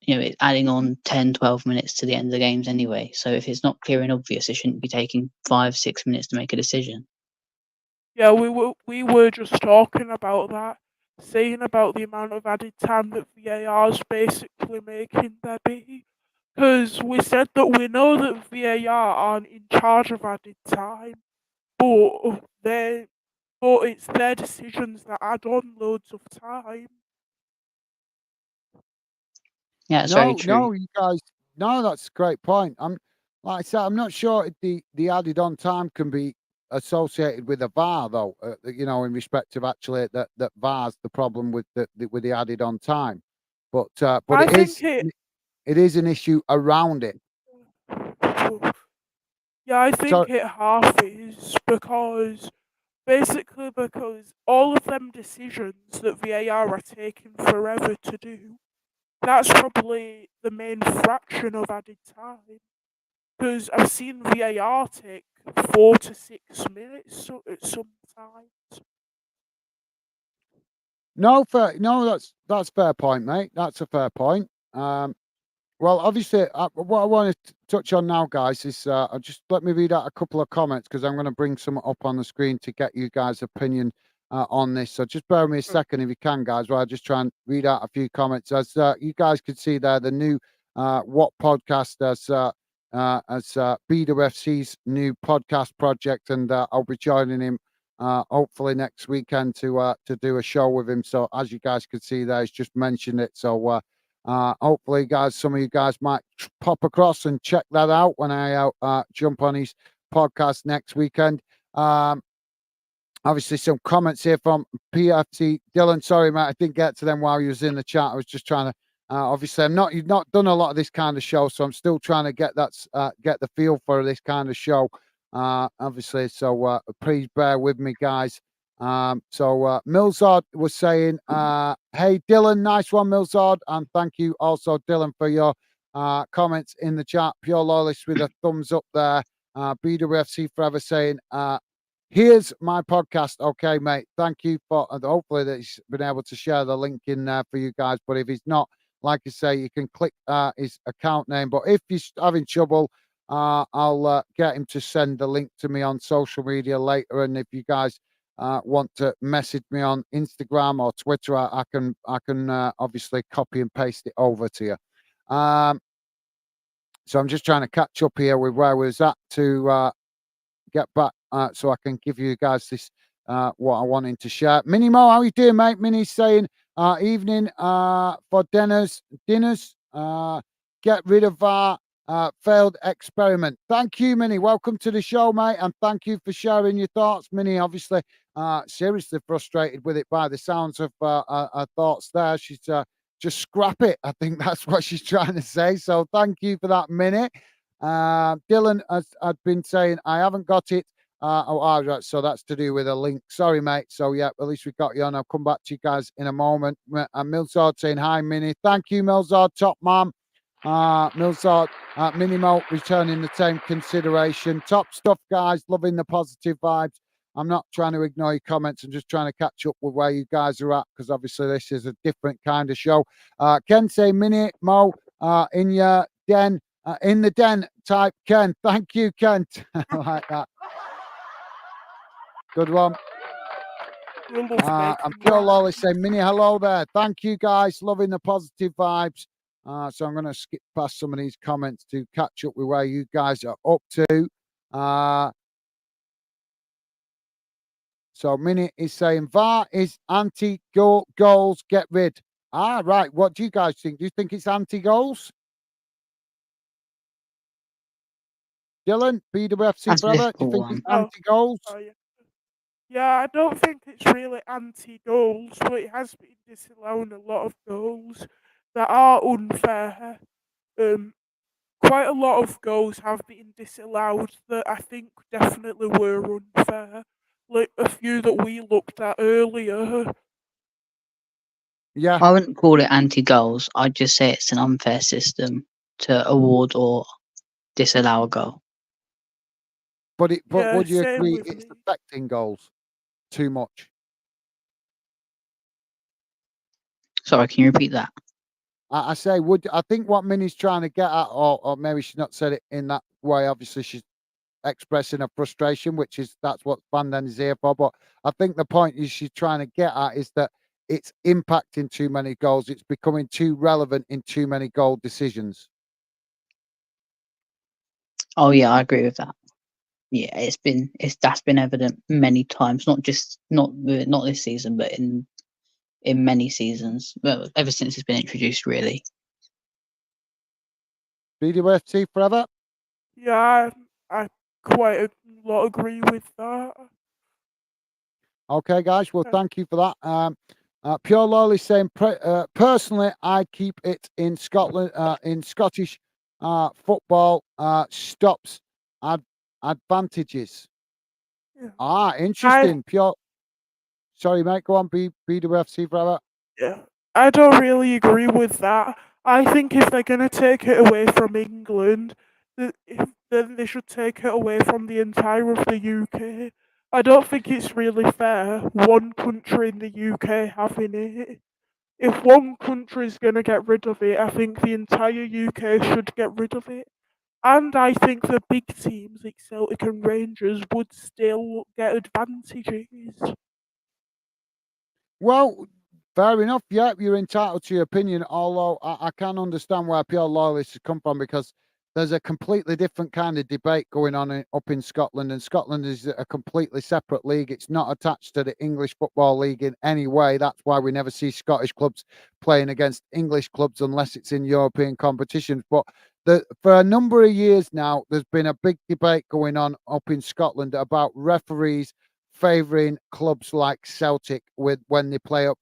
it's adding on 10, 12 minutes to the end of the games anyway. So if it's not clear and obvious, it shouldn't be taking 5-6 minutes to make a decision. Yeah, we were just talking about that, saying about the amount of added time that VAR is basically making there be. Because we said that we know that VAR aren't in charge of added time, but it's their decisions that add on loads of time. Yeah, it's very true. No, you guys. No, that's a great point. Like I said, I'm not sure if the added on time can be associated with a VAR, though. In respect of actually that VAR's the problem with the added on time, but I it think is an issue around it. Yeah, I So think it half is because all of them decisions that VAR are taking forever to do, that's probably the main fraction of added time. Because I've seen VAR take 4 to 6 minutes sometimes. no, that's fair point, mate. That's a fair point. Well, obviously, what I want to touch on now, guys, is just let me read out a couple of comments, because I'm going to bring some up on the screen to get you guys' opinion on this. So just bear with me a second if you can, guys, while I just try and read out a few comments. As you guys can see there, the new What podcast as BWFC's new podcast project, and I'll be joining him hopefully next weekend to do a show with him. So as you guys can see there, he's just mentioned it. So Hopefully, guys, some of you guys might pop across and check that out when I jump on his podcast next weekend. Obviously, some comments here from PFC Dylan. Sorry, mate, I didn't get to them while you was in the chat. I was just trying to. Obviously, you've not done a lot of this kind of show, so I'm still trying to get the feel for this kind of show. Obviously, so please bear with me, guys. So Milzard was saying, "Hey Dylan, nice one, Milzard, and thank you also, Dylan, for your comments in the chat. Pure loyalist with a thumbs up there. BWFC Forever saying, here's my podcast. Okay, mate. Thank you for, and hopefully that he's been able to share the link in there for you guys. But if he's not, like I say, you can click his account name. But if he's having trouble, I'll get him to send the link to me on social media later. And if you guys want to message me on Instagram or Twitter, I can obviously copy and paste it over to you. So I'm just trying to catch up here with where we was at to get back so I can give you guys this what I wanted to share. Minnie Mo, how you doing, mate? Minnie's saying evening for dinners. Get rid of our failed experiment. Thank you, Minnie. Welcome to the show, mate, and thank you for sharing your thoughts. Minnie, obviously, seriously frustrated with it by the sounds of her thoughts there. She's just scrap it. I think that's what she's trying to say. So thank you for that, Minnie. Dylan has been saying, I haven't got it. Right, so that's to do with a link. Sorry, mate. So, yeah, at least we got you on. I'll come back to you guys in a moment. Milzard saying, hi, Minnie. Thank you, Milzard, top man. Milzard, Minimo returning the same consideration. Top stuff, guys. Loving the positive vibes. I'm not trying to ignore your comments. I'm just trying to catch up with where you guys are at, because obviously this is a different kind of show. Ken say, Minnie, Mo, in your den. In the den type, Ken. Thank you, Kent. I like that. Good one. I'm Pure Lolly saying, Minnie, hello there. Thank you, guys. Loving the positive vibes. So I'm going to skip past some of these comments to catch up with where you guys are up to. So Minnie is saying, VAR is anti-goals, get rid. Right. What do you guys think? Do you think it's anti-goals? Dylan, BWFC Forever, do you think it's anti-goals? Yeah, I don't think it's really anti-goals, but it has been disallowing a lot of goals that are unfair. Quite a lot of goals have been disallowed that I think definitely were unfair. Like a few that we looked at earlier. Yeah. I wouldn't call it anti-goals. I'd just say it's an unfair system to award or disallow a goal. But would you agree it's affecting goals too much? Sorry, can you repeat that? I say, I think what Minnie's trying to get at, or maybe she's not said it in that way. Obviously, she's expressing her frustration, that's what Fanden is here for. But I think the point she's trying to get at is that it's impacting too many goals. It's becoming too relevant in too many goal decisions. Oh yeah, I agree with that. Yeah, that's been evident many times, not this season, but in many seasons. Well, ever since it's been introduced, really. BWFC Forever? Yeah, I quite a lot agree with that. Okay, guys. Well, thank you for that. Pure Lolly saying, personally, I keep it in Scotland, in Scottish football, stops advantages. Yeah. Interesting. Pure. Sorry, mate. Go on, BWFC Forever. Yeah, I don't really agree with that. I think if they're going to take it away from England, then they should take it away from the entire of the UK. I don't think it's really fair one country in the UK having it. If one country is going to get rid of it, I think the entire UK should get rid of it. And I think the big teams like Celtic and Rangers would still get advantages. Well, fair enough. Yeah, you're entitled to your opinion, although I can understand where pure loyalists come from, because there's a completely different kind of debate going on up in Scotland, and Scotland is a completely separate league. It's not attached to the English Football League in any way. That's why we never see Scottish clubs playing against English clubs unless it's in European competitions. But for a number of years now, there's been a big debate going on up in Scotland about referees favouring clubs like Celtic when they play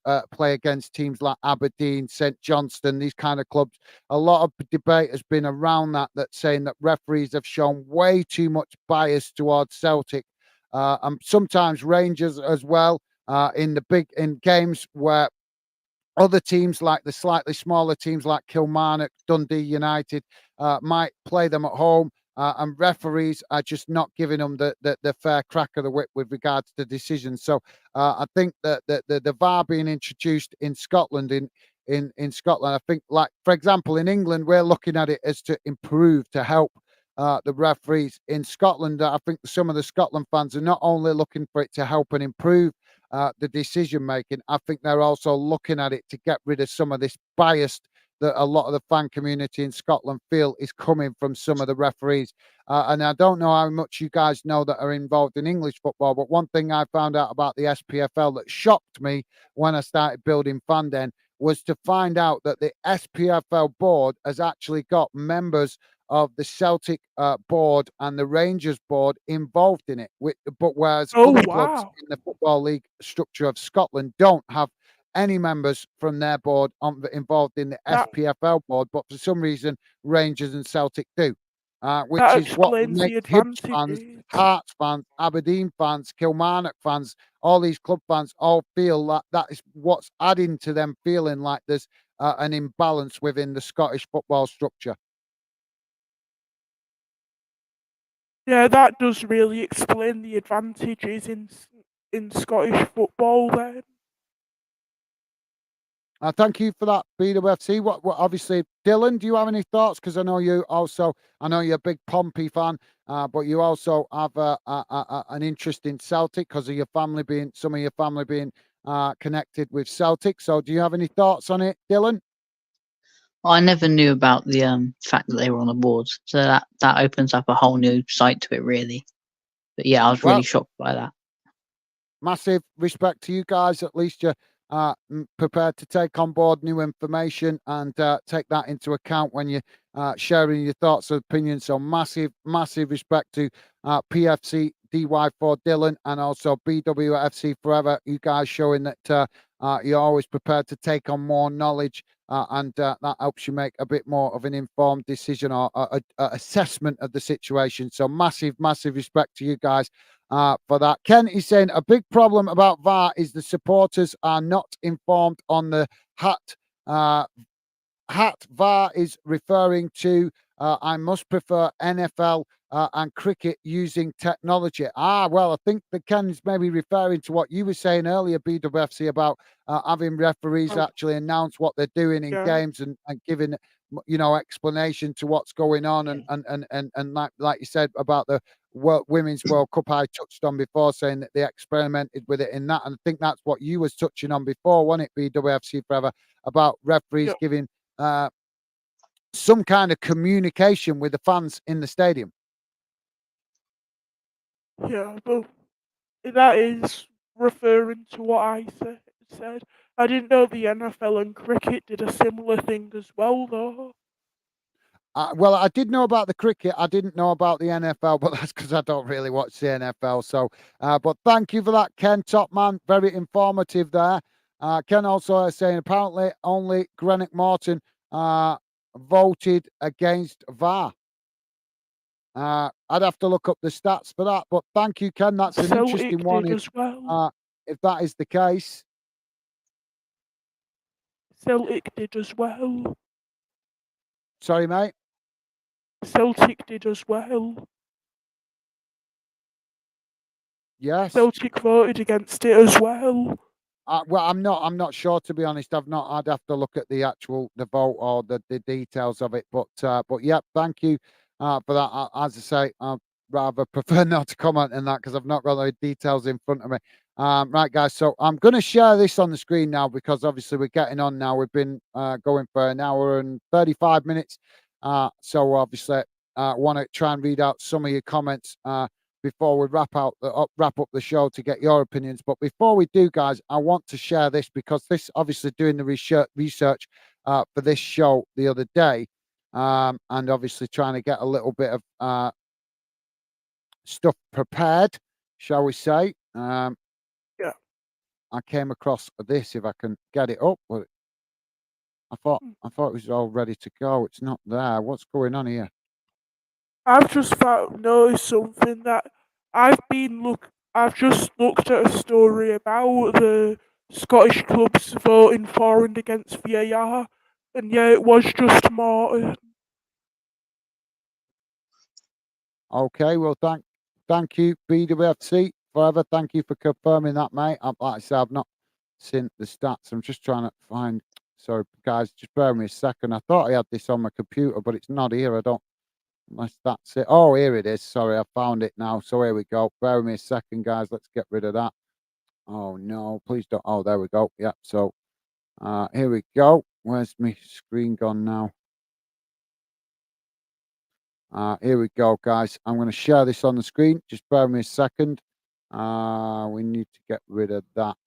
against teams like Aberdeen, St Johnstone, these kind of clubs. A lot of debate has been around that saying that referees have shown way too much bias towards Celtic, and sometimes Rangers as well, in games where other teams, like the slightly smaller teams like Kilmarnock, Dundee United, might play them at home, and referees are just not giving them the fair crack of the whip with regards to decisions. So I think that the VAR being introduced in Scotland, in Scotland, I think, like, for example, in England, we're looking at it as to improve, to help the referees. In Scotland, I think some of the Scotland fans are not only looking for it to help and improve the decision making, I think they're also looking at it to get rid of some of this bias that a lot of the fan community in Scotland feel is coming from some of the referees. And I don't know how much you guys know that are involved in English football, but one thing I found out about the SPFL that shocked me when I started building Fanden was to find out that the SPFL board has actually got members of the Celtic board and the Rangers board involved in it. But whereas Oh, other clubs wow. in the Football League structure of Scotland don't have any members from their board involved in the That SPFL board, but for some reason Rangers and Celtic do, which that is what explains the makes Hibs fans, advantages. Hearts fans, Aberdeen fans, Kilmarnock fans, all these club fans all feel that is what's adding to them feeling like there's an imbalance within the Scottish football structure. Yeah, that does really explain the advantages in Scottish football then. Thank you for that, BWFC. What obviously, Dylan, do you have any thoughts? Because I know you're a big Pompey fan, but you also have an interest in Celtic because of some of your family being connected with Celtic. So, do you have any thoughts on it, Dylan? I never knew about the fact that they were on the board, so that opens up a whole new side to it, really. But yeah, I was Well, really shocked by that. massive respect to you guys. At least you're prepared to take on board new information and take that into account when you're sharing your thoughts and opinions. So massive respect to PFC DY4 Dylan and also BWFC Forever. You guys showing that you're always prepared to take on more knowledge, and that helps you make a bit more of an informed decision or a assessment of the situation. So massive respect to you guys for that. Ken is saying a big problem about VAR is the supporters are not informed on the hat. Hat VAR is referring to I must prefer NFL and cricket using technology. Well, I think that Ken's maybe referring to what you were saying earlier, BWFC, about having referees Oh, actually announce what they're doing in yeah. games and giving explanation to what's going on and like you said about the Women's World Cup, I touched on before, saying that they experimented with it in that, and I think that's what you was touching on before, wasn't it, BWFC Forever, about referees Yeah. giving some kind of communication with the fans in the stadium. Yeah, but that is referring to what I said. I didn't know the NFL and cricket did a similar thing as well, though. Well, I did know about the cricket. I didn't know about the NFL, but that's because I don't really watch the NFL. So, but thank you for that, Ken. Top man, very informative there. Ken also is saying apparently only Greenock Morton voted against VAR. I'd have to look up the stats for that, but thank you, Ken. That's an Celtic interesting one. did as well. If that is the case, Celtic did as well. sorry, mate. Celtic did as well. Yes. Celtic voted against it as well. Well, I'm not sure, to be honest. I'd have to look at the vote or the details of it. But yeah, thank you for that. As I say, I'd rather prefer not to comment on that because I've not got the details in front of me. Right, guys. So I'm going to share this on the screen now because obviously we're getting on now. We've been going for an hour and 35 minutes. So obviously want to try and read out some of your comments before we wrap up the show to get your opinions. But before we do, guys, I want to share this because this obviously doing the research for this show the other day, and obviously trying to get a little bit of stuff prepared, shall we say. Yeah. I came across this, if I can get it up, but I thought it was all ready to go. It's not there. What's going on here? I've just noticed something that I've just looked at a story about the Scottish clubs voting for and against VAR, and yeah, it was just Morton. Okay, well, thank you, BWFC forever. Thank you for confirming that, mate. Like I said, I've not seen the stats. I'm just trying to find. Sorry, guys, just bear with me a second. I thought I had this on my computer, but it's not here. I don't. Unless that's it. Oh, here it is. Sorry, I found it now. So here we go. Bear with me a second, guys. Let's get rid of that. Oh no, please don't. Oh, there we go. Yeah. So, here we go. Where's my screen gone now? Here we go, guys. I'm going to share this on the screen. Just bear with me a second. We need to get rid of that.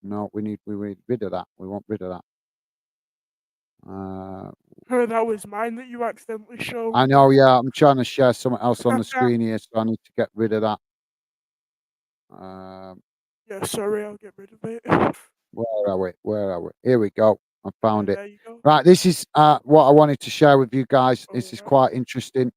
No, we need rid of that. We want rid of that. That was mine that you accidentally showed. I know, yeah. I'm trying to share something else on the screen here, so I need to get rid of that. Yeah, sorry, I'll get rid of it. Where are we? Where are we? Here we go. I found it. There you go. Right, this is what I wanted to share with you guys. This is yeah. quite interesting.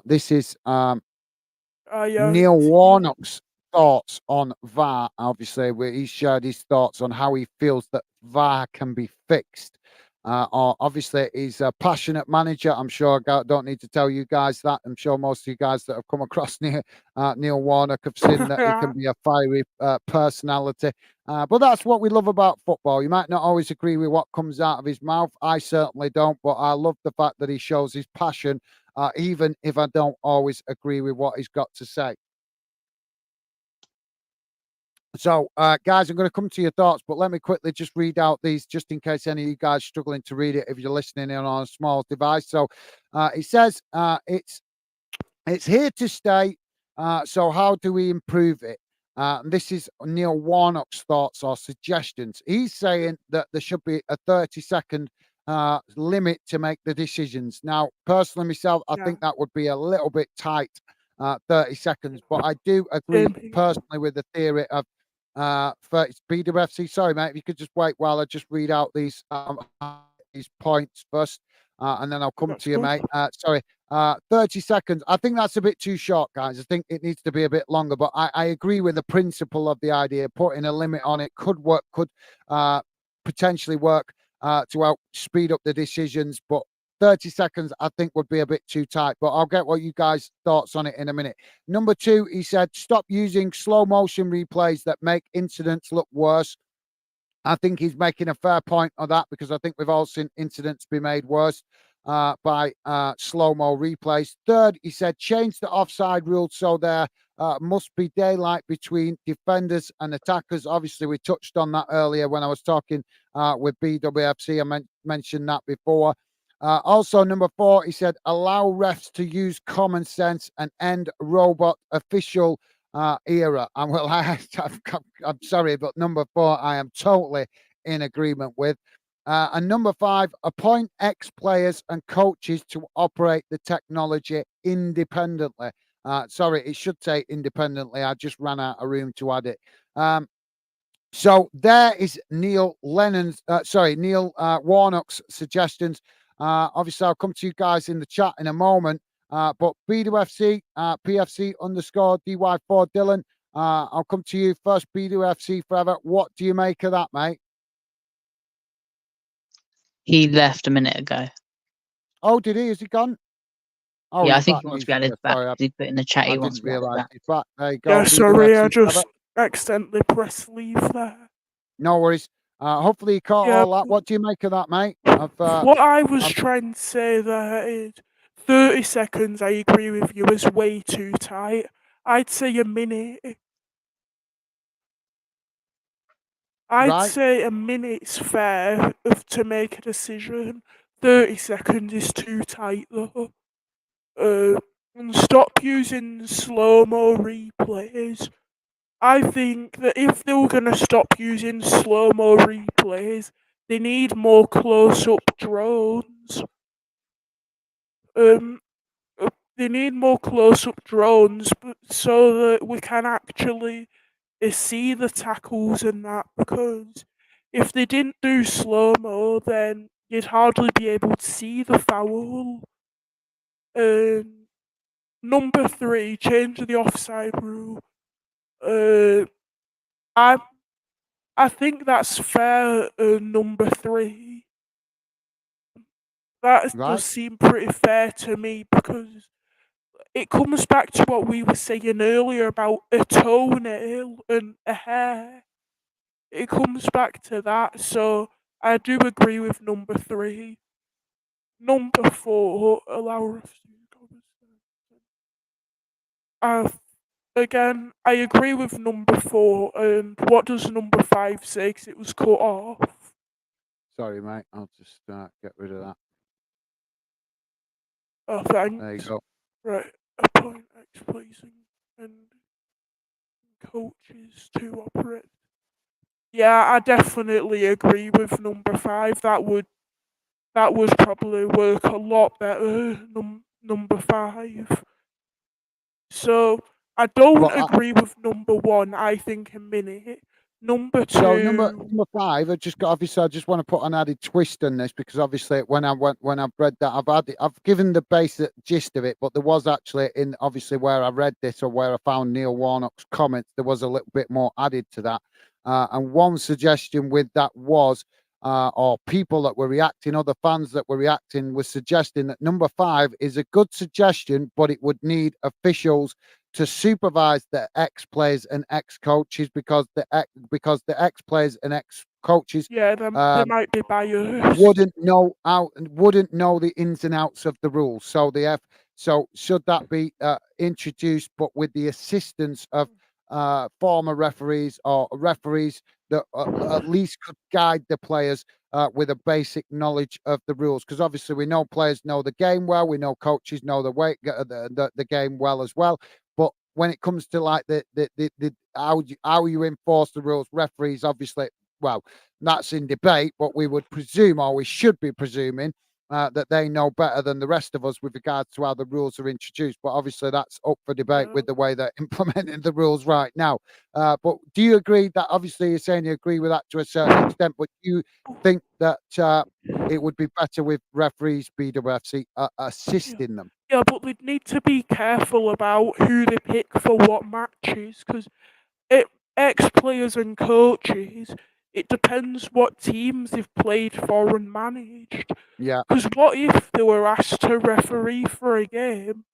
This is Yeah, Neil Warnock's thoughts on VAR. Obviously, where he shared his thoughts on how he feels that VAR can be fixed. Obviously, he's a passionate manager. I'm sure I don't need to tell you guys that. I'm sure most of you guys that have come across Neil Warnock have seen that he can be a fiery personality. But that's what we love about football. You might not always agree with what comes out of his mouth. I certainly don't, but I love the fact that he shows his passion, even if I don't always agree with what he's got to say. So, guys, I'm going to come to your thoughts, but let me quickly just read out these just in case any of you guys struggling to read it if you're listening in on a small device. So, it says it's here to stay. So, how do we improve it? This is Neil Warnock's thoughts or suggestions. He's saying that there should be a 30-second limit to make the decisions. Now, personally, myself, I think that would be a little bit tight, 30 seconds. But I do agree personally with the theory of for BWFC. Sorry, mate, if you could just wait while I just read out these points first, and then I'll come to you, mate. Sorry, 30 seconds. I think that's a bit too short, guys. I think it needs to be a bit longer, but I agree with the principle of the idea. Putting a limit on it could work, could potentially work to help speed up the decisions, but 30 seconds, I think, would be a bit too tight, but I'll get what you guys' thoughts on it in a minute. Number 2, he said, stop using slow motion replays that make incidents look worse. I think he's making a fair point on that because I think we've all seen incidents be made worse by slow-mo replays. Third, he said, change the offside rule so there must be daylight between defenders and attackers. Obviously, we touched on that earlier when I was talking with BWFC. I mentioned that before. Also, number 4, he said, allow refs to use common sense and end robot official era. And well, I'm sorry, but number 4, I am totally in agreement with. And number 5, appoint ex-players and coaches to operate the technology independently. Sorry, it should say independently. I just ran out of room to add it. So there is Neil Warnock's suggestions. Obviously, I'll come to you guys in the chat in a moment. But BWFC, PFC _DY4 Dylan, I'll come to you first. BWFC forever. What do you make of that, mate? He left a minute ago. Oh, did he? Is he gone? Oh, yeah, I think he wants to be added back. Sorry, he put in the chat he wants to be added back. He's back. There you go. Yeah, sorry, I just accidentally pressed leave there. No worries. Hopefully you caught all that. What do you make of that, mate? What I was trying to say there is 30 seconds, I agree with you, is way too tight. I'd say a minute. I'd say a minute's fair to make a decision. 30 seconds is too tight, though. and stop using slow-mo replays. I think that if they were going to stop using slow-mo replays, they need more close-up drones. Um, they need more close-up drones, so that we can actually see the tackles and that. Because if they didn't do slow-mo, then you'd hardly be able to see the foul. Number 3, change the offside rule. I I think that's fair. Number 3, that Right? does seem pretty fair to me, because it comes back to what we were saying earlier about a toenail and a hair. It comes back to that, so I do agree with number 3. Number 4, allow refs to again, I agree with number 4. And what does number 5 say? 'Cause it was cut off. Sorry, mate. I'll just get rid of that. Oh, There you thanks. go. Right, appoint ex-pleasing and coaches to operate. Yeah, I definitely agree with number 5. That would probably work a lot better. Number 5. So I don't But agree with number 1. I think a minute. Number so number 2. 5, I just want to put an added twist on this, because obviously when I've read that, I've given the basic gist of it, but there was actually, in obviously where I read this or where I found Neil Warnock's comments, there was a little bit more added to that. And one suggestion with that was, or people that were reacting, other fans that were reacting, was suggesting that number 5 is a good suggestion, but it would need officials to supervise the ex-players and ex-coaches, because the ex-players and ex-coaches Yeah, they might be biased. wouldn't know the ins and outs of the rules. So should that be introduced, but with the assistance of former referees or referees that at least could guide the players with a basic knowledge of the rules? Because obviously we know players know the game well, we know coaches know the game well as well. But when it comes to like the how you enforce the rules, referees obviously, well, that's in debate, but we would presume, or we should be presuming, that they know better than the rest of us with regards to how the rules are introduced. But obviously, that's up for debate Yeah. with the way they're implementing the rules right now. But do you agree that, obviously, you're saying you agree with that to a certain extent, but do you think that it would be better with referees, BWFC, assisting them? Yeah, but they'd need to be careful about who they pick for what matches, because ex-players and coaches, it depends what teams they've played for and managed. Yeah. Because what if they were asked to referee for a game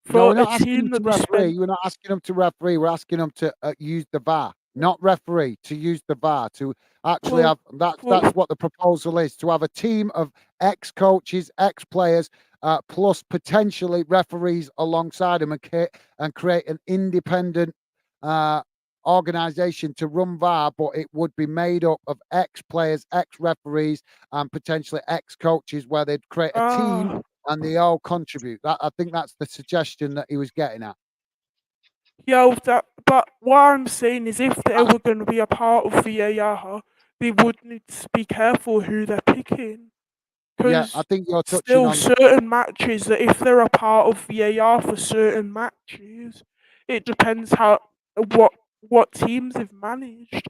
No, for we're a not asking team them to that they referee. spent? We're not asking them to referee. We're asking them to use the VAR, not referee. To use the VAR, to actually Well, have that's well, what the proposal is. To have a team of ex-coaches, ex-players, plus potentially referees alongside them, and create an independent uh, organization to run VAR, but it would be made up of ex-players, ex-referees, and potentially ex-coaches, where they'd create a team ah, and they all contribute. That, I think that's the suggestion that he was getting at. yeah, but what I'm saying is, if they Uh, were going to be a part of VAR, they would need to be careful who they're picking. yeah, I Because think you're touching still on. certain matches that if they're a part of VAR for certain matches, it depends what teams they've managed.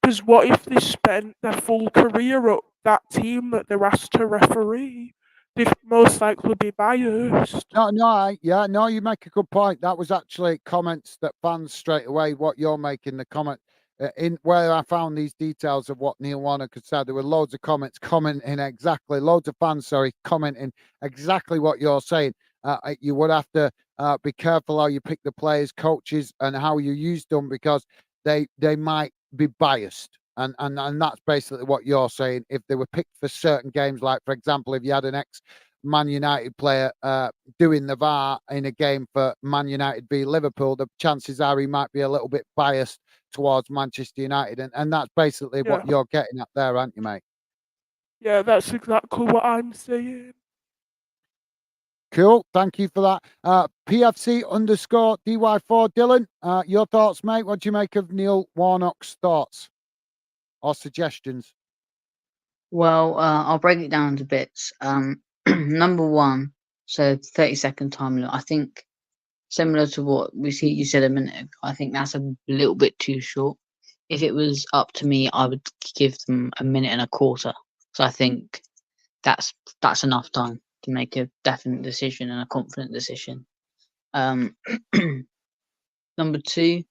Because what if they spent their full career at that team that they're asked to referee? They'd most likely be biased. No, you make a good point. That was actually comments that fans straight away. What you're making the comment in where I found these details of what Neil Warnock had said. There were loads of comments commenting exactly, loads of fans, sorry, commenting exactly what you're saying. You would have to be careful how you pick the players, coaches, and how you use them, because they might be biased. And that's basically what you're saying. If they were picked for certain games, like for example, if you had an ex Man United player doing the VAR in a game for Man United v Liverpool, the chances are he might be a little bit biased towards Manchester United. And that's basically Yeah, what you're getting at there, aren't you, mate? yeah, that's exactly what I'm saying. Cool. Thank you for that. PFC underscore DY4. Dylan, your thoughts, mate? What do you make of Neil Warnock's thoughts or suggestions? Well, I'll break it down into bits. Number one, so 30-second time limit. I think similar to what you said a minute ago, I think that's a little bit too short. If it was up to me, I would give them a minute and a quarter. So I think that's enough time to make a definite decision and a confident decision. Number two,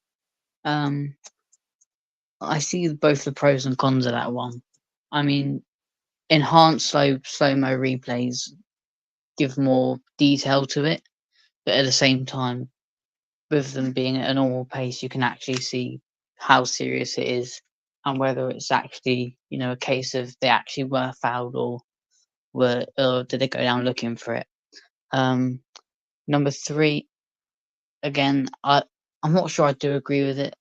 I see both the pros and cons of that one. I mean, enhanced slow-mo replays give more detail to it, but at the same time, with them being at a normal pace, you can actually see how serious it is and whether it's actually, a case of they actually were fouled or did they go down looking for it. Number three, again, I'm not sure I do agree with it,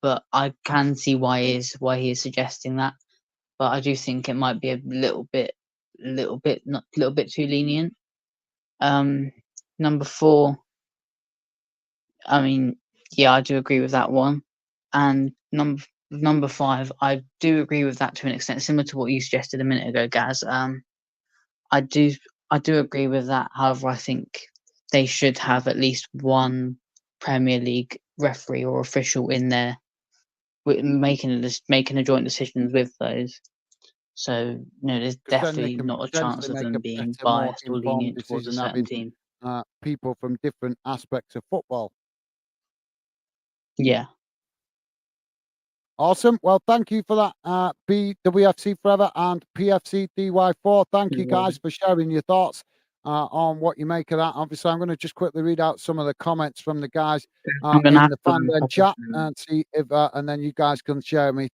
but I can see why he is suggesting that. But I do think it might be a little bit too lenient. Number four, I mean, yeah, I do agree with that one. And number five, I do agree with that to an extent, similar to what you suggested a minute ago, Gaz. I do agree with that. However, I think they should have at least one Premier League referee or official in there making a joint decisions with those. So there's definitely not a chance of them being biased or lenient towards a certain team. People from different aspects of football. Yeah. Awesome. Well, thank you for that, BWFC Forever and PFC DY4. Thank you guys for sharing your thoughts on what you make of that. Obviously, I'm going to just quickly read out some of the comments from the guys in the Fandom chat and see if, and then you guys can share me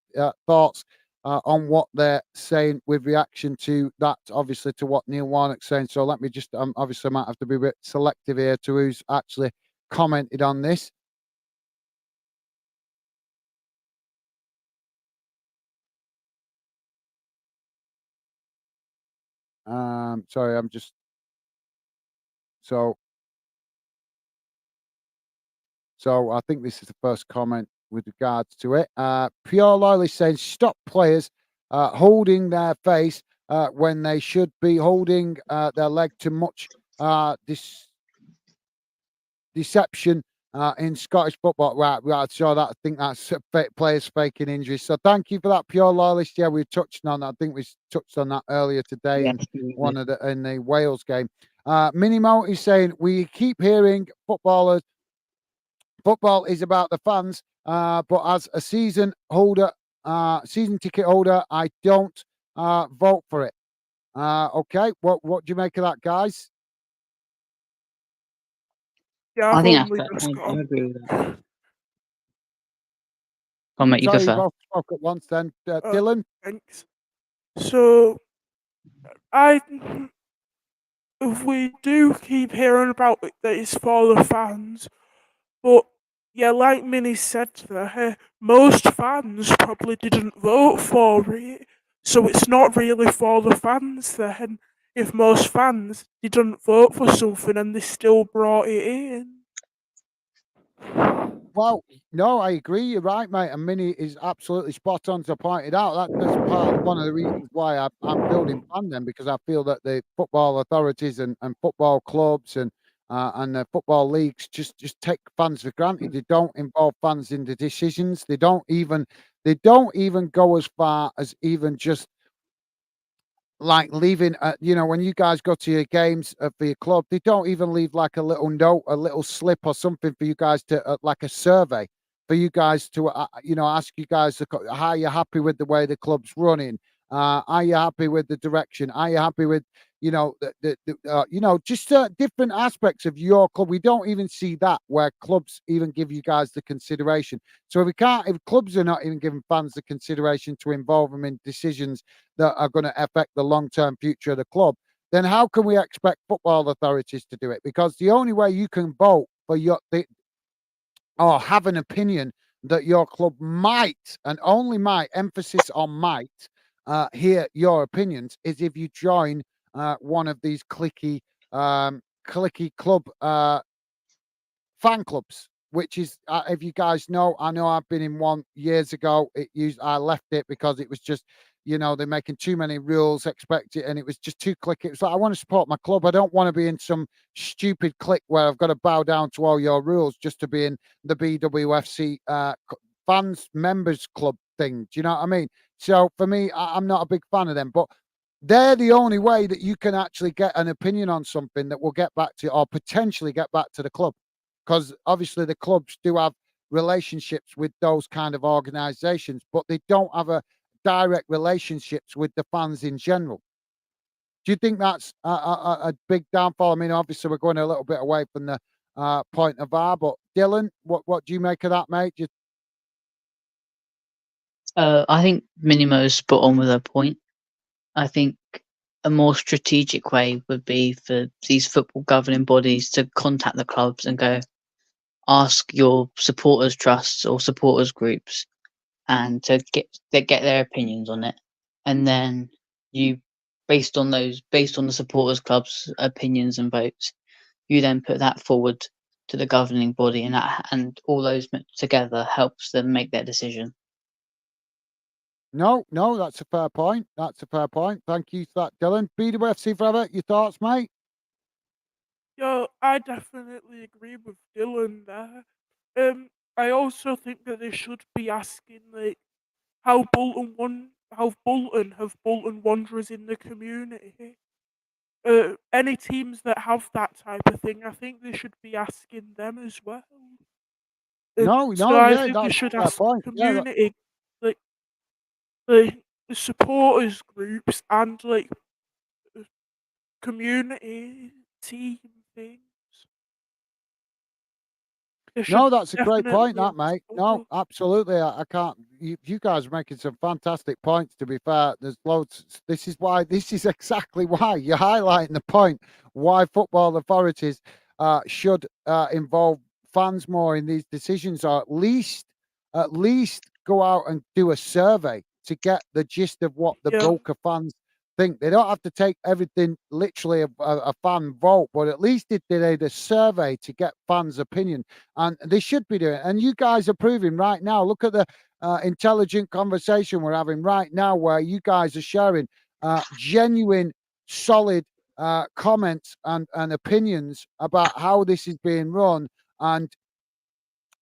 thoughts on what they're saying with reaction to that, obviously, to what Neil Warnock's saying. So let me just, obviously, I might have to be a bit selective here to who's actually commented on this. Sorry, I'm just so I think this is the first comment with regards to it. Pure Loyalist saying stop players holding their face when they should be holding their leg to much deception in Scottish football. Right. So that I think that's players faking injuries. So thank you for that, Pure Loyalist. Yeah, we touched on that. I think we touched on that earlier today in the Wales game. Minimo is saying we keep hearing football is about the fans, but as a season ticket holder, I don't vote for it. Okay, what do you make of that, guys? Yeah, I think I agree with that. I'll make you Sorry, prefer. you both spoke at once then. Dylan? Thanks. So, if we do keep hearing about it, that it's for the fans, but yeah, like Minnie said there, most fans probably didn't vote for it, so it's not really for the fans then. If most fans didn't vote for something and they still brought it in. Well, no, I agree. You're right, mate. And Minnie is absolutely spot on to point it out. That's one of the reasons why I'm building Fandom, because I feel that the football authorities and football clubs and the football leagues just take fans for granted. They don't involve fans in the decisions. They don't even go as far as even just like leaving, when you guys go to your games for your club, they don't even leave like a little note, a little slip or something for you guys to, like a survey for you guys to, ask you guys, are you happy with the way the club's running? Are you happy with the direction? Are you happy with, just different aspects of your club? We don't even see that where clubs even give you guys the consideration. So if clubs are not even giving fans the consideration to involve them in decisions that are going to affect the long-term future of the club, then how can we expect football authorities to do it? Because the only way you can vote for or have an opinion that your club might, and only might, emphasis on might, hear your opinions, is if you join one of these clicky clicky club fan clubs, which is, if you guys know, I know I've been in one years ago. I left it because it was just, they're making too many rules, expect it, and it was just too clicky. It was like, I want to support my club. I don't want to be in some stupid clique where I've got to bow down to all your rules just to be in the BWFC fans members club thing. Do you know what I mean? So for me, I'm not a big fan of them, but they're the only way that you can actually get an opinion on something that will get back to, or potentially get back to the club. Because obviously the clubs do have relationships with those kind of organizations, but they don't have a direct relationships with the fans in general. Do you think that's a big downfall? I mean, obviously we're going a little bit away from the point of VAR, but Dylan, what do you make of that, mate? I think Minimo's spot on with her point. I think a more strategic way would be for these football governing bodies to contact the clubs and go, ask your supporters trusts or supporters groups, and to get their opinions on it, and then you, based on the supporters clubs opinions and votes, you then put that forward to the governing body, and all those together helps them make their decision. No, that's a fair point. That's a fair point. Thank you for that, Dylan. BWFC Forever, your thoughts, mate? Yeah, I definitely agree with Dylan there. I also think that they should be asking like how Bolton have Bolton Wanderers in the community. Any teams that have that type of thing, I think they should be asking them as well. No, So I yeah, think they that's should a fair ask point. Yeah, community, like the supporters groups and like community team things. They should no, that's a great point, definitely that, ask mate. No, them. absolutely. I can't. You guys are making some fantastic points. To be fair, there's loads. This is exactly why you're highlighting the point why football authorities should involve fans more in these decisions, or at least go out and do a survey to get the gist of what the Yeah, bulk of fans think. They don't have to take everything literally a fan vote, but at least if they did a survey to get fans' opinion, and they should be doing it. And you guys are proving right now. Look at the intelligent conversation we're having right now, where you guys are sharing genuine, solid comments and opinions about how this is being run and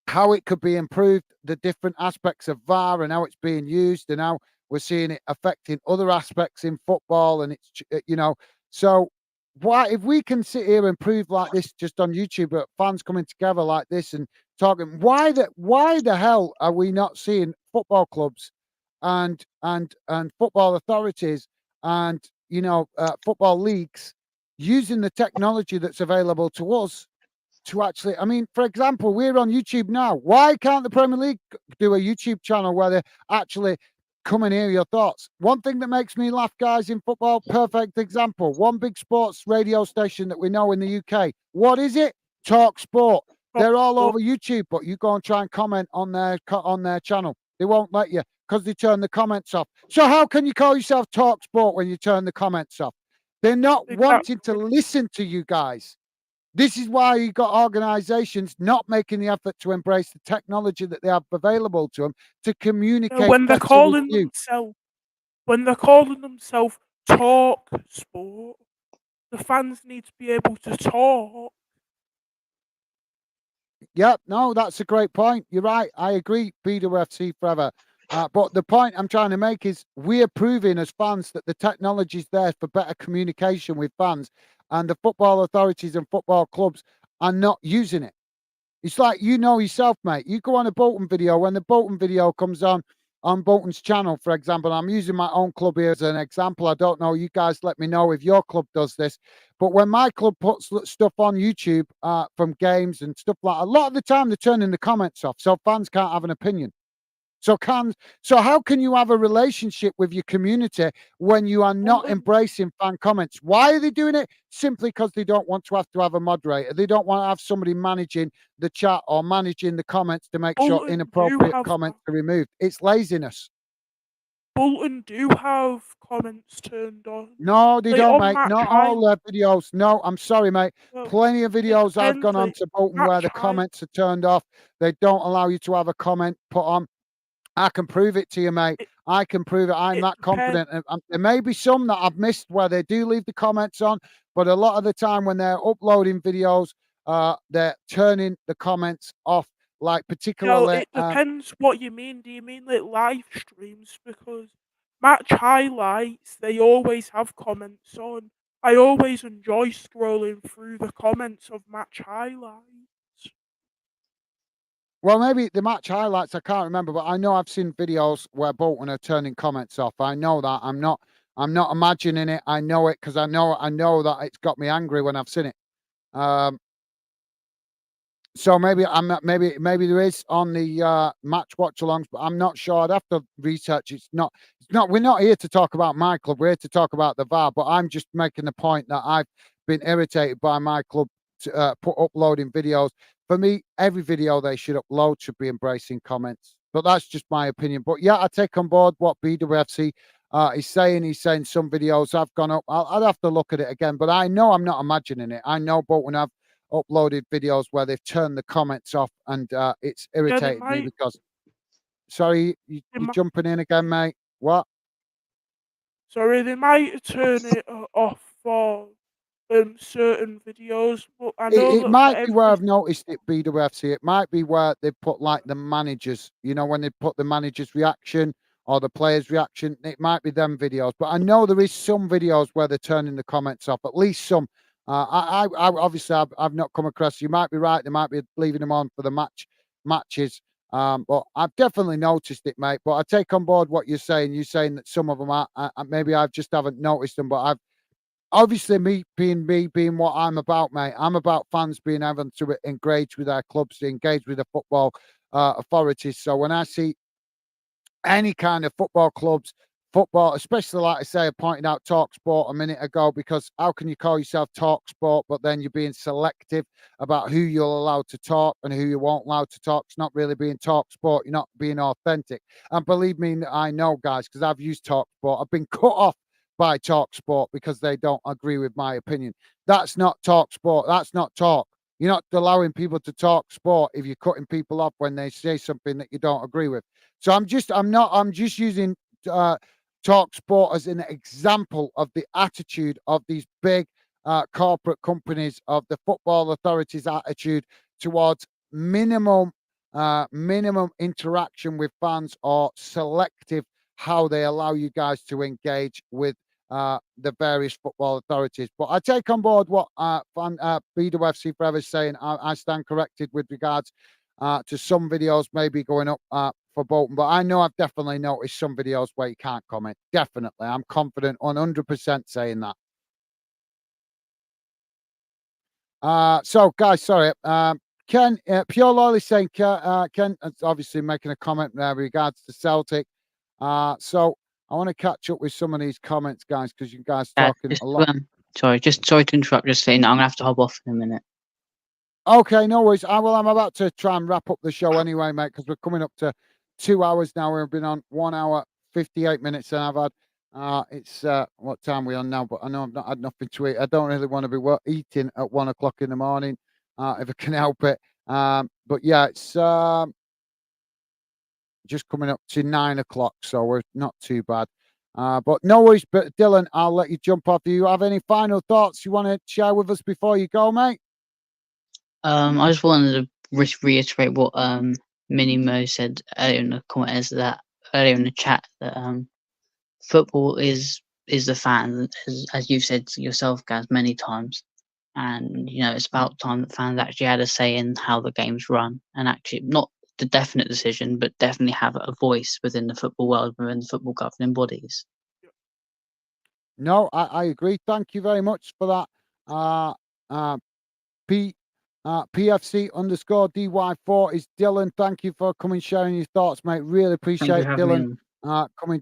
how it could be improved, the different aspects of VAR and how it's being used, and how we're seeing it affecting other aspects in football. And so why, if we can sit here and prove like this just on YouTube, but fans coming together like this and talking, why the hell are we not seeing football clubs and football authorities and football leagues using the technology that's available to us to actually, I mean, for example, we're on YouTube now. Why can't the Premier League do a YouTube channel where they actually come and hear your thoughts? One thing that makes me laugh, guys, in football, perfect example. One big sports radio station that we know in the UK. What is it? Talk Sport. They're all over YouTube, but you go and try and comment on their channel. They won't let you because they turn the comments off. So how can you call yourself Talk Sport when you turn the comments off? They're not wanting to listen to you guys. This is why you got organizations not making the effort to embrace the technology that they have available to them to communicate when they're better with calling you. themselves Talk Sport, the fans need to be able to talk. Yeah, no, that's a great point. You're right. I agree. BWFC forever. But the point I'm trying to make is we're proving as fans that the technology is there for better communication with fans, and the football authorities and football clubs are not using it. It's like, yourself, mate. You go on a Bolton video, when the Bolton video comes on Bolton's channel, for example. I'm using my own club here as an example. I don't know. You guys let me know if your club does this. But when my club puts stuff on YouTube from games and stuff like that, a lot of the time they're turning the comments off, so fans can't have an opinion. So how can you have a relationship with your community when you are not embracing fan comments? Why are they doing it? Simply because they don't want to have a moderator. They don't want to have somebody managing the chat or managing the comments to make sure Bolton do inappropriate have comments are removed. It's laziness. Bolton do have comments turned on. No, they Like don't, on mate. Match Not High. all their videos. No, I'm sorry, mate. Well, Plenty of it videos I've depends. gone on Like to Bolton where Match the High. comments are turned off. They don't allow you to have a comment put on. I can prove it to you, mate. It, I can prove it. I'm it that depends. confident. And there may be some that I've missed where they do leave the comments on, but a lot of the time when they're uploading videos, they're turning the comments off. Like Well, particularly, it depends what you mean. Do you mean like live streams? Because match highlights, they always have comments on. I always enjoy scrolling through the comments of match highlights. well, maybe the match highlights. I can't remember, but I know I've seen videos where Bolton are turning comments off. I know that. I'm not imagining it. I know it because I know that it's got me angry when I've seen it. Um, So maybe I'm not. Maybe there is on the match watch alongs, but I'm not sure. I'd have to research. It's not. It's not. We're not here to talk about my club. We're here to talk about the VAR. But I'm just making the point that I've been irritated by my club uploading videos. For me, every video they should upload should be embracing comments. But that's just my opinion. But yeah, I take on board what BWFC is saying. He's saying some videos have gone up. I'd have to look at it again. But I know I'm not imagining it. I know Bolton have uploaded videos where they've turned the comments off, and it's Yeah, irritated me because. Sorry, they you might, jumping in again, mate? What? sorry, they might turn it off for certain videos, but I know It that for might be where every I've noticed it, BWFC. It might be where they put like the managers, when they put the manager's reaction or the player's reaction. It might be them videos, but I know there is some videos where they're turning the comments off. At least some. I obviously I've not come across. You might be right. They might be leaving them on for the matches. But I've definitely noticed it, mate. But I take on board what you're saying. You're saying that some of them are. Maybe I just haven't noticed them, but I've obviously me being what I'm about, mate. I'm about fans being able to engage with their clubs, engage with the football authorities. So when I see any kind of football clubs, football, especially like I say, I pointed out Talk Sport a minute ago, because how can you call yourself Talk Sport, but then you're being selective about who you'll allow to talk and who you won't allow to talk? It's not really being Talk Sport. You're not being authentic. And believe me, I know, guys, because I've used Talk Sport. I've been cut off by Talk Sport because they don't agree with my opinion. That's not Talk Sport. That's not talk. You're not allowing people to talk sport if you're cutting people off when they say something that you don't agree with. So I'm just using Talk Sport as an example of the attitude of these big corporate companies, of the football authorities' attitude towards minimum interaction with fans, or selective how they allow you guys to engage with the various football authorities. But I take on board what BWFC Forever is saying. I stand corrected with regards to some videos maybe going up for Bolton, but I know I've definitely noticed some videos where you can't comment. Definitely, I'm confident 100% saying that. So guys, sorry, Ken, Pure Loyal is saying, Ken is obviously making a comment with regards to Celtic. So I want to catch up with some of these comments, guys, because you guys talking a lot. Sorry to interrupt. Just saying, I'm gonna have to hop off in a minute. Okay, no worries. I'm about to try and wrap up the show anyway, mate, because we're coming up to 2 hours now. We've been on 1 hour 58 minutes, and I've had it's what time are we on now? But I know I've not had nothing to eat. I don't really want to be eating at 1 o'clock in the morning, if I can help it. But yeah, it's just coming up to 9 o'clock, so we're not too bad. But no worries. But Dylan, I'll let you jump off. Do you have any final thoughts you want to share with us before you go, mate? I just wanted to reiterate what Mini Mo said earlier in the comment, earlier in the chat, that football is the fans, as you've said yourself, guys, many times. And it's about time that fans actually had a say in how the game's run, and actually not the definite decision, but definitely have a voice within the football world, within the football governing bodies. No, I agree. Thank you very much for that. PFC underscore DY4 is Dylan. Thank you for coming, sharing your thoughts, mate. Really appreciate Dylan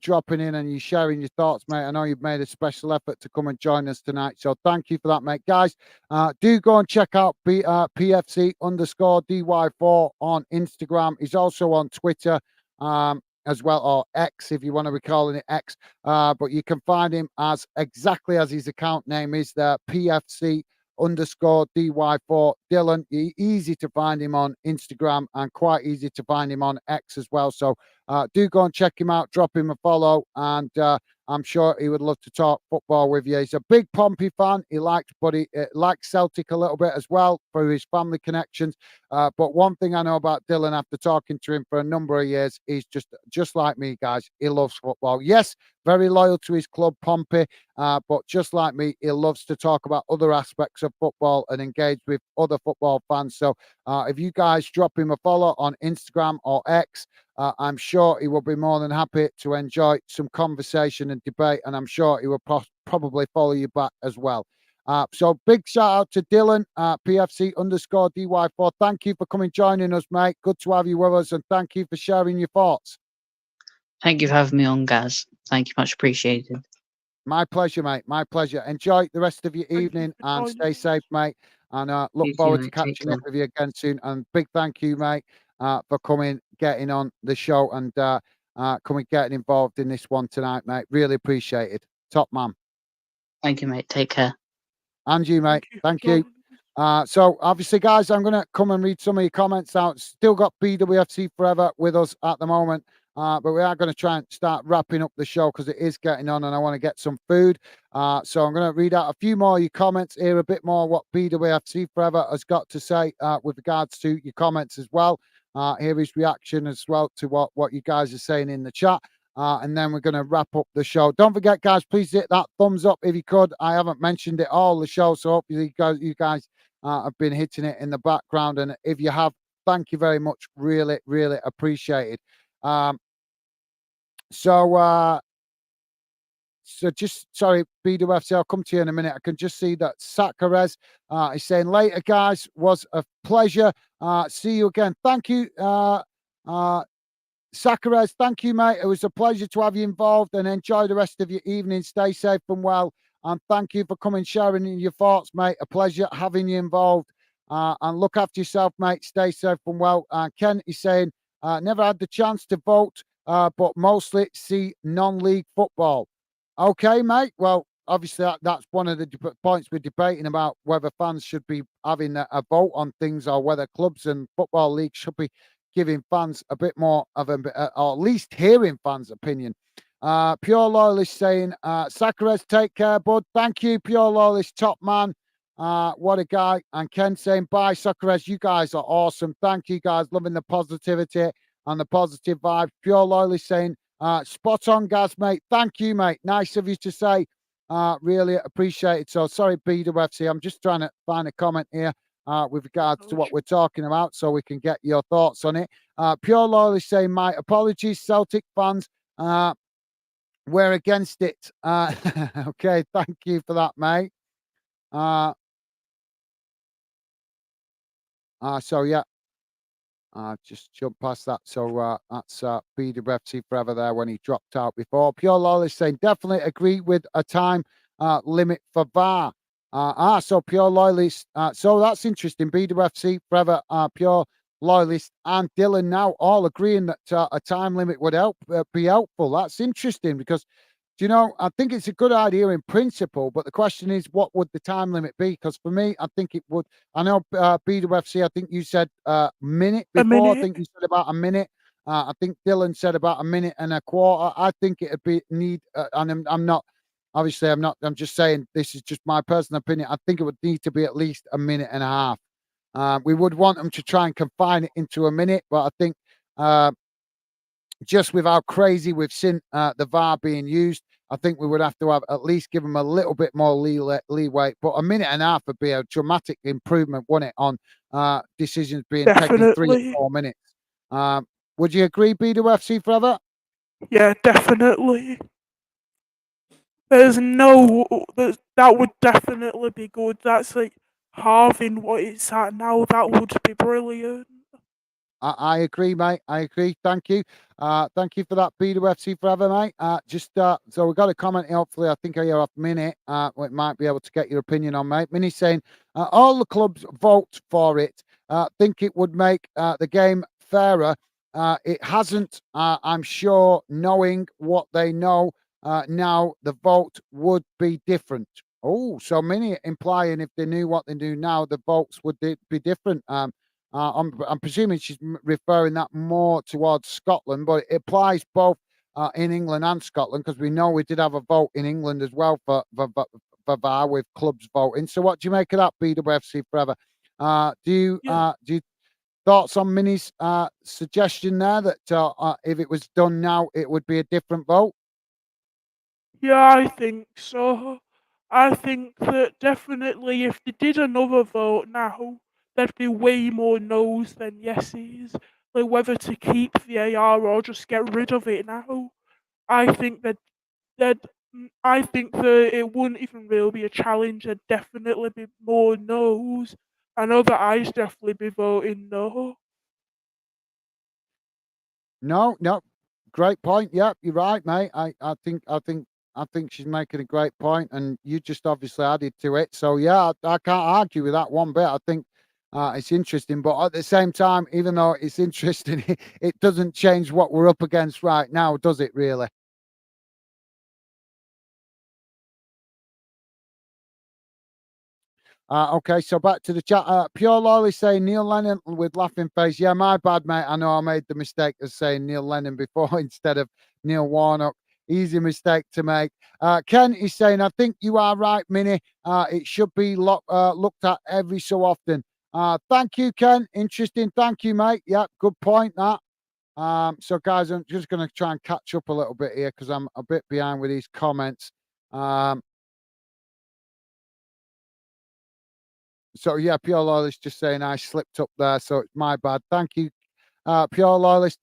dropping in and you sharing your thoughts, mate. I know you've made a special effort to come and join us tonight, so thank you for that, mate. Guys, do go and check out PFC underscore DY4 on Instagram. He's also on Twitter. as well, or X if you want to be calling it X. But you can find him as exactly as his account name is there, PFC_DY4 Dylan. Easy to find him on Instagram and quite easy to find him on X as well. So do go and check him out, drop him a follow, and I'm sure he would love to talk football with you. He's a big Pompey fan. He likes Celtic a little bit as well through his family connections. But one thing I know about Dylan after talking to him for a number of years, he's just like me, guys. He loves football. Yes, very loyal to his club, Pompey, but just like me, he loves to talk about other aspects of football and engage with other football fans. So if you guys drop him a follow on Instagram or X, I'm sure he will be more than happy to enjoy some conversation and debate, and I'm sure he will probably follow you back as well. So big shout out to Dylan, PFC_DY4. Thank you for coming joining us, mate. Good to have you with us, and thank you for sharing your thoughts. Thank you for having me on, Gaz. Thank you, much appreciated. My pleasure, mate. My pleasure. Enjoy the rest of your evening and stay safe, mate. And look forward to catching up with you again soon. And big thank you, mate, for coming, getting on the show and coming, getting involved in this one tonight, mate. Really appreciate it. Top man. Thank you, mate. Take care. And you, mate. Thank you. So obviously, guys, I'm going to come and read some of your comments out. Still got BWFC Forever with us at the moment. But we are going to try and start wrapping up the show because it is getting on and I want to get some food. So I'm going to read out a few more of your comments, hear a bit more what BWFC Forever has got to say with regards to your comments as well. Hear his reaction as well to what you guys are saying in the chat. And then we're going to wrap up the show. Don't forget, guys, please hit that thumbs up if you could. I haven't mentioned it all the show, so hopefully you guys have been hitting it in the background. And if you have, thank you very much. Really, really appreciate it. So just sorry, BWFC, I'll come to you in a minute. I can just see that Sakarez is saying later, guys, was a pleasure. See you again. Thank you, Sakarez. Thank you, mate. It was a pleasure to have you involved and enjoy the rest of your evening. Stay safe and well. And thank you for coming, sharing your thoughts, mate. A pleasure having you involved. And look after yourself, mate. Stay safe and well. Ken is saying, never had the chance to vote. But mostly see non-league football. Okay, mate. Well, obviously that's one of the points we're debating about, whether fans should be having a vote on things or whether clubs and football leagues should be giving fans a bit more of or at least hearing fans' opinion. Pure Loyalist saying, Sakarez, take care, bud. Thank you, Pure Loyalist, top man. What a guy. And Ken saying, bye, Sakarez. You guys are awesome. Thank you, guys. Loving the positivity and the positive vibes. Pure Loyalist saying, spot on, Gaz, mate. Thank you, mate. Nice of you to say. Really appreciate it. So sorry, BWFC. I'm just trying to find a comment here with regards to what we're talking about so we can get your thoughts on it. Pure Loyalist saying, my apologies, Celtic fans. We're against it. Okay, thank you for that, mate. So yeah. Just jump past that. So that's BWFC Forever there when he dropped out before. Pure Loyalist saying, definitely agree with a time limit for VAR. So Pure Loyalist. So that's interesting. BWFC Forever, Pure Loyalist and Dylan now all agreeing that a time limit would be helpful. That's interesting because, you know, I think it's a good idea in principle, but the question is, what would the time limit be? Because for me, I think it would. I know BWFC, I think you said minute before. Minute. I think you said about a minute. I think Dylan said about a minute and a quarter. I think it'd be and I'm not, obviously, I'm just saying this is just my personal opinion. I think it would need to be at least a minute and a half. We would want them to try and confine it into a minute, but I think just with how crazy we've seen the VAR being used, I think we would have to have at least give them a little bit more leeway. But a minute and a half would be a dramatic improvement, wouldn't it, on decisions being taken 3 or 4 minutes. Would you agree, BWFC Forever? Yeah, definitely. That would definitely be good. That's like halving what it's at now. That would be brilliant. I agree, mate. I agree. Thank you. Thank you for that, BWFC Forever, mate. So we've got a comment here. Hopefully, I think I hear off Minnie. We might be able to get your opinion on, mate. Minnie saying, all the clubs vote for it. Think it would make the game fairer it hasn't. I'm sure, knowing what they know now, the vote would be different. Oh, so many implying if they knew what they knew now, the votes would be different. I'm presuming she's referring that more towards Scotland, but it applies both in England and Scotland, because we know we did have a vote in England as well for VAR, with clubs voting. So what do you make of that, BWFC Forever? Do you thoughts on Minnie's suggestion there that if it was done now, it would be a different vote? Yeah, I think so. I think that definitely if they did another vote now, there'd be way more no's than yeses. Like whether to keep VAR or just get rid of it now. I think that I think that it wouldn't even really be a challenge. There'd definitely be more no's. I know that I'd definitely be voting no. No, no, great point. Yep, you're right, mate. I think she's making a great point, and you just obviously added to it. So yeah, I can't argue with that one bit. I think it's interesting, but at the same time, even though it's interesting, it doesn't change what we're up against right now, does it? Really? Okay, so back to the chat. Pure Lolly saying Neil Lennon with laughing face. Yeah, my bad, mate. I know I made the mistake of saying Neil Lennon before instead of Neil Warnock. Easy mistake to make. Ken is saying, I think you are right, Minnie. It should be looked at every so often. Thank you, Ken. Interesting. Thank you, mate. Yep, good point, that. So, guys, I'm just going to try and catch up a little bit here because I'm a bit behind with these comments. So yeah, Pure Loyalist just saying I slipped up there, so it's my bad. Thank you, Pure Loyalist.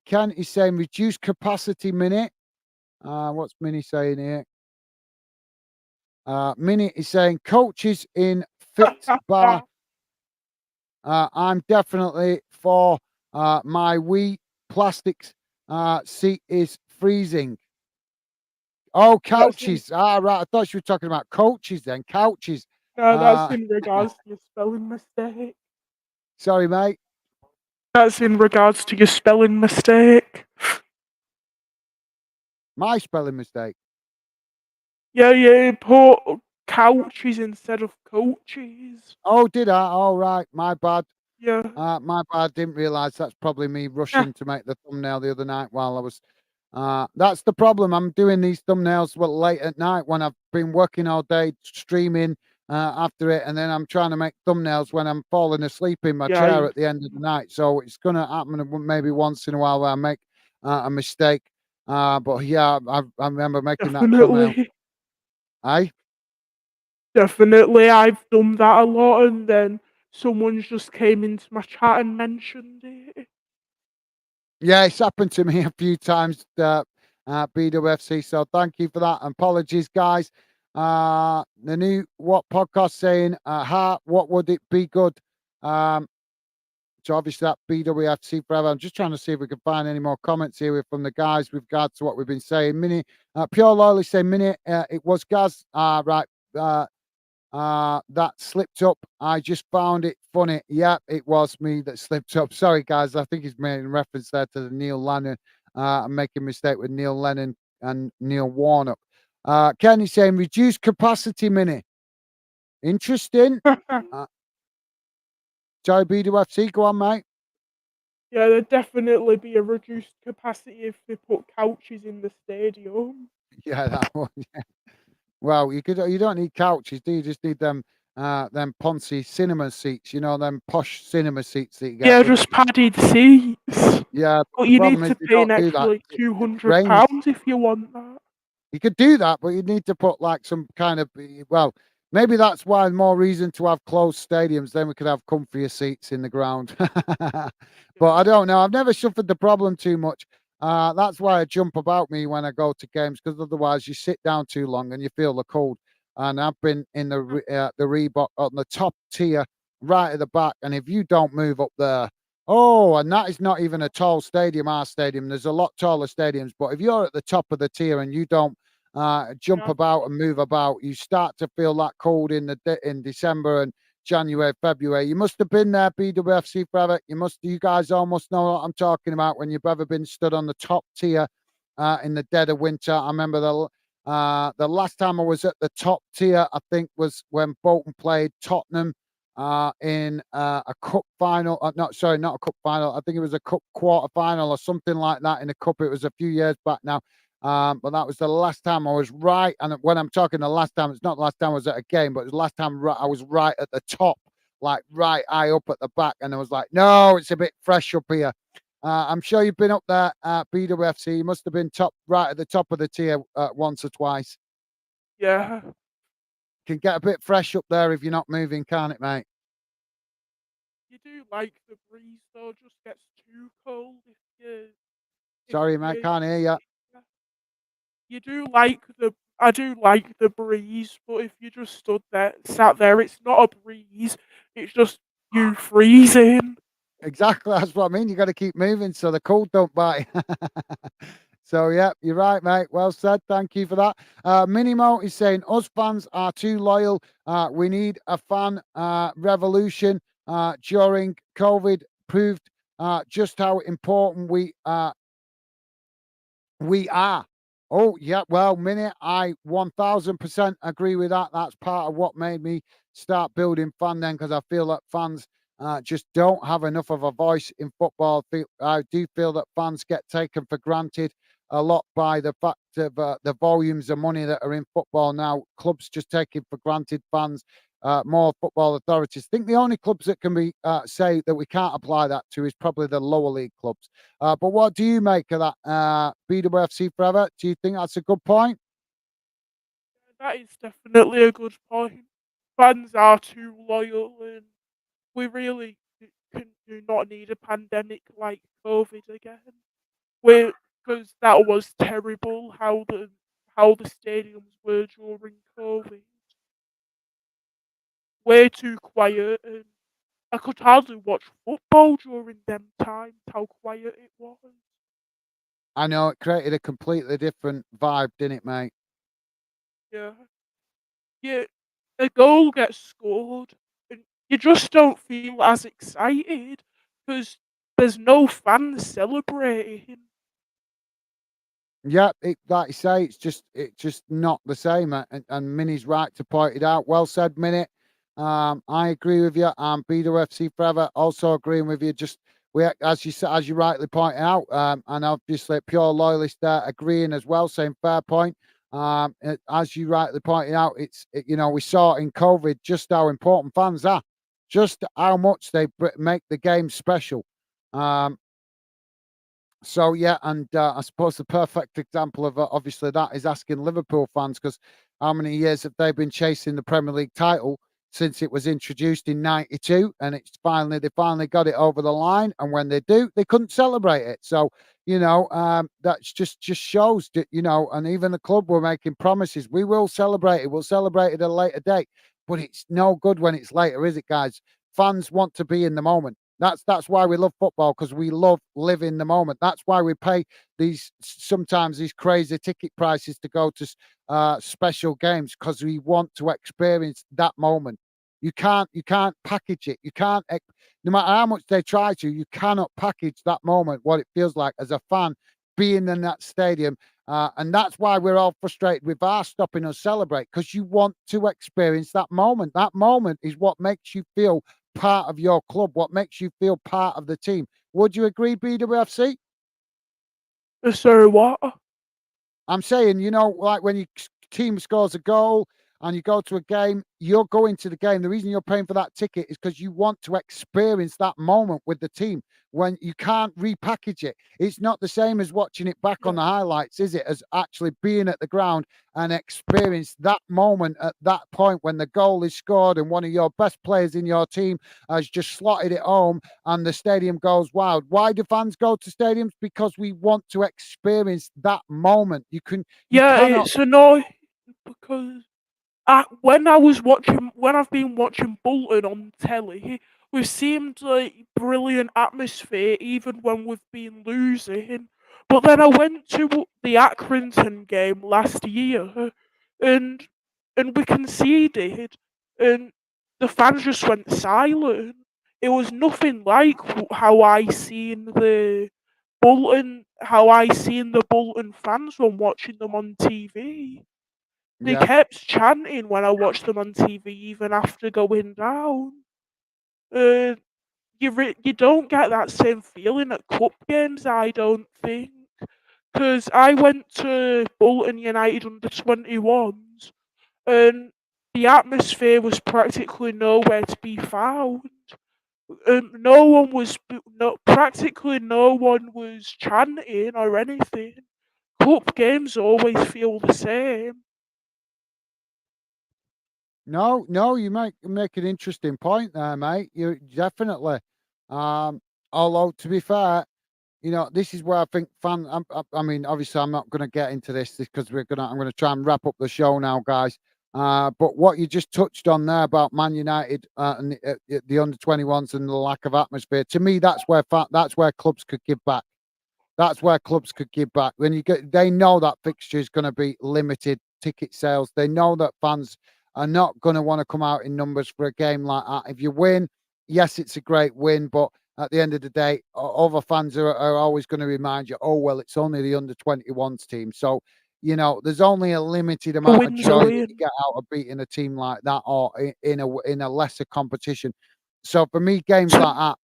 Ken is saying reduce capacity minute. What's Minnie saying here? Minnie is saying coaches in fit bar. I'm definitely for my wee plastics seat is freezing. Oh, couches. Right. I thought you were talking about coaches then. Couches. That's in regards to your spelling mistake. Sorry, mate. That's in regards to your spelling mistake. My spelling mistake. Yeah, you put couches instead of coaches. Oh, did I? All right. My bad. Yeah. My bad. Didn't realise that's probably me rushing to make the thumbnail the other night while I was. That's the problem. I'm doing these thumbnails late at night when I've been working all day streaming after it, and then I'm trying to make thumbnails when I'm falling asleep in my chair at the end of the night. So it's gonna happen maybe once in a while where I make a mistake. But yeah, I remember making that thumbnail. Aye. Definitely, I've done that a lot, and then someone's just came into my chat and mentioned it. Yeah, it's happened to me a few times, BWFC. So thank you for that. Apologies, guys. The new what podcast saying, what would it be good? So obviously that BWFC Forever. I'm just trying to see if we can find any more comments here from the guys with regards to what we've been saying. Mini, Pure Loyally saying, Mini, it was Gaz. Right. That slipped up. I just found it funny. Yeah, it was me that slipped up. Sorry, guys. I think he's making reference there to the Neil Lennon. I'm making a mistake with Neil Lennon and Neil Warnock. Kenny saying reduced capacity Mini. Interesting. Sorry, BWFC, go on, mate. Yeah, there'd definitely be a reduced capacity if they put couches in the stadium. Yeah, that one. Yeah. Well, you don't need couches, do you? Just need them poncy cinema seats, them posh cinema seats that you get. Yeah, just padded seats. Yeah, but you need to pay an extra like £200 if you want that. You could do that, but you need to put like some kind of maybe that's why more reason to have closed stadiums. Then we could have comfier seats in the ground. But I don't know. I've never suffered the problem too much. That's why I jump about me when I go to games, because otherwise you sit down too long and you feel the cold. And I've been in the Reebok on the top tier, right at the back, and if you don't move up there, and that is not even a tall stadium, our stadium. There's a lot taller stadiums, but if you're at the top of the tier and you don't jump about and move about, you start to feel that cold in December and January, February. You must have been there, BWFC forever. You guys almost know what I'm talking about when you've ever been stood on the top tier in the dead of winter. I remember the last time I was at the top tier, I think, was when Bolton played Tottenham in a cup final. Not a cup final. I think it was a cup quarter final or something like that in a cup. It was a few years back now. But that was the last time I was right. And when I'm talking the last time, it's not the last time I was at a game, but it was the last time I was right at the top, like right high up at the back. And I was like, no, it's a bit fresh up here. I'm sure you've been up there at BWFC. You must have been right at the top of the tier once or twice. Yeah. Can get a bit fresh up there if you're not moving, can't it, mate? You do like the breeze, though. It just gets too cold if you. Sorry, mate, can't hear you. You do like I do like the breeze, but if you just sat there, it's not a breeze. It's just you freezing. Exactly, that's what I mean. You got to keep moving so the cold don't bite. So, yeah, you're right, mate. Well said. Thank you for that. Minimo is saying, us fans are too loyal. We need a fan revolution. During COVID proved just how important we are. Oh, yeah. Well, Minute, I 1000% agree with that. That's part of what made me start building fan then, because I feel that fans just don't have enough of a voice in football. I do feel that fans get taken for granted a lot by the fact of the volumes of money that are in football now. Clubs just taking for granted fans. More football authorities. I think the only clubs that can be say that we can't apply that to is probably the lower league clubs. But what do you make of that, BWFC forever? Do you think that's a good point? That is definitely a good point. Fans are too loyal, and we really do not need a pandemic like COVID again. Because that was terrible how the stadiums were during COVID. Way too quiet, and I could hardly watch football during them times. How quiet it was. I know it created a completely different vibe, didn't it, mate? Yeah, yeah. A goal gets scored, and you just don't feel as excited because there's no fans celebrating. Yeah, like you say, it's just not the same, and Minnie's right to point it out. Well said, Minnie. I agree with you. BWFC forever. Also agreeing with you. Just as you rightly point out, and obviously pure loyalist there agreeing as well, saying fair point. As you rightly pointed out, we saw in COVID just how important fans are, just how much they make the game special. So yeah, and I suppose the perfect example of obviously that is asking Liverpool fans, because how many years have they been chasing the Premier League title since it was introduced in '92, and they finally got it over the line, and when they do, they couldn't celebrate it. So that's just shows that and even the club were making promises. We will celebrate it. We'll celebrate it at a later date, but it's no good when it's later, is it, guys? Fans want to be in the moment. That's why we love football, because we love living the moment. That's why we pay sometimes these crazy ticket prices to go to special games, because we want to experience that moment. You can't package it. You can't, no matter how much they try to, you cannot package that moment, what it feels like as a fan being in that stadium. And that's why we're all frustrated with VAR stopping us celebrate, because you want to experience that moment. That moment is what makes you feel part of your club, what makes you feel part of the team. Would you agree, BWFC? So what? I'm saying, like when your team scores a goal and you go to a game, you're going to the game. The reason you're paying for that ticket is because you want to experience that moment with the team. When you can't repackage it, it's not the same as watching it back on the highlights, is it? As actually being at the ground and experience that moment at that point when the goal is scored and one of your best players in your team has just slotted it home and the stadium goes wild. Why do fans go to stadiums? Because we want to experience that moment. You cannot. It's annoying because when I've been watching Bolton on telly, we've seemed like brilliant atmosphere even when we've been losing. But then I went to the Accrington game last year, and we conceded, and the fans just went silent. It was nothing like how I seen the Bolton fans when watching them on TV. They Yeah. kept chanting when I watched them on TV, even after going down. Uh, you don't get that same feeling at cup games, I don't think. Because I went to Bolton United under 21s, and the atmosphere was practically nowhere to be found. No one was, practically no one was chanting or anything. Cup games always feel the same. No, you make an interesting point there, mate. You definitely. Um, Although to be fair, this is where I think I mean, obviously, I'm not going to get into this because I'm going to try and wrap up the show now, guys. But what you just touched on there about Man United and the under 21s and the lack of atmosphere, to me, that's where clubs could give back. That's where clubs could give back. They know that fixture is going to be limited ticket sales. They know that fans are not going to want to come out in numbers for a game like that. If you win, yes, it's a great win, but at the end of the day, other fans are always going to remind you, oh, well, it's only the under 21s team. So, there's only a limited A amount of win's a joy that win. you get out of beating a team like that or in a lesser competition. So for me, games like that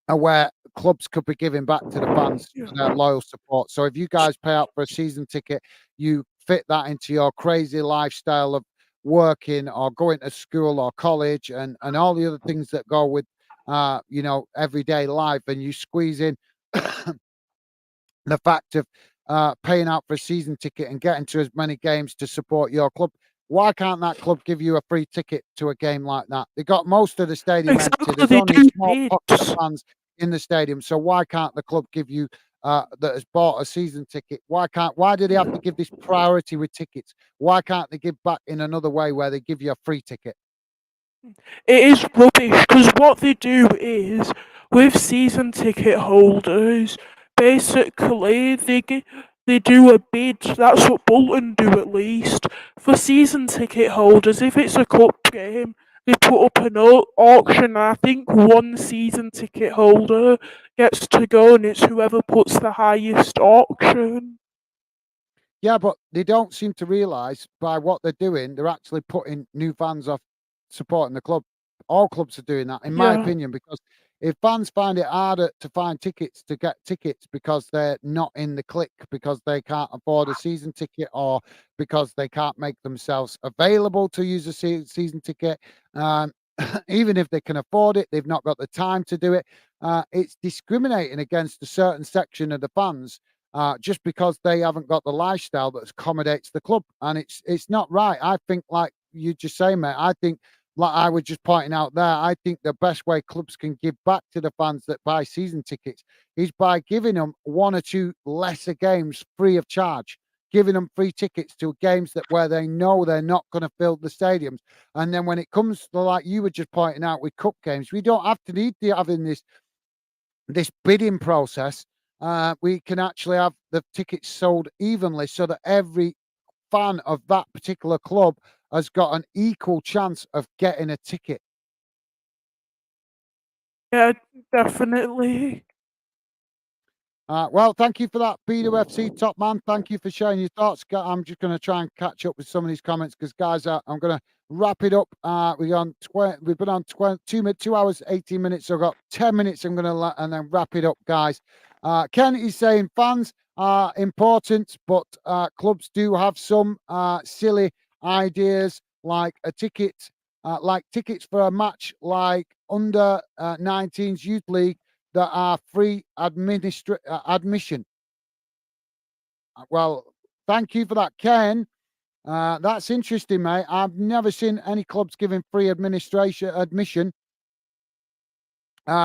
are where clubs could be giving back to the fans Yeah. for their loyal support. So if you guys pay out for a season ticket, you fit that into your crazy lifestyle of working or going to school or college and all the other things that go with everyday life, and you squeeze in the fact of paying out for a season ticket and getting to as many games to support your club. Why can't that club give you a free ticket to a game like that? They got most of the stadium empty. Exactly, There's they only a do small pocket of bids. fans in the stadium. So why can't the club give you that has bought a season ticket? Why do they have to give this priority with tickets? Why can't they give back in another way where they give you a free ticket? It is rubbish because what they do is with season ticket holders, basically they do a bid. That's what Bolton do at least for season ticket holders. If it's a cup game, they put up an auction. And I think one season ticket holder gets to go, and it's whoever puts the highest auction. Yeah, but they don't seem to realise by what they're doing, they're actually putting new fans off supporting the club. All clubs are doing that, in my Yeah. opinion, because if fans find it harder to find tickets to get tickets because they're not in the click, because they can't afford a season ticket, or because they can't make themselves available to use a season ticket, um, even if they can afford it, they've not got the time to do it. It's discriminating against a certain section of the fans just because they haven't got the lifestyle that accommodates the club, and it's not right. I think, like you just say, mate. I think, like I was just pointing out there, I think the best way clubs can give back to the fans that buy season tickets is by giving them one or two lesser games free of charge, giving them free tickets to games that where they know they're not going to fill the stadiums. And then when it comes to, like you were just pointing out with cup games, we don't have to need to having this bidding process. We can actually have the tickets sold evenly so that every fan of that particular club has got an equal chance of getting a ticket. Yeah, definitely. Well, thank you for that, BWFC top man. Thank you for sharing your thoughts. I'm just going to try and catch up with some of these comments because, guys, I'm going to wrap it up. We've been on 2 hours, 18 minutes. So I've got 10 minutes. I'm going to and then wrap it up, guys. Ken is saying fans are important, but clubs do have some silly ideas like a ticket, like tickets for a match like under 19s youth league that are free admission. Well, thank you for that, Ken. That's interesting, mate. I've never seen any clubs giving free admission.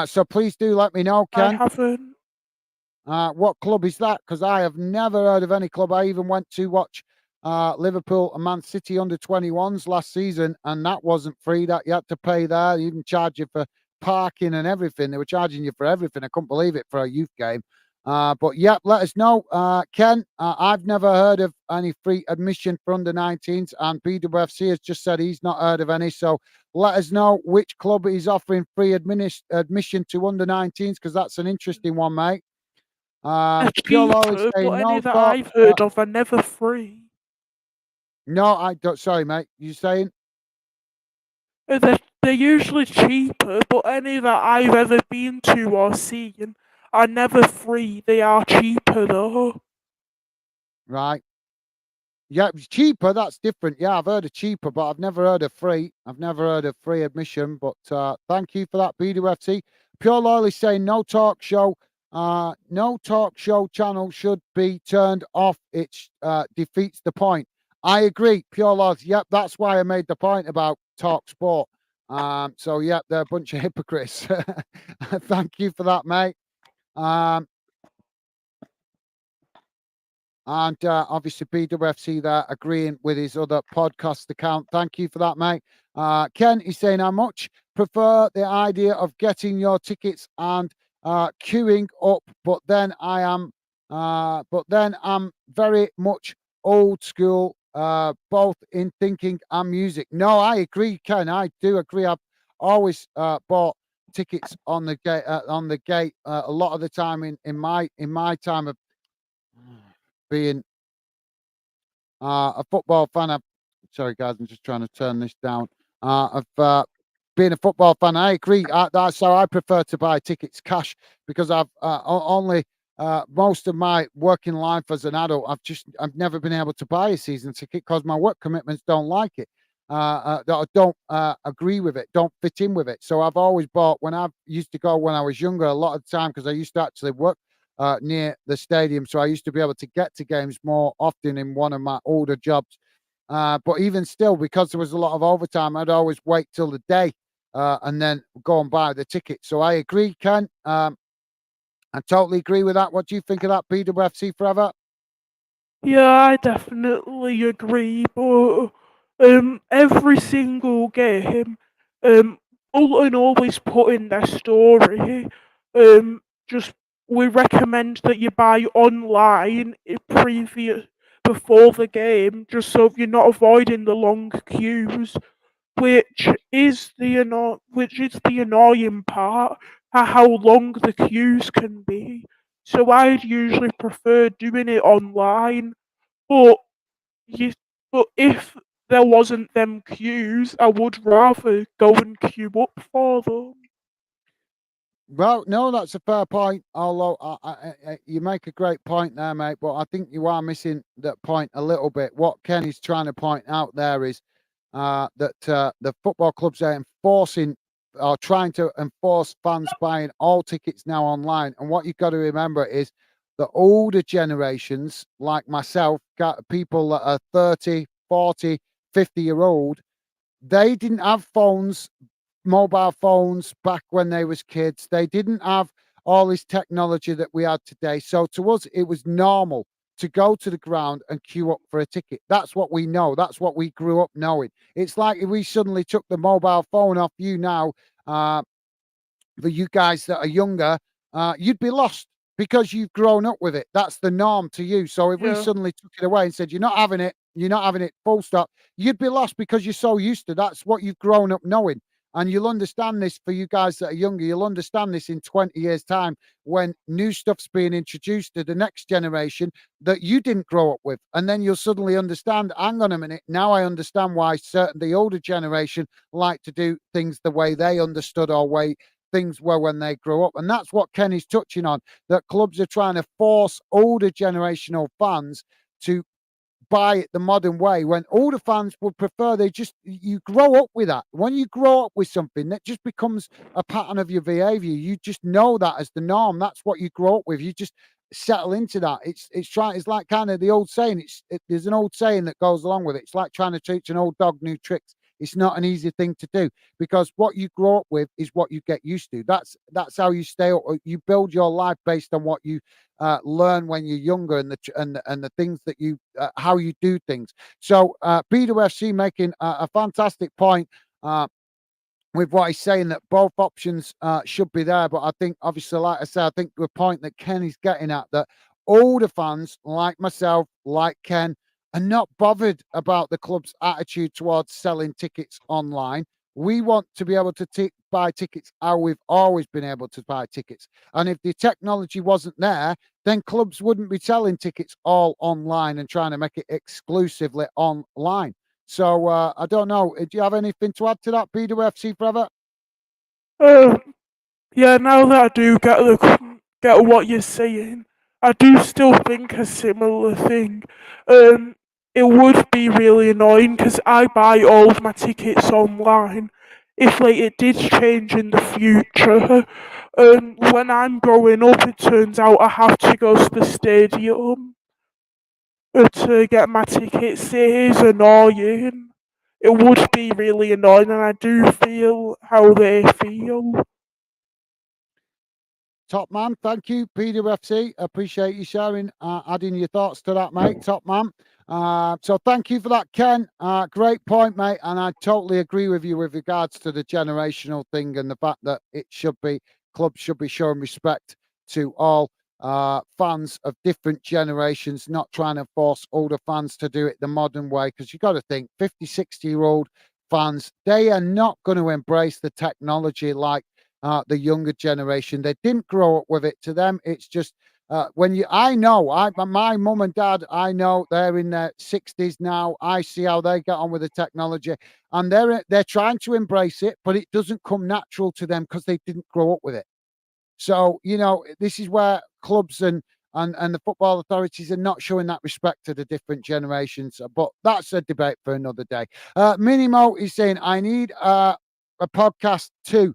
So please do let me know, I Ken. haven't. What club is that? Because I have never heard of any club. I even went to watch Liverpool and Man City under 21s last season, and that wasn't free. That you had to pay there. They even charge you for parking and everything. They were charging you for everything. I couldn't believe it for a youth game. But yeah, let us know. Ken, I've never heard of any free admission for under 19s, and BWFC has just said he's not heard of any. So let us know which club is offering free admission to under 19s, because that's an interesting one, mate. They're Pure Law is cheaper, but saying any no that talk. I've heard of are never free. No, I don't. Sorry, mate. You saying? They're usually cheaper, but any that I've ever been to or seen are never free. They are cheaper though. Right. Yeah, it's cheaper. That's different. Yeah, I've heard of cheaper, but I've never heard of free. I've never heard of free admission. But thank you for that, BWFC. Pure Loyal is saying no talk show. No talk show channel should be turned off. It defeats the point. I agree, Pure Loyal. Yep, that's why I made the point about Talk Sport. So yep, they're a bunch of hypocrites. Thank you for that, mate. And obviously BWFC there agreeing with his other podcast account. Thank you for that, mate. Ken is saying, I much prefer the idea of getting your tickets and queuing up, but then I'm very much old school, both in thinking and music. No, I agree, Ken. I do agree. I've always bought tickets on the gate. A lot of the time in my time of being a football fan. Sorry, guys, I'm just trying to turn this down. Of being a football fan, I agree. That's how I prefer to buy tickets cash, because I've only most of my working life as an adult, I've never been able to buy a season ticket because my work commitments don't like it. Don't agree with it, don't fit in with it. So I've always bought, when I used to go when I was younger, a lot of the time, because I used to actually work near the stadium. So I used to be able to get to games more often in one of my older jobs. But even still, because there was a lot of overtime, I'd always wait till the day and then go and buy the ticket. So I agree, Ken. I totally agree with that. What do you think of that, BWFC Forever? Yeah, I definitely agree, but every single game, Bolton always put in their story, just we recommend that you buy online before the game, just so you're not avoiding the long queues, which is the annoying part, how long the queues can be. So I'd usually prefer doing it online, but you, but if there wasn't them queues, I would rather go and queue up for them. Well, no, that's a fair point. Although you make a great point there, mate. But I think you are missing that point a little bit. What Ken is trying to point out there is that the football clubs are enforcing or trying to enforce fans buying all tickets now online. And what you've got to remember is the older generations, like myself, got people that are 30, 40, 50-year old, they didn't have phones, mobile phones, back when they was kids. They didn't have all this technology that we had today. So to us, it was normal to go to the ground and queue up for a ticket. That's what we know. That's what we grew up knowing. It's like if we suddenly took the mobile phone off you now, uh, for you guys that are younger, you'd be lost because you've grown up with it. That's the norm to you. So if we Yeah. suddenly took it away and said, you're not having it, full stop, you'd be lost because you're so used to that's what you've grown up knowing. And you'll understand this, for you guys that are younger, you'll understand this in 20 years' time when new stuff's being introduced to the next generation that you didn't grow up with. And then you'll suddenly understand, hang on a minute, now I understand why the older generation like to do things the way they understood or way things were when they grew up. And that's what Kenny's touching on, that clubs are trying to force older generational fans to buy it the modern way, when older fans would prefer, you grow up with that. When you grow up with something, that just becomes a pattern of your behavior. You just know that as the norm. That's what you grow up with. You just settle into that. It's like kind of the old saying. There's an old saying that goes along with it. It's like trying to teach an old dog new tricks. It's not an easy thing to do, because what you grow up with is what you get used to. That's how you stay up. You build your life based on what you learn when you're younger, and the things that you how you do things. So BWFC making a fantastic point. with what he's saying, that both options should be there. But I think, obviously, like I said, I think the point that Ken is getting at, that older fans like myself, like Ken, are not bothered about the club's attitude towards selling tickets online. We want to be able to buy tickets how we've always been able to buy tickets. And if the technology wasn't there, then clubs wouldn't be selling tickets all online and trying to make it exclusively online. So I don't know. Do you have anything to add to that, BWFC Forever? Yeah, now that I do get what you're saying, I do still think a similar thing. It would be really annoying because I buy all of my tickets online. If like it did change in the future, when I'm growing up, it turns out I have to go to the stadium to get my tickets. It is annoying. It would be really annoying, and I do feel how they feel. Top man, thank you, PWFC. Appreciate you sharing, adding your thoughts to that, mate. Top man. So thank you for that, Ken. Great point, mate. And I totally agree with you with regards to the generational thing and the fact that clubs should be showing respect to all fans of different generations, not trying to force older fans to do it the modern way. Because you got to think 50, 60-year-old fans, they are not going to embrace the technology like the younger generation. They didn't grow up with it. To them, it's just my mum and dad, I know they're in their 60s now. I see how they get on with the technology, and they're trying to embrace it, but it doesn't come natural to them because they didn't grow up with it. So, this is where clubs and the football authorities are not showing that respect to the different generations. But that's a debate for another day. Minimo is saying, I need a podcast too.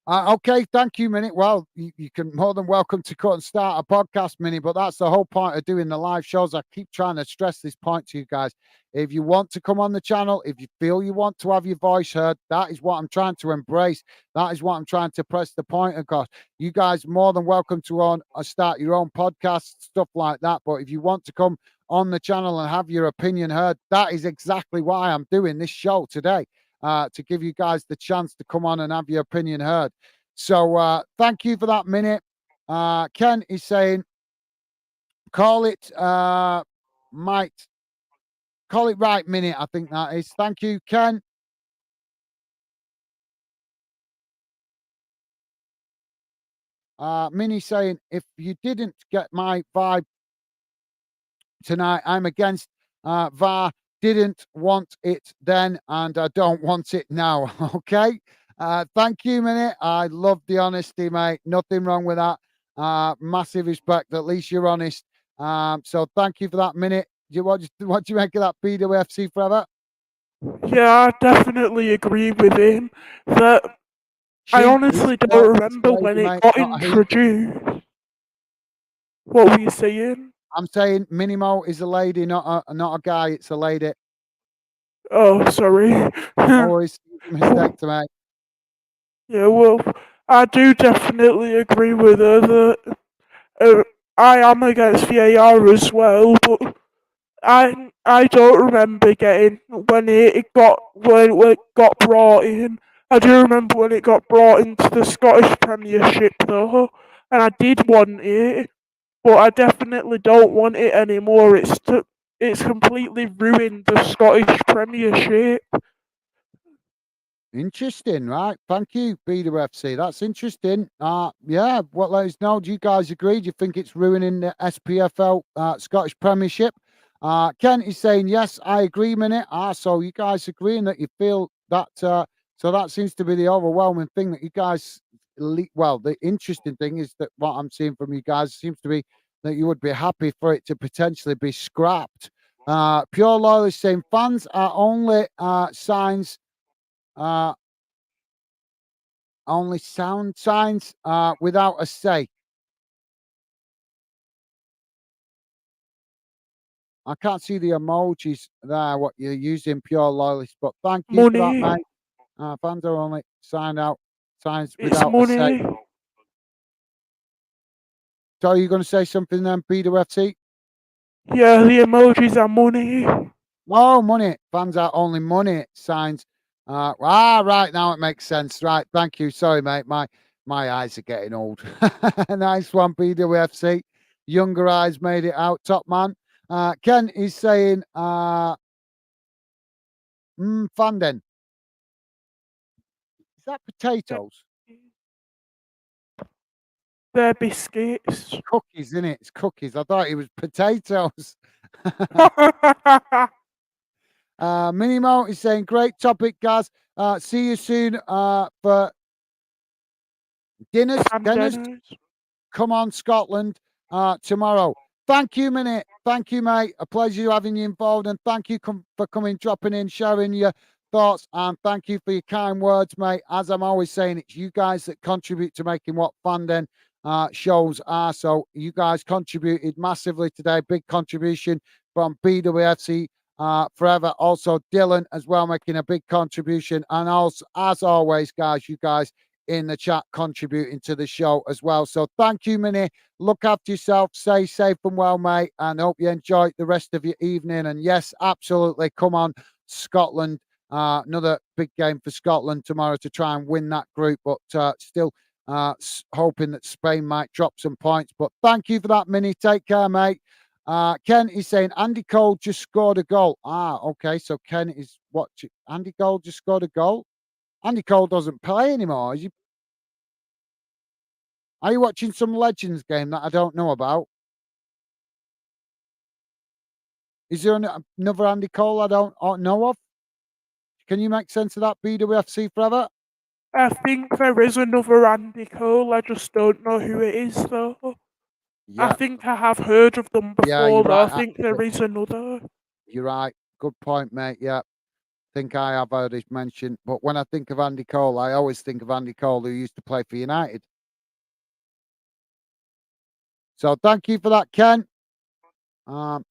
Okay, thank you, Minnie. Well, you can more than welcome to come and start a podcast, Minnie, but that's the whole point of doing the live shows. I keep trying to stress this point to you guys. If you want to come on the channel, if you feel you want to have your voice heard, that is what I'm trying to embrace. That is what I'm trying to press the point across. You guys more than welcome to start your own podcast, stuff like that. But if you want to come on the channel and have your opinion heard, that is exactly why I'm doing this show today. To give you guys the chance to come on and have your opinion heard. So thank you for that, Minute. Ken is saying, call it right, Minute. I think that is. Thank you, Ken. Minnie saying, if you didn't get my vibe tonight, I'm against VAR. Didn't want it then, and I don't want it now. Okay. Thank you, Minute. I love the honesty, mate. Nothing wrong with that. Massive respect. At least you're honest. So thank you for that, Minute. What do you make of that, BWFC Forever? Yeah, I definitely agree with him. That I honestly don't remember when it got introduced. What were you saying? I'm saying Minimo is a lady, not a guy. It's a lady. Oh, sorry. Always a mistake to make. Yeah, well, I do definitely agree with her that I am against VAR as well, but I don't remember getting when it got brought in. I do remember when it got brought into the Scottish Premiership though, and I did want it, but I definitely don't want it anymore. It's completely ruined the Scottish Premiership. Interesting, right? Thank you, BWFC. That's interesting. Yeah. What let us know? Do you guys agree? Do you think it's ruining the SPFL Scottish Premiership? Kent is saying yes, I agree, Minute. So you guys agreeing that you feel that? So that seems to be the overwhelming thing that you guys. Well, the interesting thing is that what I'm seeing from you guys seems to be that you would be happy for it to potentially be scrapped. Pure Loyalist saying fans are only signs. Only sound signs without a say. I can't see the emojis there, what you're using, Pure Loyalist, but thank you for that, Money. mate. Fans are only signs It's without a say. money. So are you going to say something then, BWFC? Yeah, the emojis are money. Oh, money. Fans are only money signs Right, now it makes sense. Right, thank you. Sorry, mate. My eyes are getting old. Nice one, BWFC. Younger eyes made it out. Top man. Ken is saying, Fanden. Is that potatoes? They're biscuits. Cookies, isn't it? It's cookies. I thought it was potatoes. Minimo is saying, great topic, guys. See you soon for dinners. Come on, Scotland, tomorrow. Thank you, Minnie. Thank you, mate. A pleasure having you involved, and thank you for coming, dropping in, sharing your thoughts, and thank you for your kind words, mate. As I'm always saying, it's you guys that contribute to making what Fanden shows are. So you guys contributed massively today. Big contribution from BWFC forever. Also, Dylan as well making a big contribution, and also, as always, guys, you guys in the chat contributing to the show as well. So thank you, Minnie. Look after yourself. Stay safe and well, mate. And hope you enjoy the rest of your evening. And yes, absolutely. Come on, Scotland. Another big game for Scotland tomorrow to try and win that group. But still hoping that Spain might drop some points. But thank you for that, Minnie. Take care, mate. Ken is saying Andy Cole just scored a goal. Okay. So Ken is watching. Andy Cole just scored a goal. Andy Cole doesn't play anymore. Are you watching some Legends game that I don't know about? Is there another Andy Cole I don't know of? Can you make sense of that, BWFC forever? I think there is another Andy Cole. I just don't know who it is, though. Yeah. I think I have heard of them before, though. Right. I think there is another. You're right. Good point, mate. Yeah. I think I have heard it mentioned. But when I think of Andy Cole, I always think of Andy Cole, who used to play for United. So thank you for that, Ken. How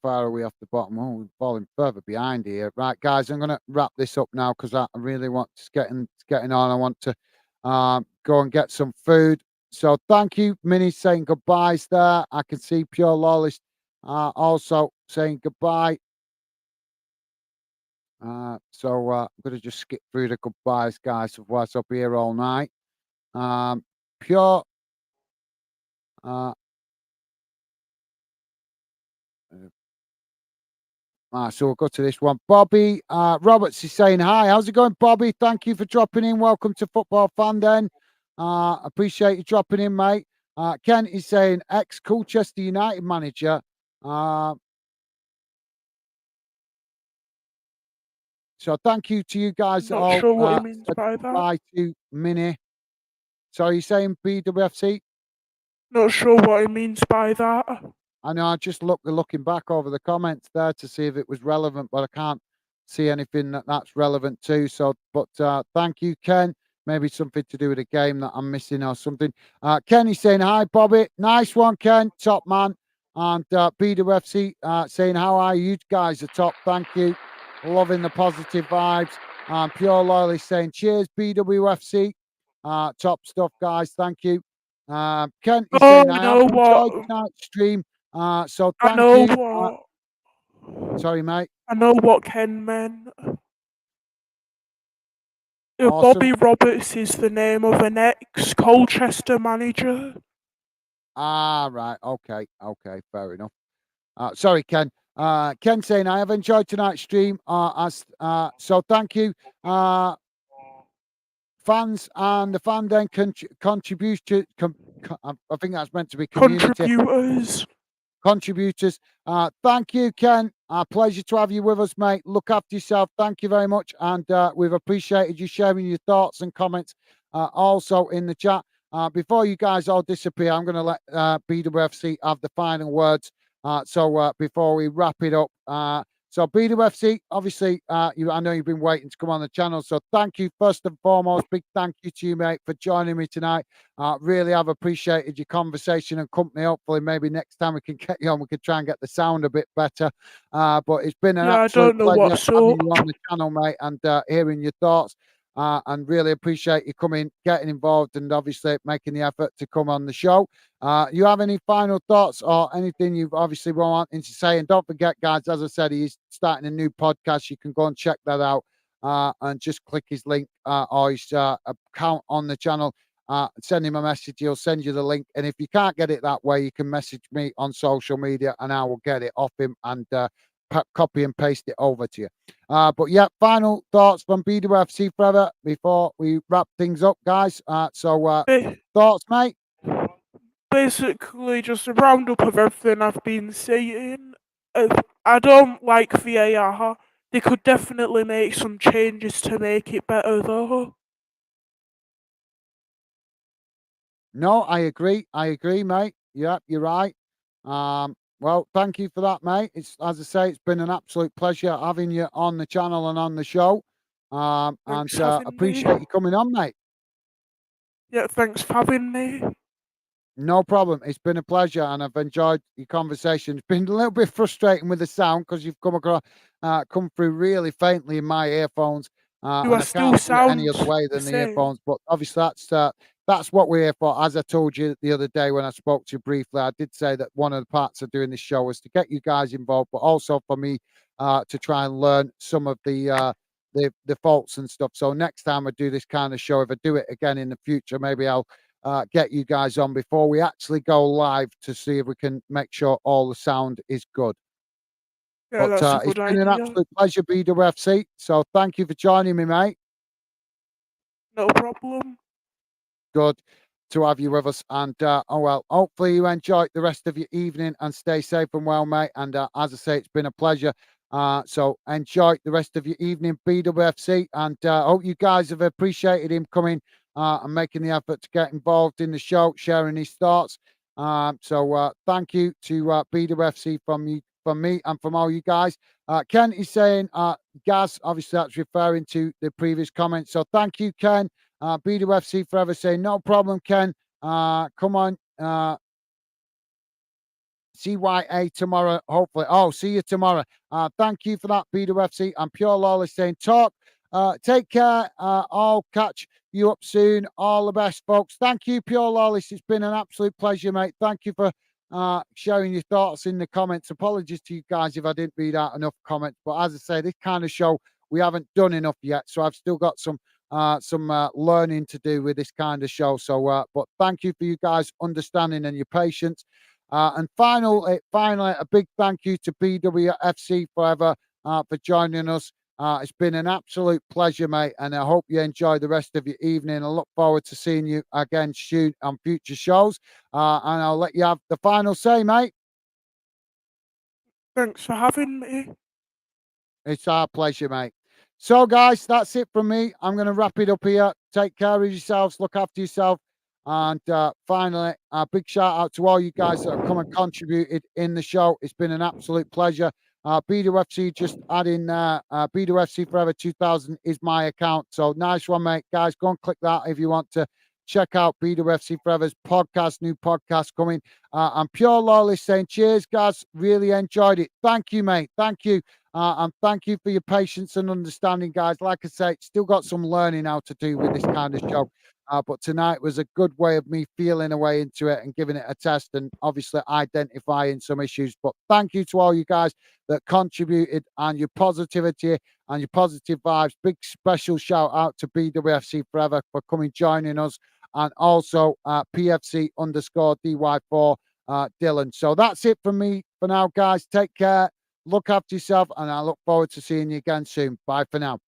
far are we off the bottom? Oh, we're falling further behind here. Right, guys, I'm going to wrap this up now because I really want to getting on. I want to go and get some food. So thank you, Minnie, saying goodbyes there. I can see Pure Lawless also saying goodbye. So I'm going to just skip through the goodbyes, guys, otherwise I'll be here all night. Pure... so we'll go to this one. Bobby Roberts is saying, hi, how's it going, Bobby? Thank you for dropping in. Welcome to Football Fanden. Appreciate you dropping in, mate. Ken is saying, ex-Colchester United manager. So thank you to you guys. Not sure what he means by that. Bye to Minnie. So are you saying BWFC? Not sure what he means by that. I know, I just looking back over the comments there to see if it was relevant, but I can't see anything that's relevant too. So, but thank you, Ken. Maybe something to do with a game that I'm missing or something. Kenny's saying, hi, Bobby. Nice one, Ken. Top man. And BWFC saying, how are you guys? Are top. Thank you. Loving the positive vibes. Pure Loyal is saying, cheers, BWFC. Top stuff, guys. Thank you. Ken is saying, I have enjoyed tonight's stream. So thank you. Sorry, mate. I know what Ken meant. Awesome. Bobby Roberts is the name of an ex-Colchester manager. Right. Okay. Fair enough. Sorry, Ken. Ken saying, I have enjoyed tonight's stream. So thank you. Fans and the fan then contribute to. I think that's meant to be community. Contributors. Thank you, Ken. Pleasure to have you with us, mate. Look after yourself. Thank you very much. And we've appreciated you sharing your thoughts and comments also in the chat. Before you guys all disappear, I'm going to let BWFC have the final words. So before we wrap it up, so BWFC, obviously, I know you've been waiting to come on the channel. So thank you first and foremost. Big thank you to you, mate, for joining me tonight. Really have appreciated your conversation and company. Hopefully, maybe next time we can get you on, we could try and get the sound a bit better. But it's been an absolute pleasure having you on the channel, mate, and hearing your thoughts. And really appreciate you getting involved, and obviously making the effort to come on the show. You have any final thoughts or anything you've obviously wanting to say? And don't forget, guys, as I said, he's starting a new podcast. You can go and check that out and just click his link or his account on the channel. Send him a message. He'll send you the link. And if you can't get it that way, you can message me on social media, and I will get it off him and copy and paste it over to you. But yeah, final thoughts from BWFC Forever before we wrap things up, guys. Thoughts, mate? Basically, just a roundup of everything I've been saying. I don't like VAR. They could definitely make some changes to make it better, though. No, I agree, mate. Yeah, you're right. Well, thank you for that, mate. It's, as I say, it's been an absolute pleasure having you on the channel and on the show. And Thanks for having appreciate me. you coming on, mate. Yeah, thanks for having me. No problem. It's been a pleasure, and I've enjoyed your conversation. It's been a little bit frustrating with the sound because you've come through really faintly in my earphones, Do and I I still can't hear it any sound other way the than the same? earphones. But obviously, that's what we're here for. As I told you the other day when I spoke to you briefly, I did say that one of the parts of doing this show was to get you guys involved, but also for me to try and learn some of the faults and stuff. So next time I do this kind of show, if I do it again in the future, maybe I'll get you guys on before we actually go live to see if we can make sure all the sound is good. Yeah, But that's a it's good been an idea. absolute pleasure, BWFC. So thank you for joining me, mate. No problem. Good to have you with us. And hopefully you enjoy the rest of your evening and stay safe and well, mate. And as I say, it's been a pleasure. So enjoy the rest of your evening, BWFC. And hope you guys have appreciated him coming and making the effort to get involved in the show, sharing his thoughts. Thank you to BWFC from me and from all you guys. Ken is saying, Gaz, obviously that's referring to the previous comment. So thank you, Ken. BWFC Forever saying, no problem, Ken. Come on. CYA tomorrow, hopefully. Oh, see you tomorrow. Thank you for that, BWFC. And Pure Lawless saying, take care. I'll catch you up soon. All the best, folks. Thank you, Pure Lawless. It's been an absolute pleasure, mate. Thank you for sharing your thoughts in the comments. Apologies to you guys if I didn't read out enough comments. But as I say, this kind of show, we haven't done enough yet. So I've still got some learning to do with this kind of show. So, but thank you for you guys' understanding and your patience. And finally, a big thank you to BWFC Forever for joining us. It's been an absolute pleasure, mate, and I hope you enjoy the rest of your evening. I look forward to seeing you again soon on future shows. And I'll let you have the final say, mate. Thanks for having me. It's our pleasure, mate. So, guys, that's it from me. I'm going to wrap it up here. Take care of yourselves. Look after yourself. And finally, a big shout out to all you guys that have come and contributed in the show. It's been an absolute pleasure. BWFC just adding BWFC Forever 2000 is my account. So nice one, mate. Guys, go and click that if you want to check out BWFC Forever's podcast, new podcast coming. And Pure Lawless saying, cheers, guys. Really enjoyed it. Thank you, mate. Thank you. And thank you for your patience and understanding, guys. Like I say, still got some learning how to do with this kind of show. But tonight was a good way of me feeling a way into it and giving it a test and obviously identifying some issues. But thank you to all you guys that contributed and your positivity and your positive vibes. Big special shout out to BWFC Forever for coming joining us, and also PFC _ DY4 Dylan. So that's it from me for now, guys. Take care. Look after yourself, and I look forward to seeing you again soon. Bye for now.